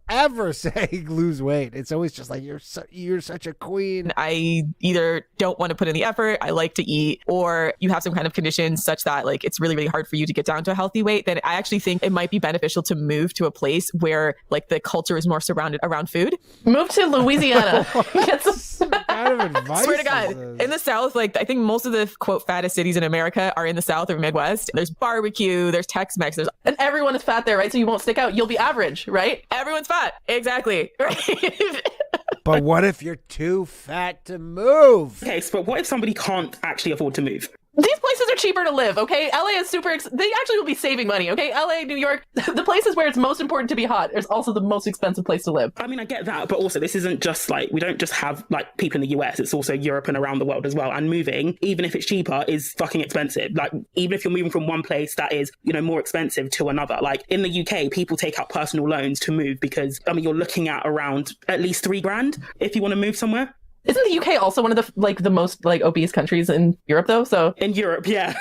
say lose weight. It's always just like, you're such a queen.
I either don't want to put in the effort, I like to eat, or you have some kind of condition such that, like, it's really, really hard for you to get down to a healthy weight, then I actually think it might be beneficial to move to a place where, like, the culture is more surrounded around food.
Move to Louisiana. Get some
What kind of advice
Swear to
is
God,
this?
in the South, like, I think most of the, quote, fattest cities in America are in the South or Midwest. There's barbecue, there's Tex-Mex, there's
and everyone is fat there, right? So you won't stick out. You'll be average, right?
everyone's fat. Exactly. Right.
But what if you're too fat to move?
Okay, so but what if somebody can't actually afford to move?
These places are cheaper to live, okay? LA is super... they actually will be saving money, okay? LA, New York, the places where it's most important to be hot is also the most expensive place to live.
I mean, I get that, but also this isn't just like, we don't just have like people in the US, it's also Europe and around the world as well. And moving, even if it's cheaper, is fucking expensive. Like, even if you're moving from one place that is, more expensive to another. Like, in the UK, people take out personal loans to move because, I mean, you're looking at around at least $3,000 if you want to move somewhere.
Isn't the UK also one of the most obese countries in Europe though? So
In Europe, yeah.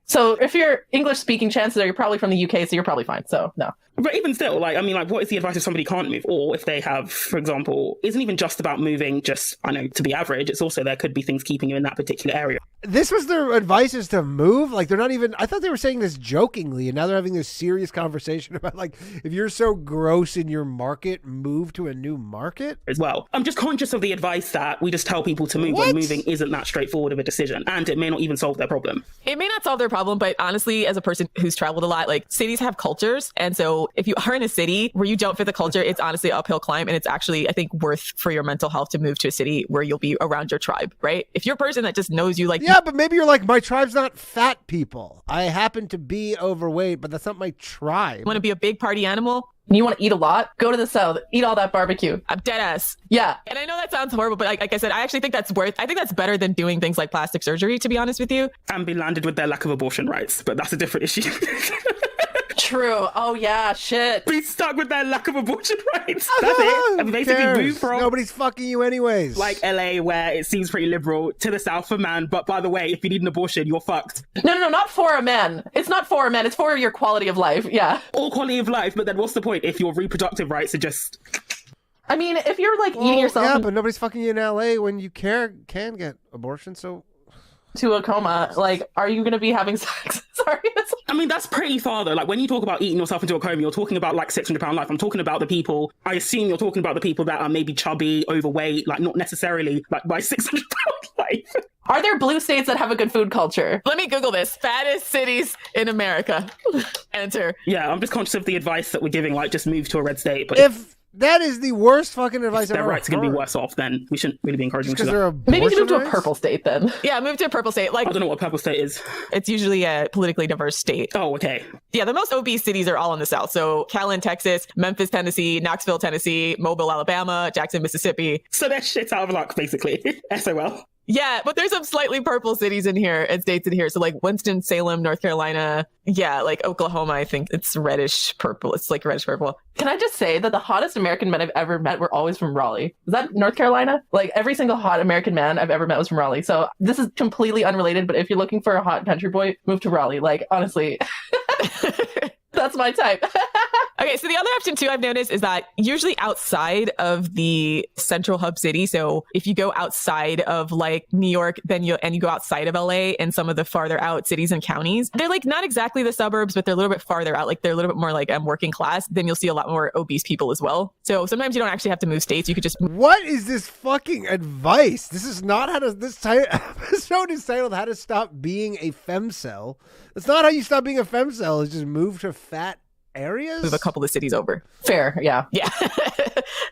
so if you're English speaking, chances are you're probably from the UK, so you're probably fine. So no.
But even still, like, I mean, like, what is the advice if somebody can't move? Or if they have, for example, isn't even just about moving just, to be average. It's also, there could be things keeping you in that particular area.
This was their advice, is to move? Like, they're not even... I thought they were saying this jokingly, and now they're having this serious conversation about, like, if you're so gross in your market, move to a new market?
As well. I'm just conscious of the advice that we just tell people to move when moving isn't that straightforward of a decision, and it may not even solve their problem.
It may not solve their problem, but honestly, as a person who's traveled a lot, like, cities have cultures. And so if you are in a city where you don't fit the culture, it's honestly an uphill climb. And it's actually, I think, worth for your mental health to move to a city where you'll be around your tribe, right? If you're a person that just knows you, like...
Yeah, but maybe you're like, my tribe's not fat people. I happen to be overweight, but that's not my tribe.
Want to be a big party animal?
And you want to eat a lot? Go to the South. Eat all that barbecue.
I'm dead ass.
Yeah.
And I know that sounds horrible, but like I said, I actually think I think that's better than doing things like plastic surgery, to be honest with you.
And be landed with their lack of abortion rights, but that's a different issue.
True. Oh yeah, shit.
Be stuck with their lack of abortion rights. That's it. And basically move from
Nobody's fucking you anyways.
like LA, where it seems pretty liberal, to the South for man. But by the way, if you need an abortion, you're fucked.
No, not for a man. It's not for a man. It's for your quality of life. Yeah.
All quality of life, but then what's the point if your reproductive rights are just...
I mean, if you're like eating yourself
Yeah, but nobody's fucking you in LA when you can get abortion, so...
to a coma, like, are you going to be having sex? Sorry.
I mean, that's pretty far though. Like, when you talk about eating yourself into a coma, you're talking about like 600-pound life. I'm talking about the people, I assume you're talking about the people that are maybe chubby, overweight, like not necessarily like by 600-pound life.
Are there blue states that have a good food culture?
Let me Google this. Fattest cities in America. Enter.
Yeah, I'm just conscious of the advice that we're giving, like just move to a red state. But
If that is the worst fucking advice
if
I've
their
ever
rights are going to be
heard.
worse off, then we shouldn't really be encouraging
Because
to
they're
that.
Maybe you can move to a
abortion
purple state then.
Yeah, move to a purple state. Like,
I don't know what purple state is.
it's usually a politically diverse state.
Oh, okay.
Yeah, the most obese cities are all in the South. So Callan, Texas, Memphis, Tennessee, Knoxville, Tennessee, Mobile, Alabama, Jackson, Mississippi.
So they're shit out of luck, basically. SOL.
Yeah, but there's some slightly purple cities in here and states in here. So like Winston-Salem, North Carolina. Yeah, like Oklahoma, I think it's reddish purple. It's like reddish purple.
Can I just say that the hottest American men I've ever met were always from Raleigh? Is that North Carolina? Like every single hot American man I've ever met was from Raleigh. So this is completely unrelated, but if you're looking for a hot country boy, move to Raleigh. Like honestly, that's my type.
Okay, so the other option too I've noticed is that usually outside of the central hub city, so if you go outside of like New York, then you go outside of LA and some of the farther out cities and counties, they're like not exactly the suburbs, but they're a little bit farther out. Like they're a little bit more like working class. Then you'll see a lot more obese people as well. So sometimes you don't actually have to move states. You could just
What is this fucking advice? This is not how to. This episode is titled "How to Stop Being a Femcel." That's not how you stop being a femcel. Is just move to fat areas.
move a couple of cities over.
Fair, yeah.
Yeah.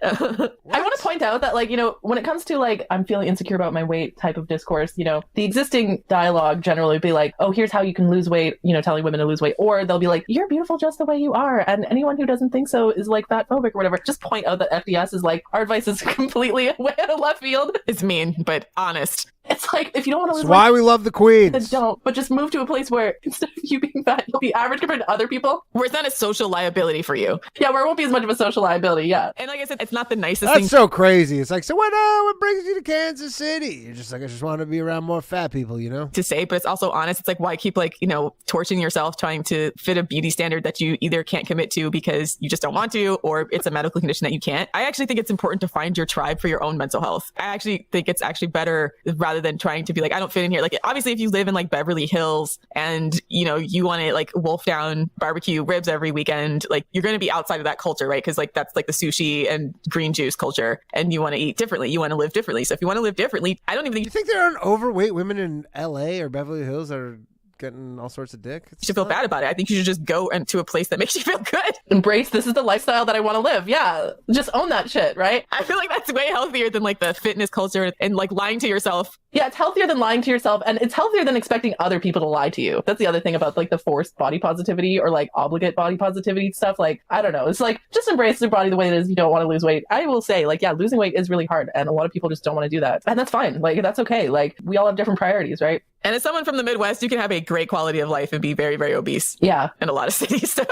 I want to point out that, like, you know, when it comes to, like, I'm feeling insecure about my weight type of discourse, you know, the existing dialogue generally would be like, oh, here's how you can lose weight, you know, telling women to lose weight. Or they'll be like, you're beautiful just the way you are. And anyone who doesn't think so is, like, fat phobic or whatever. Just point out that FDS is like, our advice is completely way out of left field.
It's mean, but honest.
It's like, if you don't want to lose
weight, why we love the queens.
Then don't. But just move to a place where instead of you being fat, you'll be average compared to other people.
Where it's not a social liability for you.
Yeah, where it won't be as much of a social liability, yeah.
And like I said, it's not the nicest thing.
That's so crazy. It's like, so what brings you to Kansas City? You're just like, I just want to be around more fat people, you know?
To say, but it's also honest. It's like, why keep, like, you know, torching yourself trying to fit a beauty standard that you either can't commit to because you just don't want to, or it's a medical condition that you can't. I actually think it's important to find your tribe for your own mental health. I actually think it's actually better rather than trying to be like, I don't fit in here. Like, obviously, if you live in like Beverly Hills and, you know, you want to like wolf down barbecue ribs every weekend, like you're going to be outside of that culture, right? Because like that's like the sushi and green juice culture, and you want to eat differently. You want to live differently. So if you want to live differently, I don't even think
you think there are overweight women in LA or Beverly Hills that are getting all sorts of dick.
You should feel bad about it. I think you should just go into a place that makes you feel good.
Embrace, this is the lifestyle that I want to live. Yeah. Just own that shit, right?
I feel like that's way healthier than like the fitness culture and like lying to yourself.
Yeah, it's healthier than lying to yourself, and it's healthier than expecting other people to lie to you. That's the other thing about like the forced body positivity or like obligate body positivity stuff. Like, I don't know. It's like, just embrace your body the way it is. You don't want to lose weight. I will say, like, yeah, losing weight is really hard, and a lot of people just don't want to do that. And that's fine. Like, that's okay. Like, we all have different priorities, right?
And as someone from the Midwest, you can have a great quality of life and be very, very obese.
Yeah.
In a lot of cities. So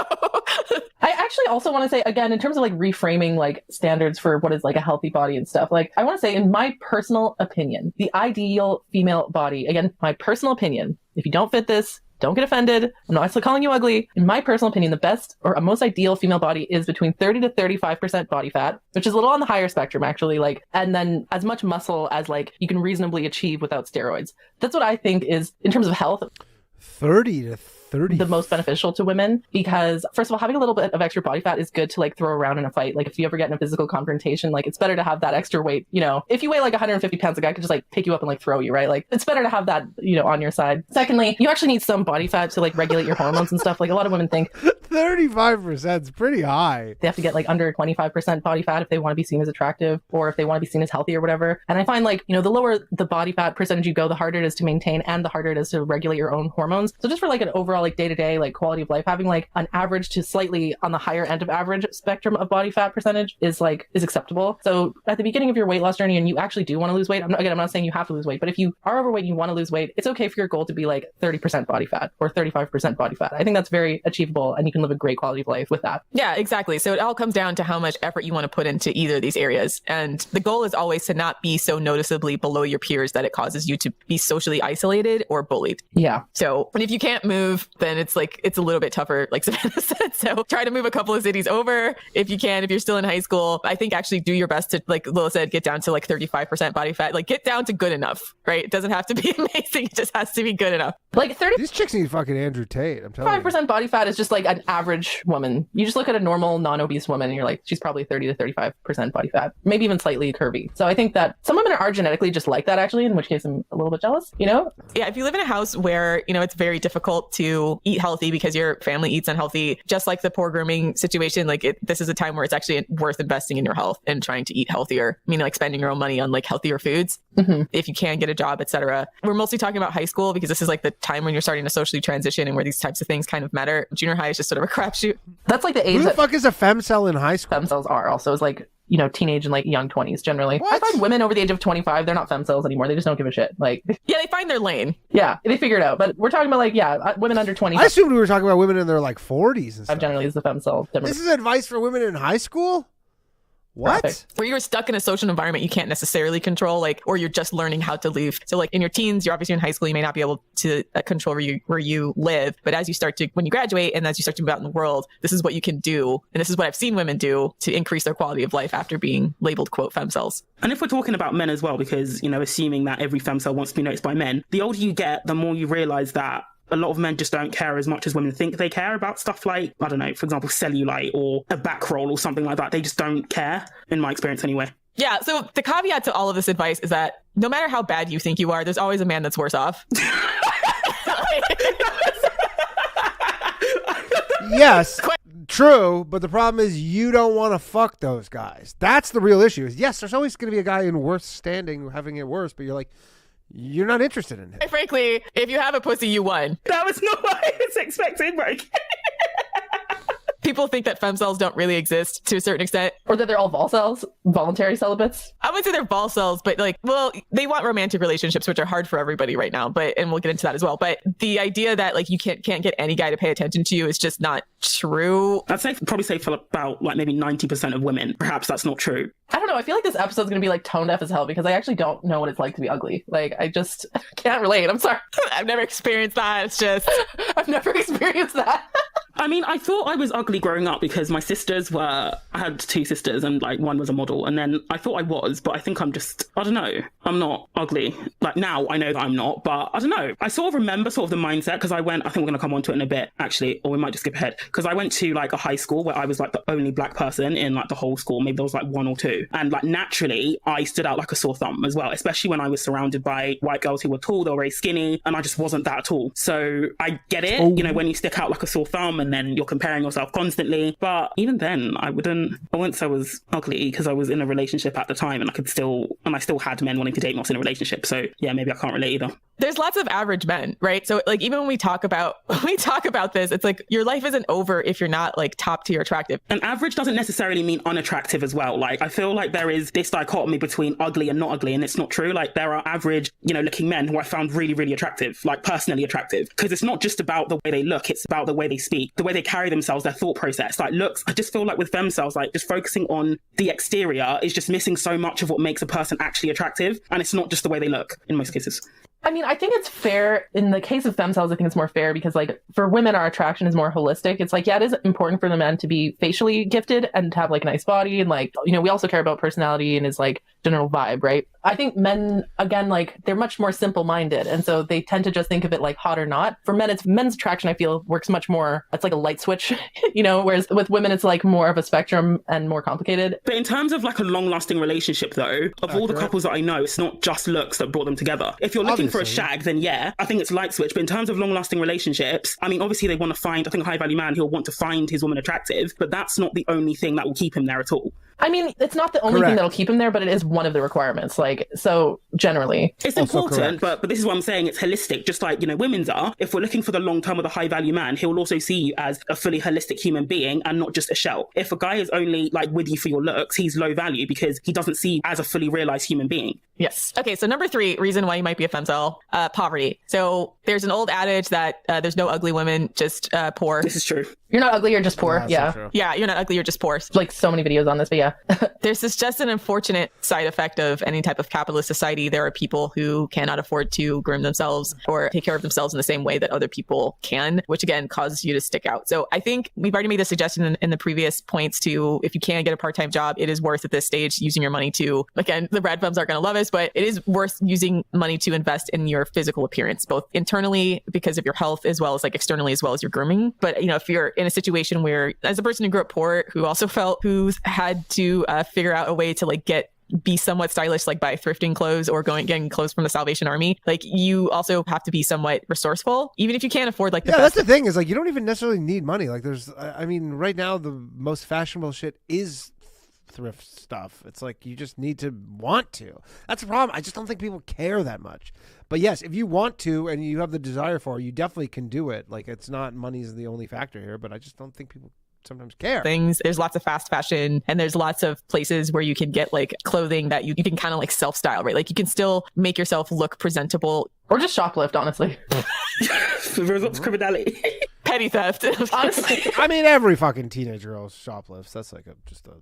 I actually also want to say, again, in terms of like reframing like standards for what is like a healthy body and stuff, like I want to say, in my personal opinion, the ideal female body, again, my personal opinion, if you don't fit this, don't get offended. I'm not actually calling you ugly. In my personal opinion, the best or a most ideal female body is between 30 to 35% body fat, which is a little on the higher spectrum, actually. Like, and then as much muscle as like you can reasonably achieve without steroids. That's what I think is, in terms of health,
30 to 30.
The most beneficial to women, because first of all, having a little bit of extra body fat is good to like throw around in a fight. Like if you ever get in a physical confrontation, like it's better to have that extra weight. You know, if you weigh like 150 pounds, a guy could just like pick you up and like throw you, right? Like it's better to have that, you know, on your side. Secondly, you actually need some body fat to like regulate your hormones and stuff. Like a lot of women think
35% is pretty high.
They have to get like under 25% body fat if they want to be seen as attractive or if they want to be seen as healthy or whatever. And I find like, you know, the lower the body fat percentage you go, the harder it is to maintain and the harder it is to regulate your own hormones. So just for like an overall like day-to-day like quality of life, having like an average to slightly on the higher end of average spectrum of body fat percentage is acceptable. So at the beginning of your weight loss journey and you actually do want to lose weight, I'm not saying you have to lose weight, but if you are overweight and you want to lose weight, it's okay for your goal to be like 30% body fat or 35% body fat. I think that's very achievable and you can live a great quality of life with that.
Yeah, exactly. So it all comes down to how much effort you want to put into either of these areas. And the goal is always to not be so noticeably below your peers that it causes you to be socially isolated or bullied.
Yeah.
So, and if you can't move, then it's a little bit tougher, like Savannah said. So try to move a couple of cities over if you can, if you're still in high school. I think actually do your best to, like Lila said, get down to like 35% body fat, like get down to good enough, right? It doesn't have to be amazing. It just has to be good enough.
Like 30.
These chicks need fucking Andrew Tate. I'm telling you.
5% body fat is just like an average woman. You just look at a normal non-obese woman and you're like, she's probably 30 to 35% body fat, maybe even slightly curvy. So I think that some women are genetically just like that, actually, in which case I'm a little bit jealous, you know?
Yeah, if you live in a house where, you know, it's very difficult to eat healthy because your family eats unhealthy, just like the poor grooming situation, like this is a time where it's actually worth investing in your health and trying to eat healthier, meaning like spending your own money on like healthier foods. Mm-hmm. If you can get a job, etc. We're mostly talking about high school because this is like the time when you're starting to socially transition and where these types of things kind of matter. Junior high is just sort of a crapshoot.
That's like the age.
Who the fuck is a femcel in high school?
Femcells are also is like teenage and like young 20s generally.
What?
I find women over the age of 25, they're not femcells anymore. They just don't give a shit. Like,
Yeah, they find their lane.
yeah, they figure it out. But we're talking about like, women under 20.
I assumed we were talking about women in their like 40s and stuff.
Generally is the femcell demographic.
This is advice for women in high school? What?
Perfect.
Where you're stuck in a social environment you can't necessarily control, like, or you're just learning how to leave. So like in your teens, you're obviously in high school, you may not be able to control where you live. But as you start to, when you graduate and as you start to move out in the world, this is what you can do. And this is what I've seen women do to increase their quality of life after being labeled, quote, femcells.
And if we're talking about men as well, because, assuming that every femcell wants to be noticed by men, the older you get, the more you realize that a lot of men just don't care as much as women think they care about stuff like, I don't know, for example, cellulite or a back roll or something like that. They just don't care, in my experience anyway.
Yeah, so the caveat to all of this advice is that no matter how bad you think you are, there's always a man that's worse off.
Yes, true, but the problem is you don't want to fuck those guys. That's the real issue. Yes, there's always going to be a guy in worse standing having it worse, but you're not interested in him.
Frankly, if you have a pussy, you won.
That was not what I was expecting, right?
People think that femcells don't really exist to a certain extent.
Or that they're all volcells, voluntary celibates.
I wouldn't say they're volcells, but they want romantic relationships, which are hard for everybody right now. And we'll get into that as well. But the idea that you can't get any guy to pay attention to you is just not true.
I'd probably say for about maybe 90% of women, perhaps that's not true.
I don't know. I feel like this episode's going to be tone deaf as hell because I actually don't know what it's like to be ugly. I just can't relate. I'm sorry.
I've never experienced that. It's just,
I've never experienced that.
I mean, I thought I was ugly growing up because my sisters I had two sisters and one was a model. And then I thought I was, but I think I don't know. I'm not ugly. Now I know that I'm not, but I don't know. I sort of remember the mindset because I think we're going to come on to it in a bit actually, or we might just skip ahead. Because I went to a high school where I was the only black person in the whole school. Maybe there was one or two. And naturally I stood out like a sore thumb as well, especially when I was surrounded by white girls who were tall, they were very skinny, and I just wasn't that at all. So I get it, when you stick out like a sore thumb and then you're comparing yourself constantly. But even then, I wouldn't say I was ugly because I was in a relationship at the time and I still had men wanting to date me. I was in a relationship. So yeah, maybe I can't relate either.
There's lots of average men, right? So even when we talk about this, it's your life isn't over if you're not top tier attractive.
And average doesn't necessarily mean unattractive as well. I feel there is this dichotomy between ugly and not ugly, and it's not true. There are average, looking men who I found really, really attractive, personally attractive, because it's not just about the way they look, it's about the way they speak, the way they carry themselves, their thought process. Looks, I just feel with femcells, just focusing on the exterior is just missing so much of what makes a person actually attractive, and it's not just the way they look in most cases.
I mean, I think it's fair. In the case of femcells, I think it's more fair because, for women, our attraction is more holistic. It's it is important for the men to be facially gifted and to have, a nice body. And, we also care about personality and his, general vibe, right? I think men, again, they're much more simple-minded. And so they tend to just think of it hot or not. For men, men's attraction, I feel, works much more. It's like a light switch, whereas with women, it's more of a spectrum and more complicated.
But in terms of a long-lasting relationship, though, of all the couples that I know, it's not just looks that brought them together. If you're looking for a shag, then yeah, I think it's light switch. But in terms of long-lasting relationships, I mean, obviously they want to find, I think a high-value man, he'll want to find his woman attractive, but that's not the only thing that will keep him there at all.
I mean, it's not the only thing that'll keep him there, but it is one of the requirements. So generally.
It's important, but this is what I'm saying. It's holistic, just women's are. If we're looking for the long term with a high value man, he'll also see you as a fully holistic human being and not just a shell. If a guy is only with you for your looks, he's low value because he doesn't see you as a fully realized human being.
Yes. Okay, so number 3 reason why you might be a femcell, poverty. So there's an old adage that there's no ugly women, just poor.
This is true.
You're not ugly, you're just poor.
Yeah.
Yeah, you're not ugly, you're just poor.
So many videos on this, but yeah.
There's just an unfortunate side effect of any type of capitalist society. There are people who cannot afford to groom themselves or take care of themselves in the same way that other people can, which again causes you to stick out. So I think we've already made the suggestion in the previous points to, if you can get a part-time job, it is worth at this stage using your money to, again, the rad bums aren't going to love us, but it is worth using money to invest in your physical appearance, both internally because of your health as well as externally as well as your grooming. But if you're in a situation where, as a person who grew up poor, who's had to figure out a way to be somewhat stylish, by thrifting clothes or getting clothes from the Salvation Army, you also have to be somewhat resourcely, even if you can't afford the best.
That's the thing is you don't even necessarily need money. There's, I mean, right now the most fashionable shit is thrift stuff. It's you just need to want to. That's the problem. I just don't think people care that much. But yes, if you want to and you have the desire for it, you definitely can do it. It's not money is the only factor here, but I just don't think people sometimes care.
Things. There's lots of fast fashion, and there's lots of places where you can get like clothing that you can kind of like self-style, right? Like you can still make yourself look presentable.
Or just shoplift, honestly.
Results criminality.
Petty theft.
Honestly.
I mean, every fucking teenage girl shoplifts. That's like just a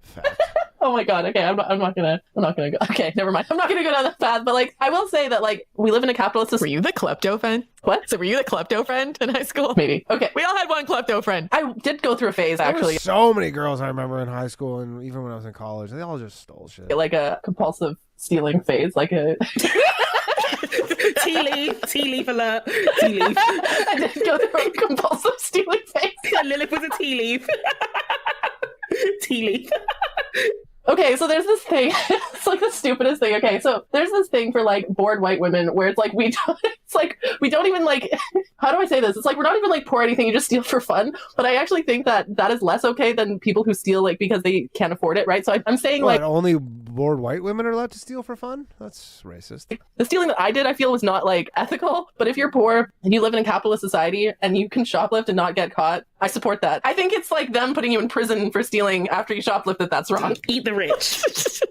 fact.
Oh my god. Okay, I'm not gonna go. Okay, never mind. I'm not gonna go down that path. But like, I will say that like we live in a capitalist
Were
society.
you the klepto friend?
What?
So were you the klepto friend in high school?
Maybe. Okay.
We all had one klepto friend.
I did go through a phase
There were
actually,
so many girls I remember in high school and even when I was in college. They all just stole shit.
like a compulsive stealing phase, like a.
Tea leaf alert. Tea leaf.
I did go through a compulsive stealing phase.
Lilith was a tea leaf. Tea leaf.
Okay, so there's this thing. It's like the stupidest thing. Okay, so there's this thing for like bored white women where it's like we don't even like. How do I say this? It's like we're not even like poor or anything. You just steal for fun. But I actually think that is less okay than people who steal like because they can't afford it, right? So I'm saying
What,
like
only bored white women are allowed to steal for fun? That's racist.
the stealing that I did, I feel was not like ethical. But if you're poor and you live in a capitalist society and you can shoplift and not get caught, I support that. I think it's like them putting you in prison for stealing after you shoplift that's wrong.
Eat the rich.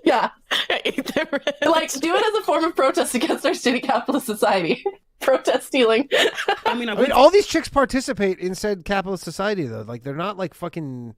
Yeah.
Like,
Do it as a form of protest against our shitty capitalist society. Protest stealing.
I mean,
all these chicks participate in said capitalist society, though. Like, they're not like fucking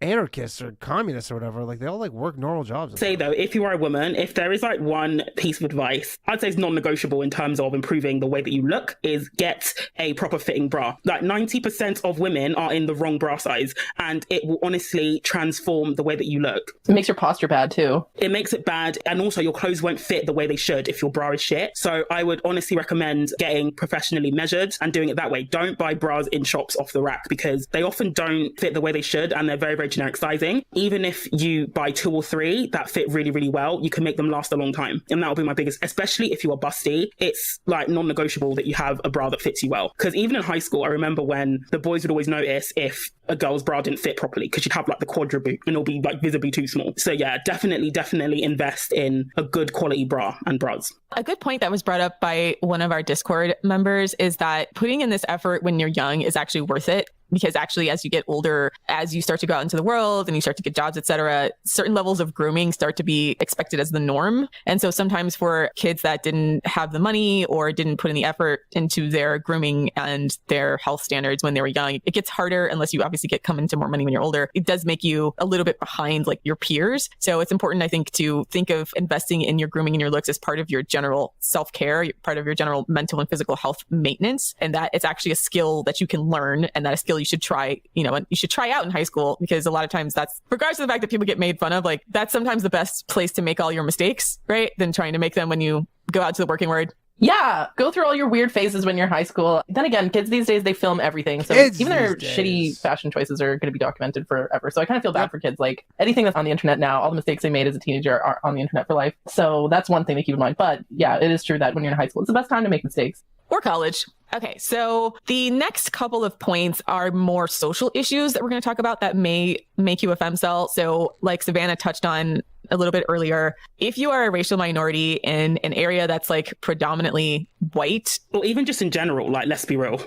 anarchists or communists or whatever. Like, they all like work normal jobs.
Say though, if you are a woman, if there is like one piece of advice I'd say is non-negotiable in terms of improving the way that you look, is get a proper fitting bra. Like 90% of women are in the wrong bra size, and it will honestly transform the way that you look.
It makes your posture bad too.
It makes it bad, and also your clothes won't fit the way they should if your bra is shit. So I would honestly recommend getting professionally measured and doing it that way. Don't buy bras in shops off the rack because they often don't fit the way they should, and they're very, very generic sizing. Even if you buy 2 or 3 that fit really, really well, you can make them last a long time. And that'll be my biggest, especially if you are busty, it's like non-negotiable that you have a bra that fits you well. Because even in high school, I remember when the boys would always notice if a girl's bra didn't fit properly because you'd have like the quadra boot and it'll be like visibly too small. So yeah, definitely invest in a good quality bra and bras.
a good point that was brought up by one of our Discord members is that putting in this effort when you're young is actually worth it. Because actually, as you get older, as you start to go out into the world and you start to get jobs, etc., certain levels of grooming start to be expected as the norm. And so sometimes for kids that didn't have the money or didn't put in the effort into their grooming and their health standards when they were young, it gets harder unless you obviously come into more money when you're older. It does make you a little bit behind like your peers. So it's important, I think, to think of investing in your grooming and your looks as part of your general self-care, part of your general mental and physical health maintenance, and that it's actually a skill that you can learn and that a skill you should try, and you should try out in high school, because a lot of times that's, regardless of the fact that people get made fun of, like that's sometimes the best place to make all your mistakes, right? Than trying to make them when you go out to the working world.
Yeah, go through all your weird phases when you're in high school. Then again, kids these days, they film everything. So
Kids
even their
these
shitty
days.
fashion choices are going to be documented forever. So I kind of feel bad for kids. Like anything that's on the internet now, all the mistakes they made as a teenager are on the internet for life. So that's one thing to keep in mind. But yeah, it is true that when you're in high school, it's the best time to make mistakes.
Or college. Okay, so the next couple of points are more social issues that we're going to talk about that may make you a femcel. So like Savannah touched on a little bit earlier, if you are a racial minority in an area that's like predominantly white,
or even just in general, like let's be real.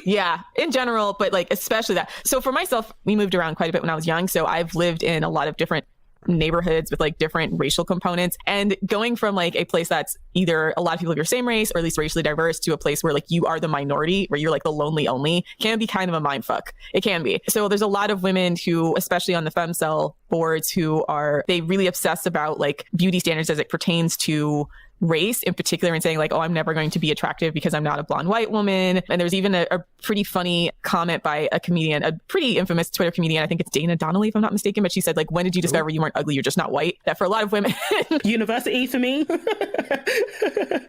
yeah, in general, but like especially that. So for myself, we moved around quite a bit when I was young. So I've lived in a lot of different neighborhoods with like different racial components, and going from like a place that's either a lot of people of your same race or at least racially diverse to a place where like you are the minority, where you're like the lonely only, can be kind of a mind fuck. It can be. So there's a lot of women who, especially on the femcel boards, who are, they really obsess about like beauty standards as it pertains to race in particular, and saying like, oh, I'm never going to be attractive because I'm not a blonde white woman. And there's even a pretty funny comment by a comedian, a pretty infamous Twitter comedian, I think it's Dana Donnelly if I'm not mistaken, but she said like, when did you discover you weren't ugly, you're just not white? That for a lot of women
University for me.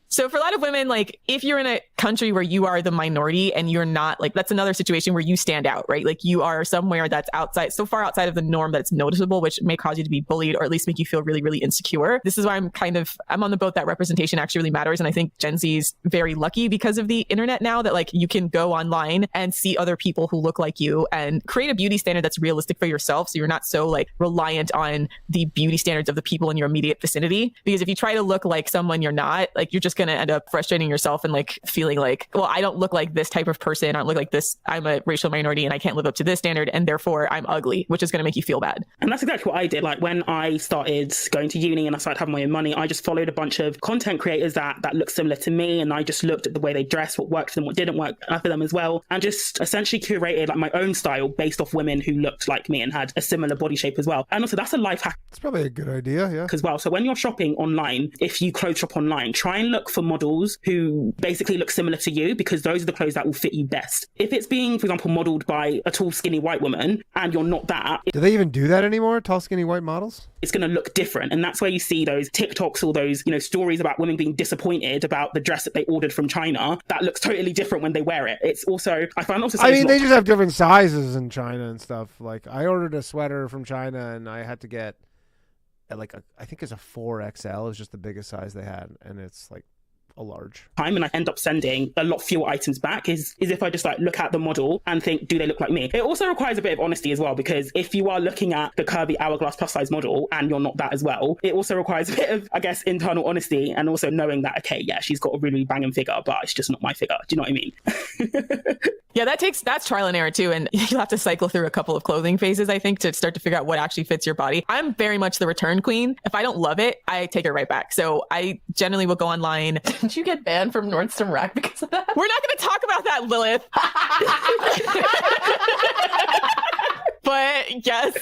So for a lot of women, like if you're in a country where you are the minority and you're not, like that's another situation where you stand out, right? Like you are somewhere that's outside, so far outside of the norm that it's noticeable, which may cause you to be bullied or at least make you feel really, really insecure. This is why I'm on the boat that representation actually really matters. And I think Gen Z's very lucky because of the internet now, that like you can go online and see other people who look like you and create a beauty standard that's realistic for yourself. So you're not so like reliant on the beauty standards of the people in your immediate vicinity. Because if you try to look like someone you're not, like you're just going to end up frustrating yourself and like feeling feeling like, well, I don't look like this type of person. I don't look like this. I'm a racial minority and I can't live up to this standard. And therefore I'm ugly, which is going to make you feel bad.
And that's exactly what I did. Like when I started going to uni and I started having my own money, I just followed a bunch of content creators that looked similar to me. And I just looked at the way they dressed, what worked for them, what didn't work for them as well. And just essentially curated like my own style based off women who looked like me and had a similar body shape as well. And also that's a life hack.
It's probably a good idea, yeah.
As well. So when you're shopping online, if you clothes shop online, try and look for models who basically look similar to you, because those are the clothes that will fit you best. If it's being, for example, modeled by a tall, skinny white woman and you're not that,
do they even do that anymore? Tall, skinny white models?
It's going to look different. And that's where you see those TikToks or those, stories about women being disappointed about the dress that they ordered from China that looks totally different when they wear it. It's also, I find also,
they just have different sizes in China and stuff. Like I ordered a sweater from China and I had to get I think it's a 4XL is just the biggest size they had. And it's like a large
time, and I end up sending a lot fewer items back is if I just like look at the model and think, do they look like me? It also requires a bit of honesty as well, because if you are looking at the curvy hourglass plus size model and you're not that as well, it also requires a bit of, I guess, internal honesty, and also knowing that, okay, yeah, she's got a really banging figure, but it's just not my figure. Do you know what I mean?
Yeah, that's trial and error too. And you'll have to cycle through a couple of clothing phases, I think, to start to figure out what actually fits your body. I'm very much the return queen. If I don't love it, I take it right back. So I generally will go online.
Did you get banned from Nordstrom Rack because of that?
We're not going to talk about that, Lilith. But yes.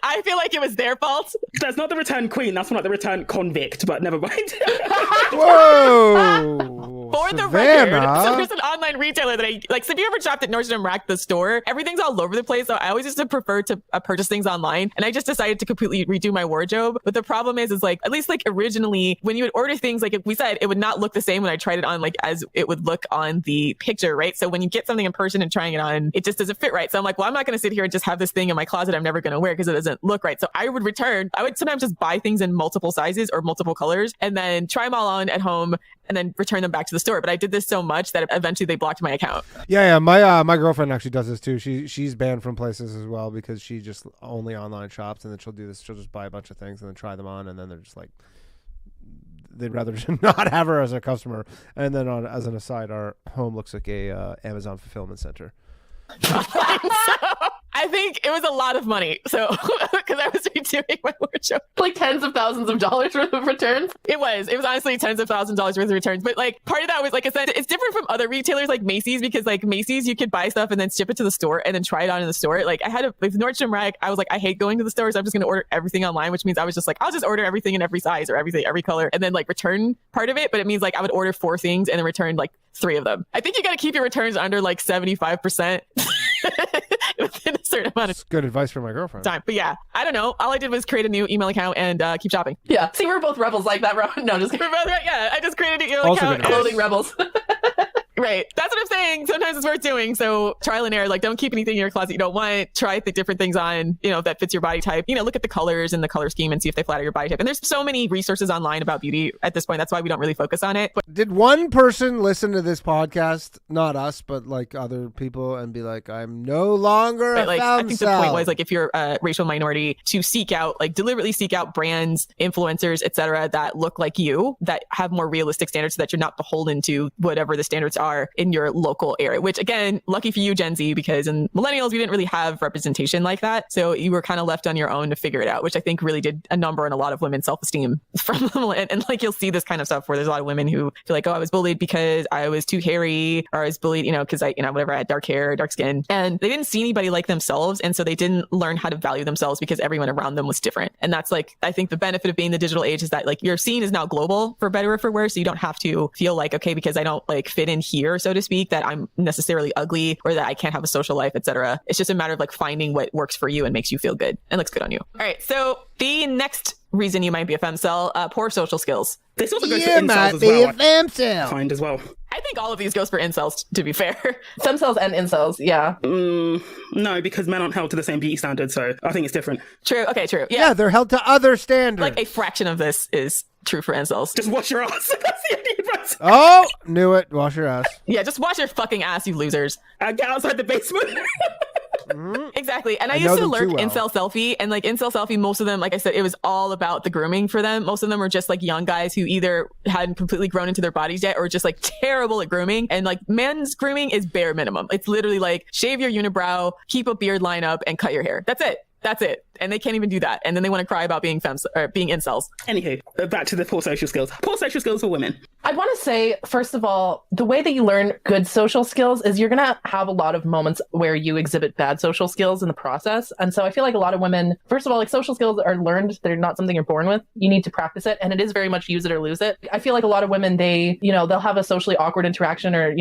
I feel like it was their fault.
That's not the return queen. That's not the return convict, but never mind.
Whoa.
For the record, so there's an online retailer that so if you ever shopped at Nordstrom Rack, the store, everything's all over the place. So I always used to prefer to purchase things online. And I just decided to completely redo my wardrobe. But the problem is like, at least like originally, when you would order things, like we said, it would not look the same when I tried it on, like as it would look on the picture, right? So when you get something in person and trying it on, it just doesn't fit right. So I'm like, well, I'm not going to sit here and just have this thing in my closet I'm never going to wear because it doesn't look right. So I would sometimes just buy things in multiple sizes or multiple colors and then try them all on at home and then return them back to the store. But I did this so much that eventually they blocked my account.
Yeah. My girlfriend actually does this too. She's banned from places as well because she just only online shops, and then she'll do this. She'll just buy a bunch of things and then try them on, and then they're just like, they'd rather just not have her as a customer. And then as an aside, our home looks like a Amazon fulfillment center.
I think it was a lot of money. So, because I was redoing my wardrobe.
Like tens of thousands of dollars worth of returns?
It was honestly tens of thousands of dollars worth of returns. But like part of that was, like I said, it's different from other retailers like Macy's, because like Macy's, you could buy stuff and then ship it to the store and then try it on in the store. Like with Nordstrom Rack, I was like, I hate going to the store, so I'm just going to order everything online, which means I was just like, I'll just order everything in every size or every color and then like return part of it. But it means like I would order 4 things and then return like 3 of them. I think you got to keep your returns under like 75%. Within a certain amount of
good advice from my girlfriend.
Time. But yeah, I don't know. All I did was create a new email account and keep shopping.
Yeah. See, we're both rebels like that, bro. No, just kidding.
We're both right. Yeah, I just created an email account.
Clothing rebels.
Right. That's what I'm saying. Sometimes it's worth doing. So trial and error, like don't keep anything in your closet you don't want. Try the different things on, that fits your body type. Look at the colors and the color scheme and see if they flatter your body type. And there's so many resources online about beauty at this point. That's why we don't really focus on it. But
did one person listen to this podcast, not us, but like other people, and be like, I'm no longer a
I think the point was like, if you're a racial minority, to deliberately seek out brands, influencers, etc., that look like you, that have more realistic standards so that you're not beholden to whatever the standards are in your local area, which again, lucky for you, Gen Z, because in millennials, we didn't really have representation like that. So you were kind of left on your own to figure it out, which I think really did a number on a lot of women's self-esteem from them. And like, you'll see this kind of stuff where there's a lot of women who feel like, oh, I was bullied because I was too hairy, or I was bullied, because I, whatever, I had dark hair, dark skin, and they didn't see anybody like themselves. And so they didn't learn how to value themselves because everyone around them was different. And that's like, I think the benefit of being the digital age is that like your scene is now global, for better or for worse. So you don't have to feel like, okay, because I don't like fit in here, so to speak, that I'm necessarily ugly or that I can't have a social life, etc. It's just a matter of like finding what works for you and makes you feel good and looks good on you. All right. So the next reason you might be a femcell, poor social skills.
This also goes for incels as well.
A femcell.
Find as well.
I think all of these goes for incels, to be fair.
Femcells and incels, yeah.
No, because men aren't held to the same beauty standards, so I think it's different.
True. Okay, true.
Yeah, they're held to other standards.
Like a fraction of this is true for incels.
Just wash your ass. That's the only advice.
Oh, knew it. Wash your ass.
Yeah, just wash your fucking ass, you losers.
Get outside the basement.
Exactly. And I
know
used to
them
lurk
too well.
incel selfie, and like incel selfie, most of them, like I said, it was all about the grooming for them. Most of them were just like young guys who either hadn't completely grown into their bodies yet or just like terrible at grooming. And like men's grooming is bare minimum. It's literally like shave your unibrow, keep a beard line up, and cut your hair. That's it. That's it. And they can't even do that. And then they want to cry about being being incels.
Anywho, back to the poor social skills. Poor social skills for women.
I'd want to say, first of all, the way that you learn good social skills is you're going to have a lot of moments where you exhibit bad social skills in the process. And so I feel like a lot of women, first of all, like social skills are learned. They're not something you're born with. You need to practice it. And it is very much use it or lose it. I feel like a lot of women, they'll have a socially awkward interaction or,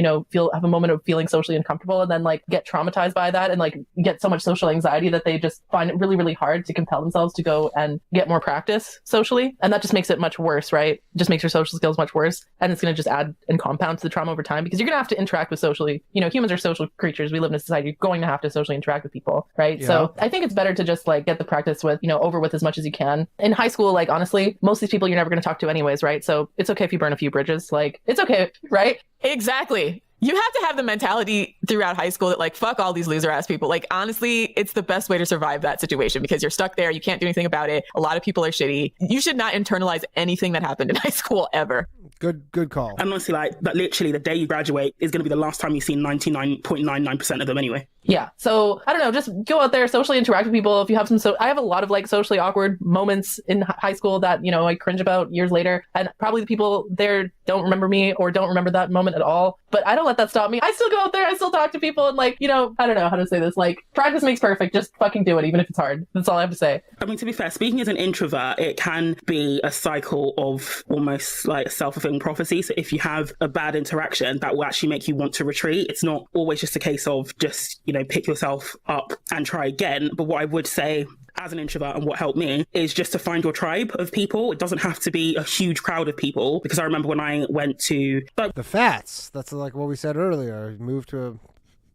have a moment of feeling socially uncomfortable and then like get traumatized by that and like get so much social anxiety that they just find it really, really hard to compel themselves to go and get more practice socially. And that just makes it much worse, right? It just makes your social skills much worse. And it's going to just add and compound to the trauma over time because you're going to have to interact with socially. Humans are social creatures. We live in a society. You're going to have to socially interact with people, right?
Yeah.
So I think it's better to just like get the practice with, over with as much as you can. In high school, like honestly, most of these people you're never going to talk to anyways, right? So it's okay if you burn a few bridges. Like it's okay, right?
Exactly. You have to have the mentality throughout high school that like, fuck all these loser ass people. Like, honestly, it's the best way to survive that situation because you're stuck there. You can't do anything about it. A lot of people are shitty. You should not internalize anything that happened in high school ever.
Good call.
And honestly, like, that literally the day you graduate is going to be the last time you see 99.99% of them anyway.
Yeah. So I don't know, just go out there, socially interact with people. If you have I have a lot of like socially awkward moments in high school that, I cringe about years later. And probably the people there don't remember me or don't remember that moment at all. But I don't let that stop me. I still go out there. I still talk to people and like, I don't know how to say this. Like practice makes perfect. Just fucking do it, even if it's hard. That's all I have to say.
I mean, to be fair, speaking as an introvert, it can be a cycle of almost like self-fulfilling prophecy. So if you have a bad interaction, that will actually make you want to retreat. It's not always just a case of just, pick yourself up and try again. But what I would say as an introvert and what helped me is just to find your tribe of people. It doesn't have to be a huge crowd of people because I remember when I went to
the Fats. That's like what we said earlier. Move to a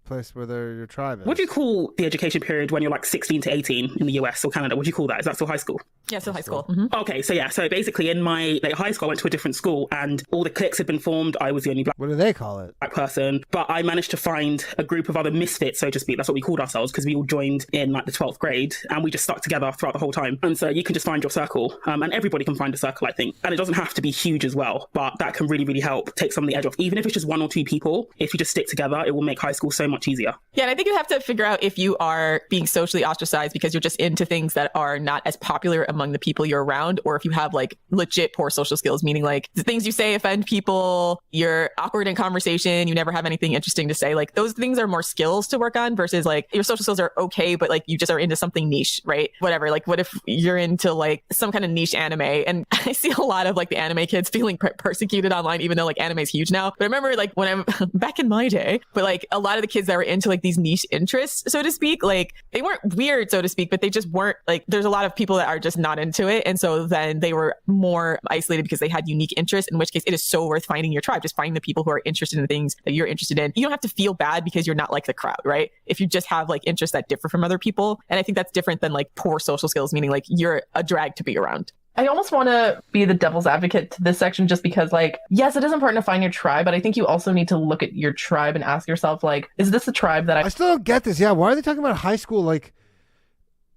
place where your tribe is.
What do you call the education period when you're like 16 to 18 in the US or Canada? What do you call that? Is that still high school?
Yeah, still high school. Mm-hmm.
Okay, so basically in my high school, I went to a different school and all the cliques had been formed. I was the only
What do they call it?
black person, but I managed to find a group of other misfits, so to speak. That's what we called ourselves because we all joined in like the 12th grade and we just stuck together throughout the whole time. And so you can just find your circle and everybody can find a circle, I think. And it doesn't have to be huge as well, but that can really, really help take some of the edge off. Even if it's just one or two people, if you just stick together, it will make high school so much easier.
Yeah, and I think you have to figure out if you are being socially ostracized because you're just into things that are not as popular among the people you're around, or if you have like legit poor social skills, meaning like the things you say offend people, you're awkward in conversation, you never have anything interesting to say. Like those things are more skills to work on versus like your social skills are okay, but like you just are into something niche, right? Whatever. Like what if you're into like some kind of niche anime? And I see a lot of like the anime kids feeling persecuted online, even though like anime is huge now. But I remember like when I'm back in my day, but like a lot of the kids that were into like these niche interests, so to speak, like they weren't weird, so to speak, but they just weren't like, there's a lot of people that are just not into it. And so then they were more isolated because they had unique interests, in which case it is so worth finding your tribe, just finding the people who are interested in the things that you're interested in. You don't have to feel bad because you're not like the crowd, right? If you just have like interests that differ from other people. And I think that's different than like poor social skills, meaning like you're a drag to be around.
I almost want to be the devil's advocate to this section just because, like, yes, it is important to find your tribe, but I think you also need to look at your tribe and ask yourself, like, is this a tribe that
I still don't get this. Yeah, why are they talking about high school? Like,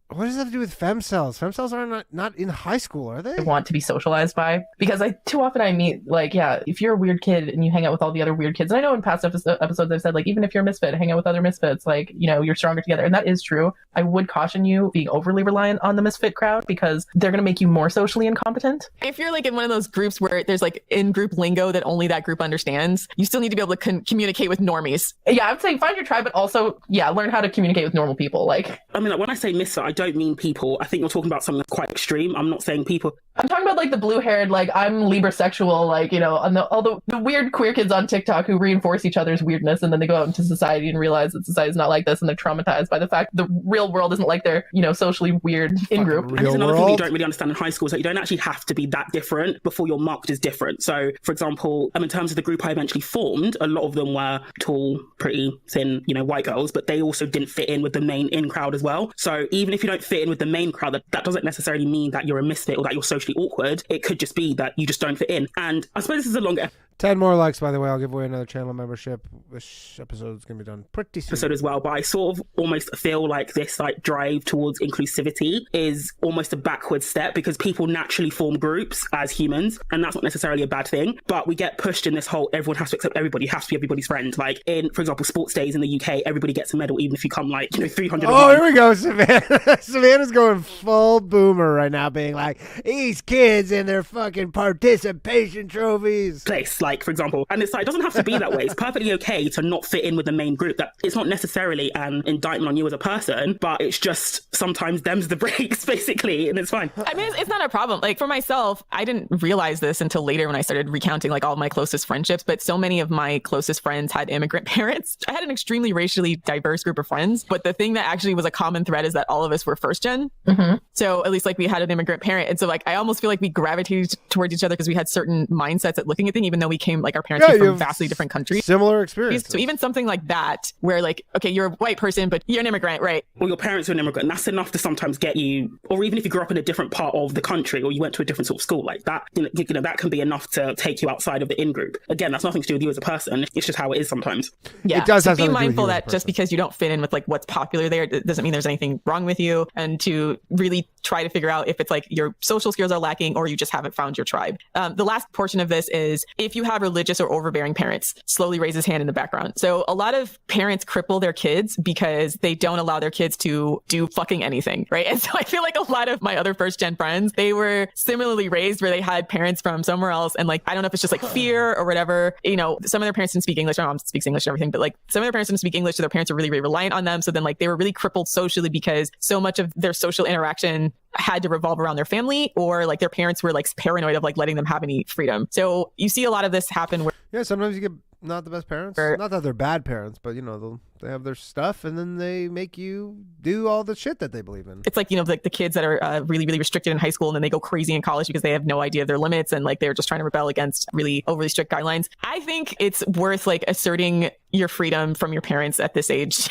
what does that have to do with femcells? Femcells are not in high school, are they?
want to be socialized by? Because too often I meet, like, yeah, if you're a weird kid and you hang out with all the other weird kids, and I know in past episodes I've said, like, even if you're a misfit, hang out with other misfits, like, you're stronger together. And that is true. I would caution you being overly reliant on the misfit crowd because they're going to make you more socially incompetent.
If you're like in one of those groups where there's like in-group lingo that only that group understands, you still need to be able to communicate with normies.
Yeah, I would say find your tribe, but also, yeah, learn how to communicate with normal people. Like,
I mean, like, when I say misfit, I don't mean people. I think you're talking about something that's quite extreme. I'm not saying people.
I'm talking about like the blue-haired, like I'm Librasexual, like, and all the weird queer kids on TikTok who reinforce each other's weirdness, and then they go out into society and realize that society's not like this, and they're traumatized by the fact the real world isn't like their, socially weird in-group.
And there's another thing you don't really understand in high school is that you don't actually have to be that different before you're marked as different. So, for example, in terms of the group I eventually formed, a lot of them were tall, pretty, thin, white girls, but they also didn't fit in with the main in crowd as well. So even if you don't fit in with the main crowd, that doesn't necessarily mean that you're a misfit or that you're socially awkward. It could just be that you just don't fit in. And I suppose this is a longer...
10 more likes, by the way. I'll give away another channel membership. This episode is going to be done pretty soon.
Episode as well, but I sort of almost feel like this like drive towards inclusivity is almost a backward step because people naturally form groups as humans, and that's not necessarily a bad thing. But we get pushed in this whole everyone has to accept everybody, has to be everybody's friend. Like in, for example, sports days in the UK, everybody gets a medal, even if you come like 300.
Oh, here we go, Savannah. Savannah's going full boomer right now, being like, these kids and their fucking participation trophies.
Place, like for example, and it's like it doesn't have to be that way. It's perfectly okay to not fit in with the main group. That it's not necessarily an indictment on you as a person, but it's just sometimes them's the breaks, basically, and it's fine.
I mean, it's not a problem. Like for myself, I didn't realize this until later when I started recounting like all of my closest friendships, but so many of my closest friends had immigrant parents. I had an extremely racially diverse group of friends, but the thing that actually was a common thread is that all of us were first gen. Mm-hmm. So at least like we had an immigrant parent. And so like I almost feel like we gravitated towards each other because we had certain mindsets at looking at things, even though we came like our parents came from vastly different countries.
Similar experience.
So even something like that, where like, okay, you're a white person, but you're an immigrant, right?
Or your parents are an immigrant, and that's enough to sometimes get you, or even if you grew up in a different part of the country or you went to a different sort of school like that, you know, that can be enough to take you outside of the in-group. Again, that's nothing to do with you as a person. It's just how it is sometimes.
Yeah.
It does
so
have
be
something to do with
mindful
you as a
that just because you don't fit in with like what's popular there, it doesn't mean there's anything wrong with you, and to really try to figure out if it's like your social skills are lacking or you just haven't found your tribe. The last portion of this is if you have religious or overbearing parents. Slowly raise his hand in the background. So a lot of parents cripple their kids because they don't allow their kids to do fucking anything, right? And so I feel like a lot of my other first gen friends, they were similarly raised where they had parents from somewhere else, and like I don't know if it's just like fear or whatever. You know, some of their parents didn't speak English. My mom speaks English and everything, but like some of their parents didn't speak English, so their parents were really, really reliant on them. So then like they were really crippled socially because so much of their social interaction had to revolve around their family, or like their parents were like paranoid of like letting them have any freedom. So you see a lot of this happen where
sometimes you get not the best parents. Not that they're bad parents, but you know, they have their stuff and then they make you do all the shit that they believe in.
It's like, you know, like the kids that are really, really restricted in high school and then they go crazy in college because they have no idea of their limits and like they're just trying to rebel against really overly strict guidelines. I think it's worth like asserting your freedom from your parents at this age.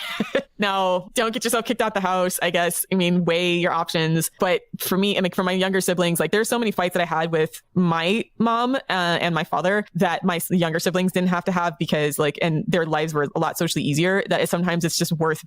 Now, don't get yourself kicked out the house, I guess. I mean, weigh your options. But for me, I mean, for my younger siblings, like there's so many fights that I had with my mom and my father that my younger siblings didn't have to have because like, and their lives were a lot socially easier, that sometimes it's just worth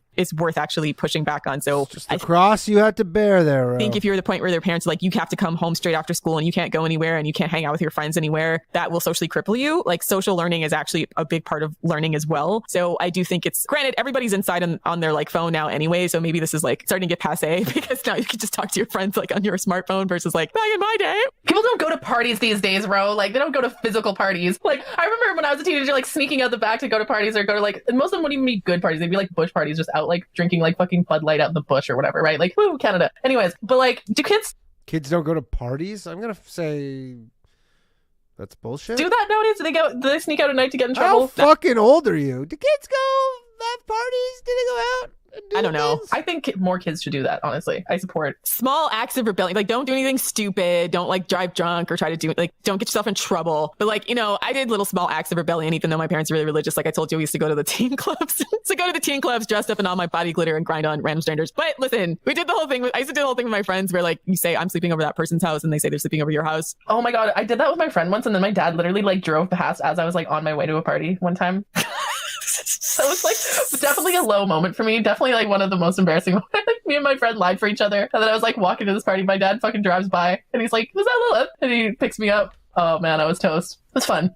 actually pushing back on. So
it's just the cross you had to bear there.
I think if you're at the point where their parents are like, you have to come home straight after school and you can't go anywhere and you can't hang out with your friends anywhere, that will socially cripple you. Like social learning is actually a big part of learning as well. So I do think it's, granted, everybody's inside on their like phone now anyway. So maybe this is like starting to get passe because now you can just talk to your friends like on your smartphone versus like back in my day.
People don't go to parties these days, bro. Like they don't go to physical parties. Like I remember when I was a teenager, like sneaking out the back to go to parties or go to like, and most of them wouldn't even be good parties. They'd be like bush parties, just out like drinking like fucking Bud Light out in the bush or whatever, right? Like, woo, Canada. Anyways, but like, do kids
don't go to parties? I'm gonna say that's bullshit.
do that nowadays? Do they sneak out at night to get in trouble?
How fucking old are you? Do kids go have parties? Do they go out?
I don't know.
I think more kids should do that, honestly. I support
small acts of rebellion. Like, don't do anything stupid. Don't like drive drunk or try to do like, don't get yourself in trouble. But like, you know, I did little small acts of rebellion, even though my parents are really religious. Like I told you, we used to go to the teen clubs. So go to the teen clubs dressed up in all my body glitter and grind on random strangers. But listen, we did the whole thing. I used to do the whole thing with my friends where like you say, I'm sleeping over that person's house and they say they're sleeping over your house.
Oh my God. I did that with my friend once. And then my dad literally like drove past as I was like on my way to a party one time. So it was like definitely a low moment for me. Definitely like one of the most embarrassing moments. Like, me and my friend lied for each other. And then I was like walking to this party. My dad fucking drives by and he's like, was that Lilith? And he picks me up. Oh man, I was toast. It was fun.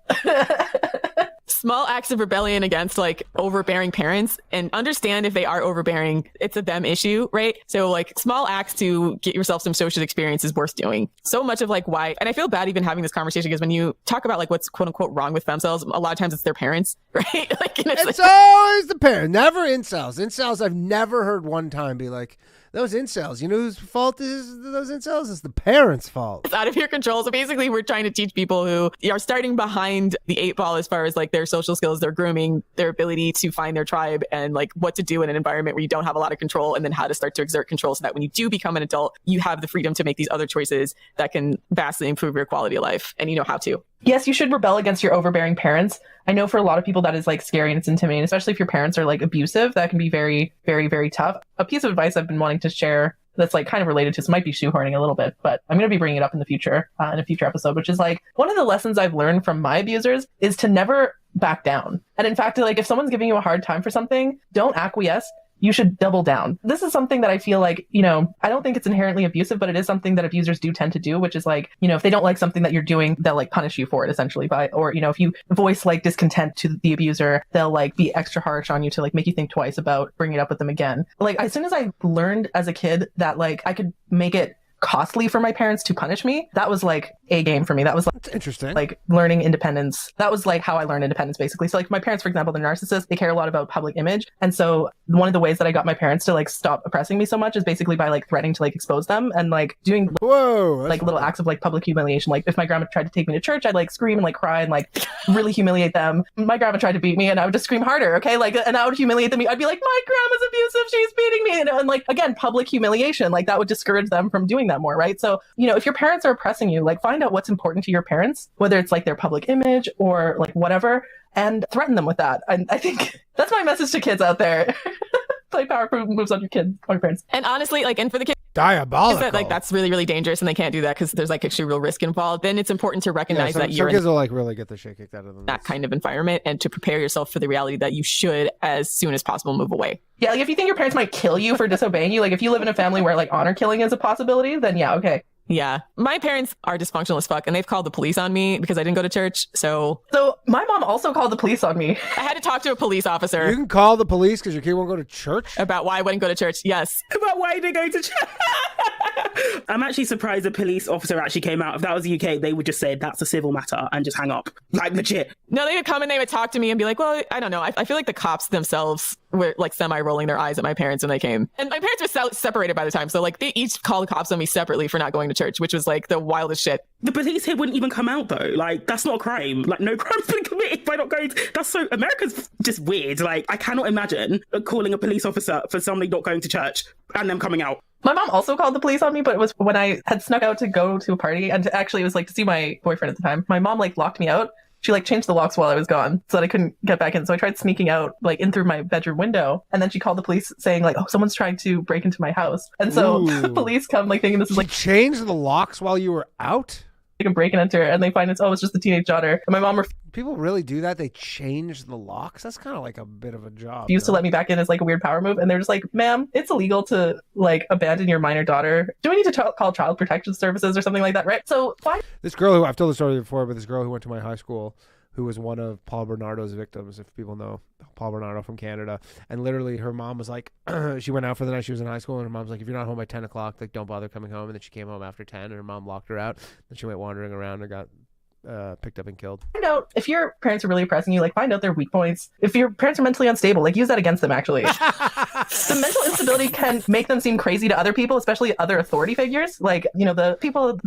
Small acts of rebellion against like overbearing parents, and understand if they are overbearing, it's a them issue, right? So like small acts to get yourself some social experience is worth doing. So much of like why, and I feel bad even having this conversation because when you talk about like what's quote unquote wrong with femcells, a lot of times it's their parents, right? Like, and
it's always the parent, never incels. Incels, I've never heard one time be like, those incels, you know whose fault is those incels? It's the parents' fault.
It's out of your control. So basically we're trying to teach people who are starting behind the 8 ball as far as like their social skills, their grooming, their ability to find their tribe, and like what to do in an environment where you don't have a lot of control, and then how to start to exert control so that when you do become an adult, you have the freedom to make these other choices that can vastly improve your quality of life, and you know how to.
Yes, you should rebel against your overbearing parents. I know for a lot of people that is like scary and it's intimidating, especially if your parents are like abusive. That can be very, very, very tough. A piece of advice I've been wanting to share that's like kind of related to this. Might be shoehorning a little bit, but I'm going to be bringing it up in the future, in a future episode, which is like one of the lessons I've learned from my abusers is to never back down. And in fact, like if someone's giving you a hard time for something, don't acquiesce. You should double down. This is something that I feel like, you know, I don't think it's inherently abusive, but it is something that abusers do tend to do, which is like, you know, if they don't like something that you're doing, they'll like punish you for it essentially by, or, you know, if you voice like discontent to the abuser, they'll like be extra harsh on you to like make you think twice about bringing it up with them again. Like as soon as I learned as a kid that like I could make it costly for my parents to punish me, that was like a game for me. That was like,
that's interesting.
Like learning independence. That was like how I learned independence basically. So like my parents, for example, they're narcissists. They care a lot about public image. And so one of the ways that I got my parents to like stop oppressing me so much is basically by like threatening to like expose them and like doing like little acts of like public humiliation. Like if my grandma tried to take me to church, I'd like scream and like cry and like really humiliate them. My grandma tried to beat me and I would just scream harder. Okay. Like, and I would humiliate them. I'd be like, my grandma's abusive. She's beating me. And like, again, public humiliation, like that would discourage them from doing that more. Right. So, you know, if your parents are oppressing you, like find out what's important to your parents, whether it's like their public image or like whatever, and threaten them with that. And I think that's my message to kids out there. Play power moves on your kids, on your parents.
And honestly, like, and for the kids
diabolical,
that like that's really, really dangerous and they can't do that because there's like actually real risk involved, then it's important to recognize that you're
kids will like really get the shit kicked out of them.
That kind of environment and to prepare yourself for the reality that you should, as soon as possible, move away.
Yeah, like if you think your parents might kill you for disobeying you, like if you live in a family where like honor killing is a possibility, then yeah, okay.
Yeah. My parents are dysfunctional as fuck and they've called the police on me because I didn't go to church. So
my mom also called the police on me.
I had to talk to a police officer.
You can call the police because your kid won't go to church?
About why I wouldn't go to church. Yes.
About why they go to church. I'm actually surprised a police officer actually came out. If that was the UK, they would just say that's a civil matter and just hang up. Like legit.
No, they would come and they would talk to me and be like, well, I don't know. I feel like the cops themselves were like semi-rolling their eyes at my parents when they came. And my parents were separated by the time. So like they each called the cops on me separately for not going to church, which was like the wildest shit.
The police here wouldn't even come out though. Like that's not a crime. Like no crime's been committed by not going. That's so America's just weird. Like I cannot imagine calling a police officer for somebody not going to church and them coming out.
My mom also called the police on me, but it was when I had snuck out to go to a party and actually it was like to see my boyfriend at the time. My mom like locked me out. She like changed the locks while I was gone so that I couldn't get back in. So I tried sneaking out like in through my bedroom window. And then she called the police saying like, oh, someone's trying to break into my house. And so the police come like thinking this is like
changed the locks while you were out?
Like a break and enter. And they find it's just the teenage daughter. And my mom
people really do that? They change the locks? That's kind of like a bit of a job.
Used to let me back in as like a weird power move. And they're just like, ma'am, it's illegal to like abandon your minor daughter. Do we need to call child protection services or something like that? Right. So fine.
This girl who I've told the story before, but this girl who went to my high school, who was one of Paul Bernardo's victims, if people know Paul Bernardo from Canada. And literally her mom was like, she went out for the night. She was in high school and her mom's like, if you're not home by 10 o'clock, like don't bother coming home. And then she came home after 10 and her mom locked her out. Then she went wandering around and got picked up and killed.
Find out if your parents are really oppressing you, like find out their weak points. If your parents are mentally unstable, like use that against them actually. The mental instability can make them seem crazy to other people, especially other authority figures. Like, you know, the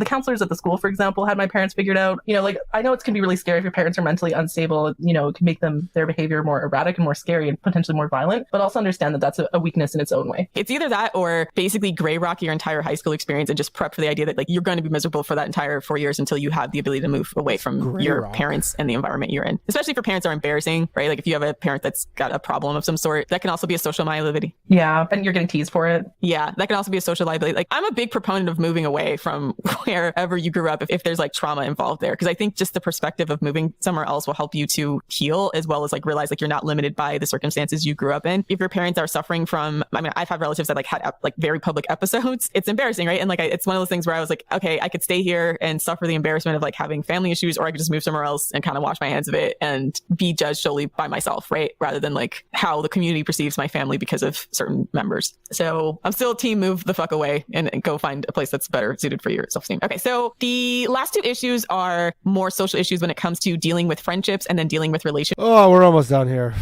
counselors at the school, for example, had my parents figured out. You know, like I know it can be really scary if your parents are mentally unstable, you know, it can make their behavior more erratic and more scary and potentially more violent, but also understand that that's a weakness in its own way.
It's either that or basically gray rock your entire high school experience and just prep for the idea that like you're going to be miserable for that entire 4 years until you have the ability to move away from your parents and the environment you're in. Especially for parents that are embarrassing, right? Like if you have a parent that's got a problem of some sort, that can also be a social liability.
Yeah, and you're getting teased for it.
Yeah, that can also be a social liability. Like I'm a big proponent of moving away from wherever you grew up if there's like trauma involved there. Because I think just the perspective of moving somewhere else will help you to heal as well as like realize like you're not limited by the circumstances you grew up in. If your parents are suffering from, I mean, I've had relatives that like had like very public episodes. It's embarrassing, right? And like it's one of those things where I was like, okay, I could stay here and suffer the embarrassment of like having family issues, or I could just move somewhere else and kind of wash my hands of it and be judged solely by myself, right? Rather than like how the community perceives my family because of certain members. So I'm still team move the fuck away and go find a place that's better suited for your self-esteem. Okay, so the last two issues are more social issues when it comes to dealing with friendships and then dealing with relationships.
Oh, we're almost done here.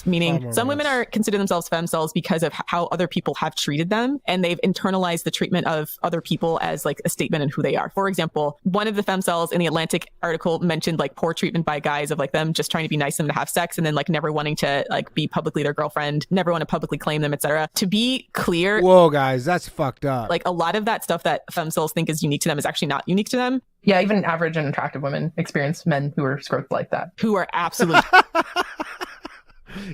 Meaning some women are consider themselves femcells because of how other people have treated them, and they've internalized the treatment of other people as like a statement in who they are. For example, one of the femcells in the Atlantic article mentioned like poor treatment by guys of like them just trying to be nice to them to have sex and then like never wanting to like be publicly their girlfriend, never want to publicly claim them, etc. To be clear,
whoa guys, that's fucked up.
Like a lot of that stuff that femcells think is unique to them is actually not unique to them.
Yeah, even average and attractive women experience men who are scrotes like that.
Who are absolutely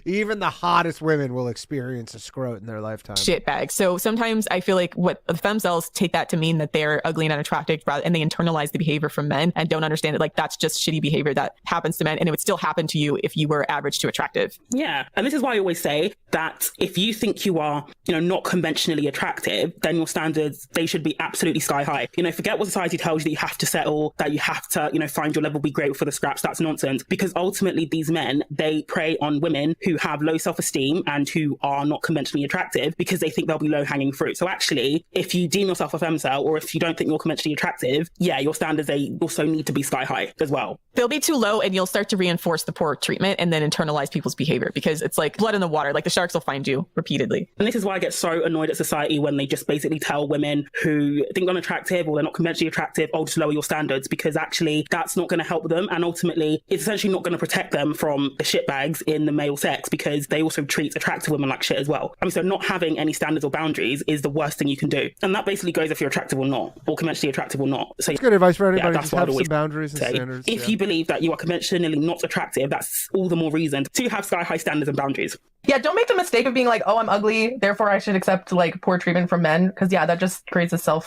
Even the hottest women will experience a scrot in their lifetime.
Shitbag. So sometimes I feel like what the femcells take that to mean that they're ugly and unattractive, and they internalize the behavior from men and don't understand it. Like, that's just shitty behavior that happens to men, and it would still happen to you if you were average to attractive.
Yeah. And this is why I always say that if you think you are, not conventionally attractive, then your standards, they should be absolutely sky high. Forget what society tells you that you have to settle, that you have to, find your level, be grateful for the scraps. That's nonsense. Because ultimately these men, they prey on women who have low self-esteem and who are not conventionally attractive because they think they'll be low-hanging fruit. So actually, if you deem yourself a femcel, or if you don't think you're conventionally attractive, yeah, your standards, they also need to be sky high as well.
They'll be too low, and you'll start to reinforce the poor treatment and then internalize people's behavior, because it's like blood in the water. Like, the sharks will find you repeatedly.
And this is why I get so annoyed at society when they just basically tell women who think they're unattractive or they're not conventionally attractive, oh, just lower your standards, because actually that's not going to help them. And ultimately, it's essentially not going to protect them from the shitbags in the male sex, because they also treat attractive women like shit as well. So not having any standards or boundaries is the worst thing you can do. And that basically goes if you're attractive or not, or conventionally attractive or not. So
it's good advice for anybody.
Yeah,
just have some boundaries and standards.
If you believe that you are conventionally not attractive, that's all the more reason to have sky high standards and boundaries.
Yeah, don't make the mistake of being like, oh, I'm ugly, therefore I should accept like poor treatment from men. Because yeah, that just creates a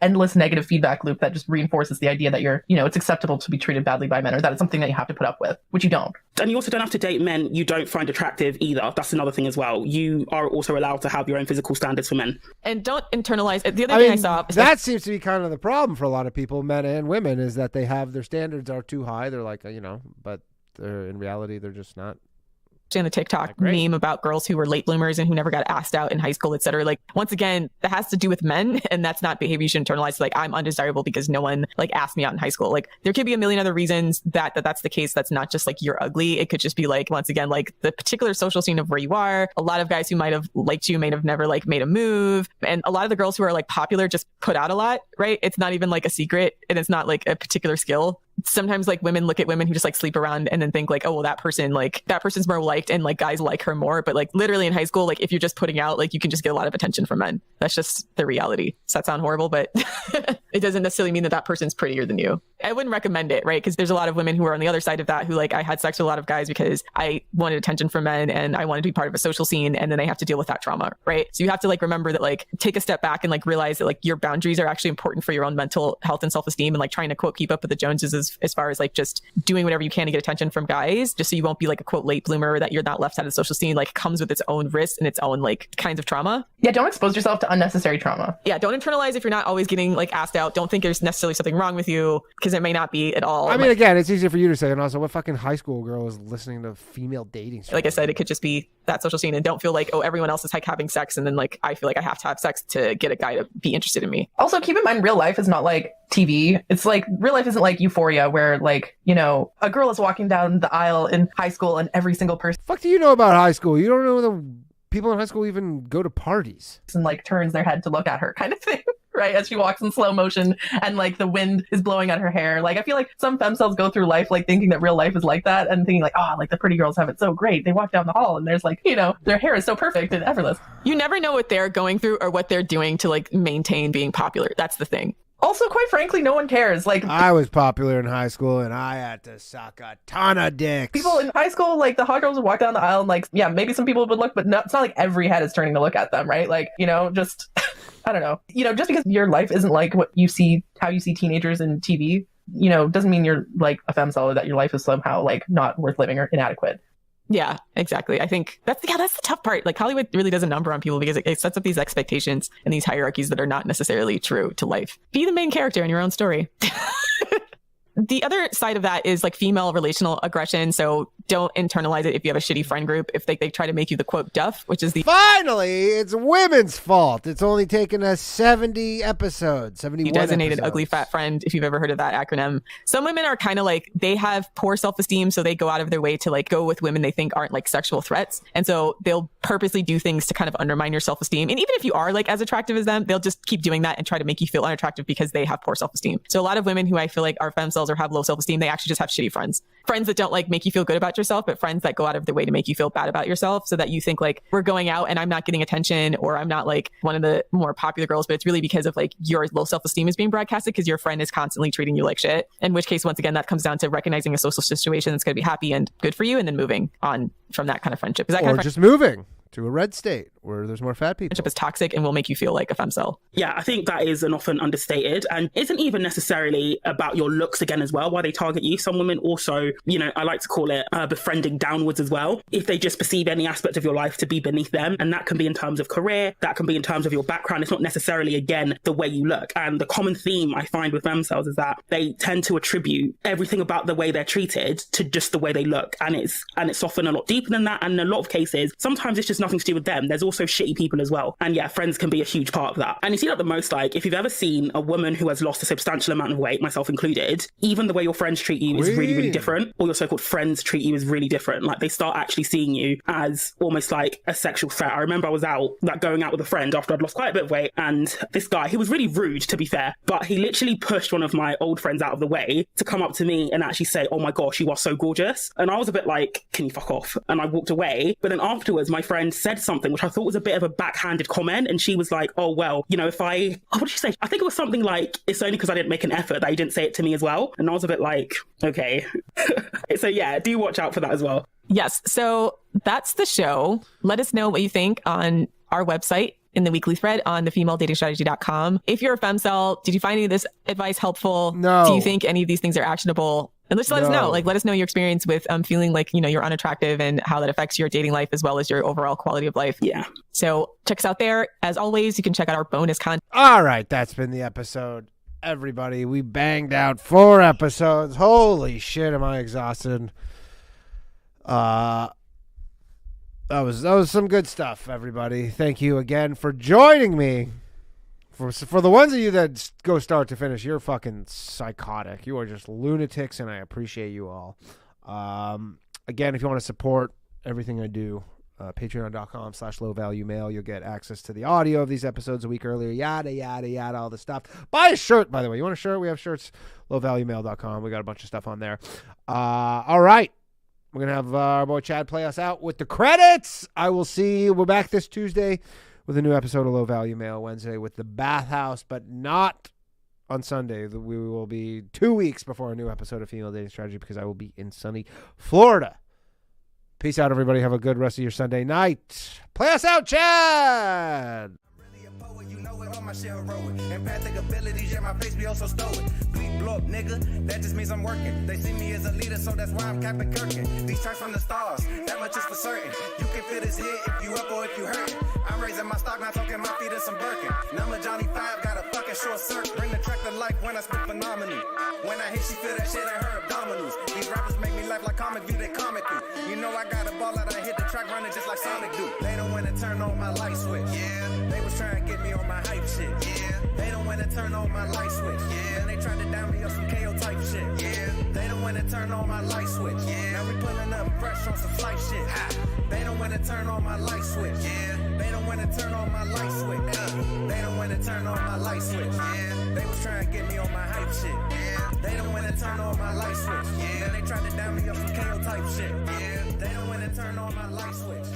endless negative feedback loop that just reinforces the idea that you're, it's acceptable to be treated badly by men, or that it's something that you have to put up with, which you don't.
And you also don't have to date men you don't find attractive either. That's another thing as well. You are also allowed to have your own physical standards for men.
And don't internalize it. The other thing I saw...
That seems to be kind of the problem for a lot of people, men and women, is that they have their standards are too high. They're like, but in reality, they're just not.
In the TikTok meme about girls who were late bloomers and who never got asked out in high school, etc. Like, once again, that has to do with men, and that's not behavior you should internalize. Like, I'm undesirable because no one asked me out in high school. Like, there could be a million other reasons that's the case. That's not just like you're ugly. It could just be once again, the particular social scene of where you are. A lot of guys who might have liked you may have never made a move, and a lot of the girls who are popular just put out a lot, right? It's not even a secret, and it's not a particular skill. Sometimes women look at women who just sleep around and then think oh, well, that person's more liked and guys like her more. But literally in high school, if you're just putting out, you can just get a lot of attention from men. That's just the reality. Does that sound horrible? But it doesn't necessarily mean that person's prettier than you. I wouldn't recommend it, right? Because there's a lot of women who are on the other side of that who I had sex with a lot of guys because I wanted attention from men and I wanted to be part of a social scene, and then they have to deal with that trauma, right? So you have to remember that take a step back and realize that your boundaries are actually important for your own mental health and self-esteem, and trying to quote keep up with the Joneses as far as just doing whatever you can to get attention from guys, just so you won't be a quote late bloomer, or that you're not left out of the social scene. Comes with its own risks and its own kinds of trauma.
Yeah, don't expose yourself to unnecessary trauma.
Yeah, don't internalize if you're not always getting asked out. Don't think there's necessarily something wrong with you, because it may not be at all.
I mean, again, it's easier for you to say, and also, what fucking high school girl is listening to female dating stories?
Like I said, it could just be that social scene, and don't feel oh, everyone else is having sex, and then I feel I have to have sex to get a guy to be interested in me.
Also, keep in mind, real life is not TV. It's real life isn't Euphoria, where a girl is walking down the aisle in high school and every single person.
Fuck do you know about high school? You don't know the people in high school even go to parties.
And turns their head to look at her, kind of thing. Right, as she walks in slow motion and the wind is blowing on her hair. I feel some femcells go through life thinking that real life is like that, and thinking the pretty girls have it so great. They walk down the hall and there's their hair is so perfect and effortless.
You never know what they're going through or what they're doing to maintain being popular. That's the thing.
Also, quite frankly, no one cares.
I was popular in high school, and I had to suck a ton of dicks.
People in high school, the hot girls would walk down the aisle, and yeah, maybe some people would look, but it's not every head is turning to look at them, right? Just I don't know. Just because your life isn't what you see, how you see teenagers in TV, doesn't mean you're a femcel, or that your life is somehow not worth living or inadequate.
Yeah, exactly. I think that's the tough part. Hollywood really does a number on people because it sets up these expectations and these hierarchies that are not necessarily true to life. Be the main character in your own story. The other side of that is female relational aggression. So don't internalize it if you have a shitty friend group. If they try to make you the quote duff, which is the...
Finally, it's women's fault. It's only taken us 70 episodes, 71
You designated
episodes.
Ugly fat friend, if you've ever heard of that acronym. Some women are kind of they have poor self-esteem, so they go out of their way to go with women they think aren't sexual threats. And so they'll purposely do things to kind of undermine your self-esteem. And even if you are as attractive as them, they'll just keep doing that and try to make you feel unattractive because they have poor self-esteem. So a lot of women who I feel are femcells or have low self-esteem, they actually just have shitty friends. friends that don't like make you feel good about yourself, but friends that go out of their way to make you feel bad about yourself, so that you think like, we're going out and I'm not getting attention, or I'm not like one of the more popular girls, but it's really because of like your low self-esteem is being broadcasted because your friend is constantly treating you like shit. In which case, once again, that comes down to recognizing a social situation that's going to be happy and good for you, and then moving on from that kind of friendship. That kind of
just moving to a red state where there's more fat people.
Friendship is toxic and will make you feel like a femcel.
Yeah, I think that is an often understated and isn't even necessarily about your looks again as well, why they target you. Some women also, you know, I like to call it befriending downwards as well. If they just perceive any aspect of your life to be beneath them, and that can be in terms of career, that can be in terms of your background. It's not necessarily, again, the way you look. And the common theme I find with femcels is that they tend to attribute everything about the way they're treated to just the way they look. And it's often a lot deeper than that. And in a lot of cases, sometimes it's just nothing to do with them. There's also shitty people as well. And yeah, friends can be a huge part of that. And you see that the most, like, if you've ever seen a woman who has lost a substantial amount of weight, myself included, even the way your friends treat you is really, really different. Or your so-called friends treat you is really different. Like, they start actually seeing you as almost like a sexual threat. I remember I was out, like, going out with a friend after I'd lost quite a bit of weight, and this guy, he was really rude, to be fair, but he literally pushed one of my old friends out of the way to come up to me and actually say, "Oh my gosh, you are so gorgeous." And I was a bit like, "Can you fuck off?" And I walked away. But then afterwards, my friend said something which I thought was a bit of a backhanded comment, and she was like, "Oh well, you know, if what did she say? I think it was something like, it's only because I didn't make an effort that you didn't say it to me as well." And I was a bit like, okay. So yeah, do watch out for that as well.
Yes. So that's the show. Let us know what you think on our website in the weekly thread on thefemaledatingstrategy.com. If you're a femcel, did you find any of this advice helpful?
No.
Do you think any of these things are actionable? And let's let us know. Like, let us know your experience with feeling like, you know, you're unattractive and how that affects your dating life as well as your overall quality of life.
Yeah.
So check us out there. As always, you can check out our bonus content.
All right, that's been the episode. Everybody, we banged out 4 episodes. Holy shit, am I exhausted. That was some good stuff, everybody. Thank you again for joining me. For the ones of you that go start to finish, you're fucking psychotic. You are just lunatics, and I appreciate you all. Again, if you want to support everything I do, patreon.com/lowvaluemail. You'll get access to the audio of these episodes a week earlier, yada, yada, yada, all the stuff. Buy a shirt, by the way. You want a shirt? We have shirts, lowvaluemail.com. We got a bunch of stuff on there. All right. We're going to have our boy Chad play us out with the credits. I will see you. We're back this Tuesday with a new episode of Low Value Mail, Wednesday with the Bathhouse, but not on Sunday. We will be 2 weeks before a new episode of Female Dating Strategy because I will be in sunny Florida. Peace out, everybody. Have a good rest of your Sunday night. Play us out, Chad!
All my shit heroic. Empathic abilities, yeah, my face be also stoic. Bleep, blow up, nigga. That just means I'm working. They see me as a leader, so that's why I'm Captain Kirkin. These tracks from the stars, that much is for certain. You can feel this hit if you up or if you hurt. I'm raising my stock, not talking my feet in some Birkin. Number Johnny 5 got a fucking short circuit. Bring the track to life when I spit phenomenal. When I hit, she feel that shit in her abdominals. These rappers make me laugh like comic view, they comic through. You know I got a ball out, I hit the track running just like Sonic do. They don't wanna turn on my light switch. Yeah. They was trying to get me on my hype shit. Yeah. They don't wanna turn on my light switch. Yeah. Then they tried to down me on some KO type shit. Yeah. They don't wanna turn on my light switch. Yeah. Now we pulling up fresh on some flight shit. Ha. They don't wanna turn on my light switch. Yeah. They don't wanna turn on my light switch. They don't wanna turn on my light switch. Yeah. They was trying to get me on my hype shit. Yeah. They don't wanna turn on my light switch. Yeah. Then they tried to down me on some KO type shit. Yeah. They don't wanna turn on my light switch.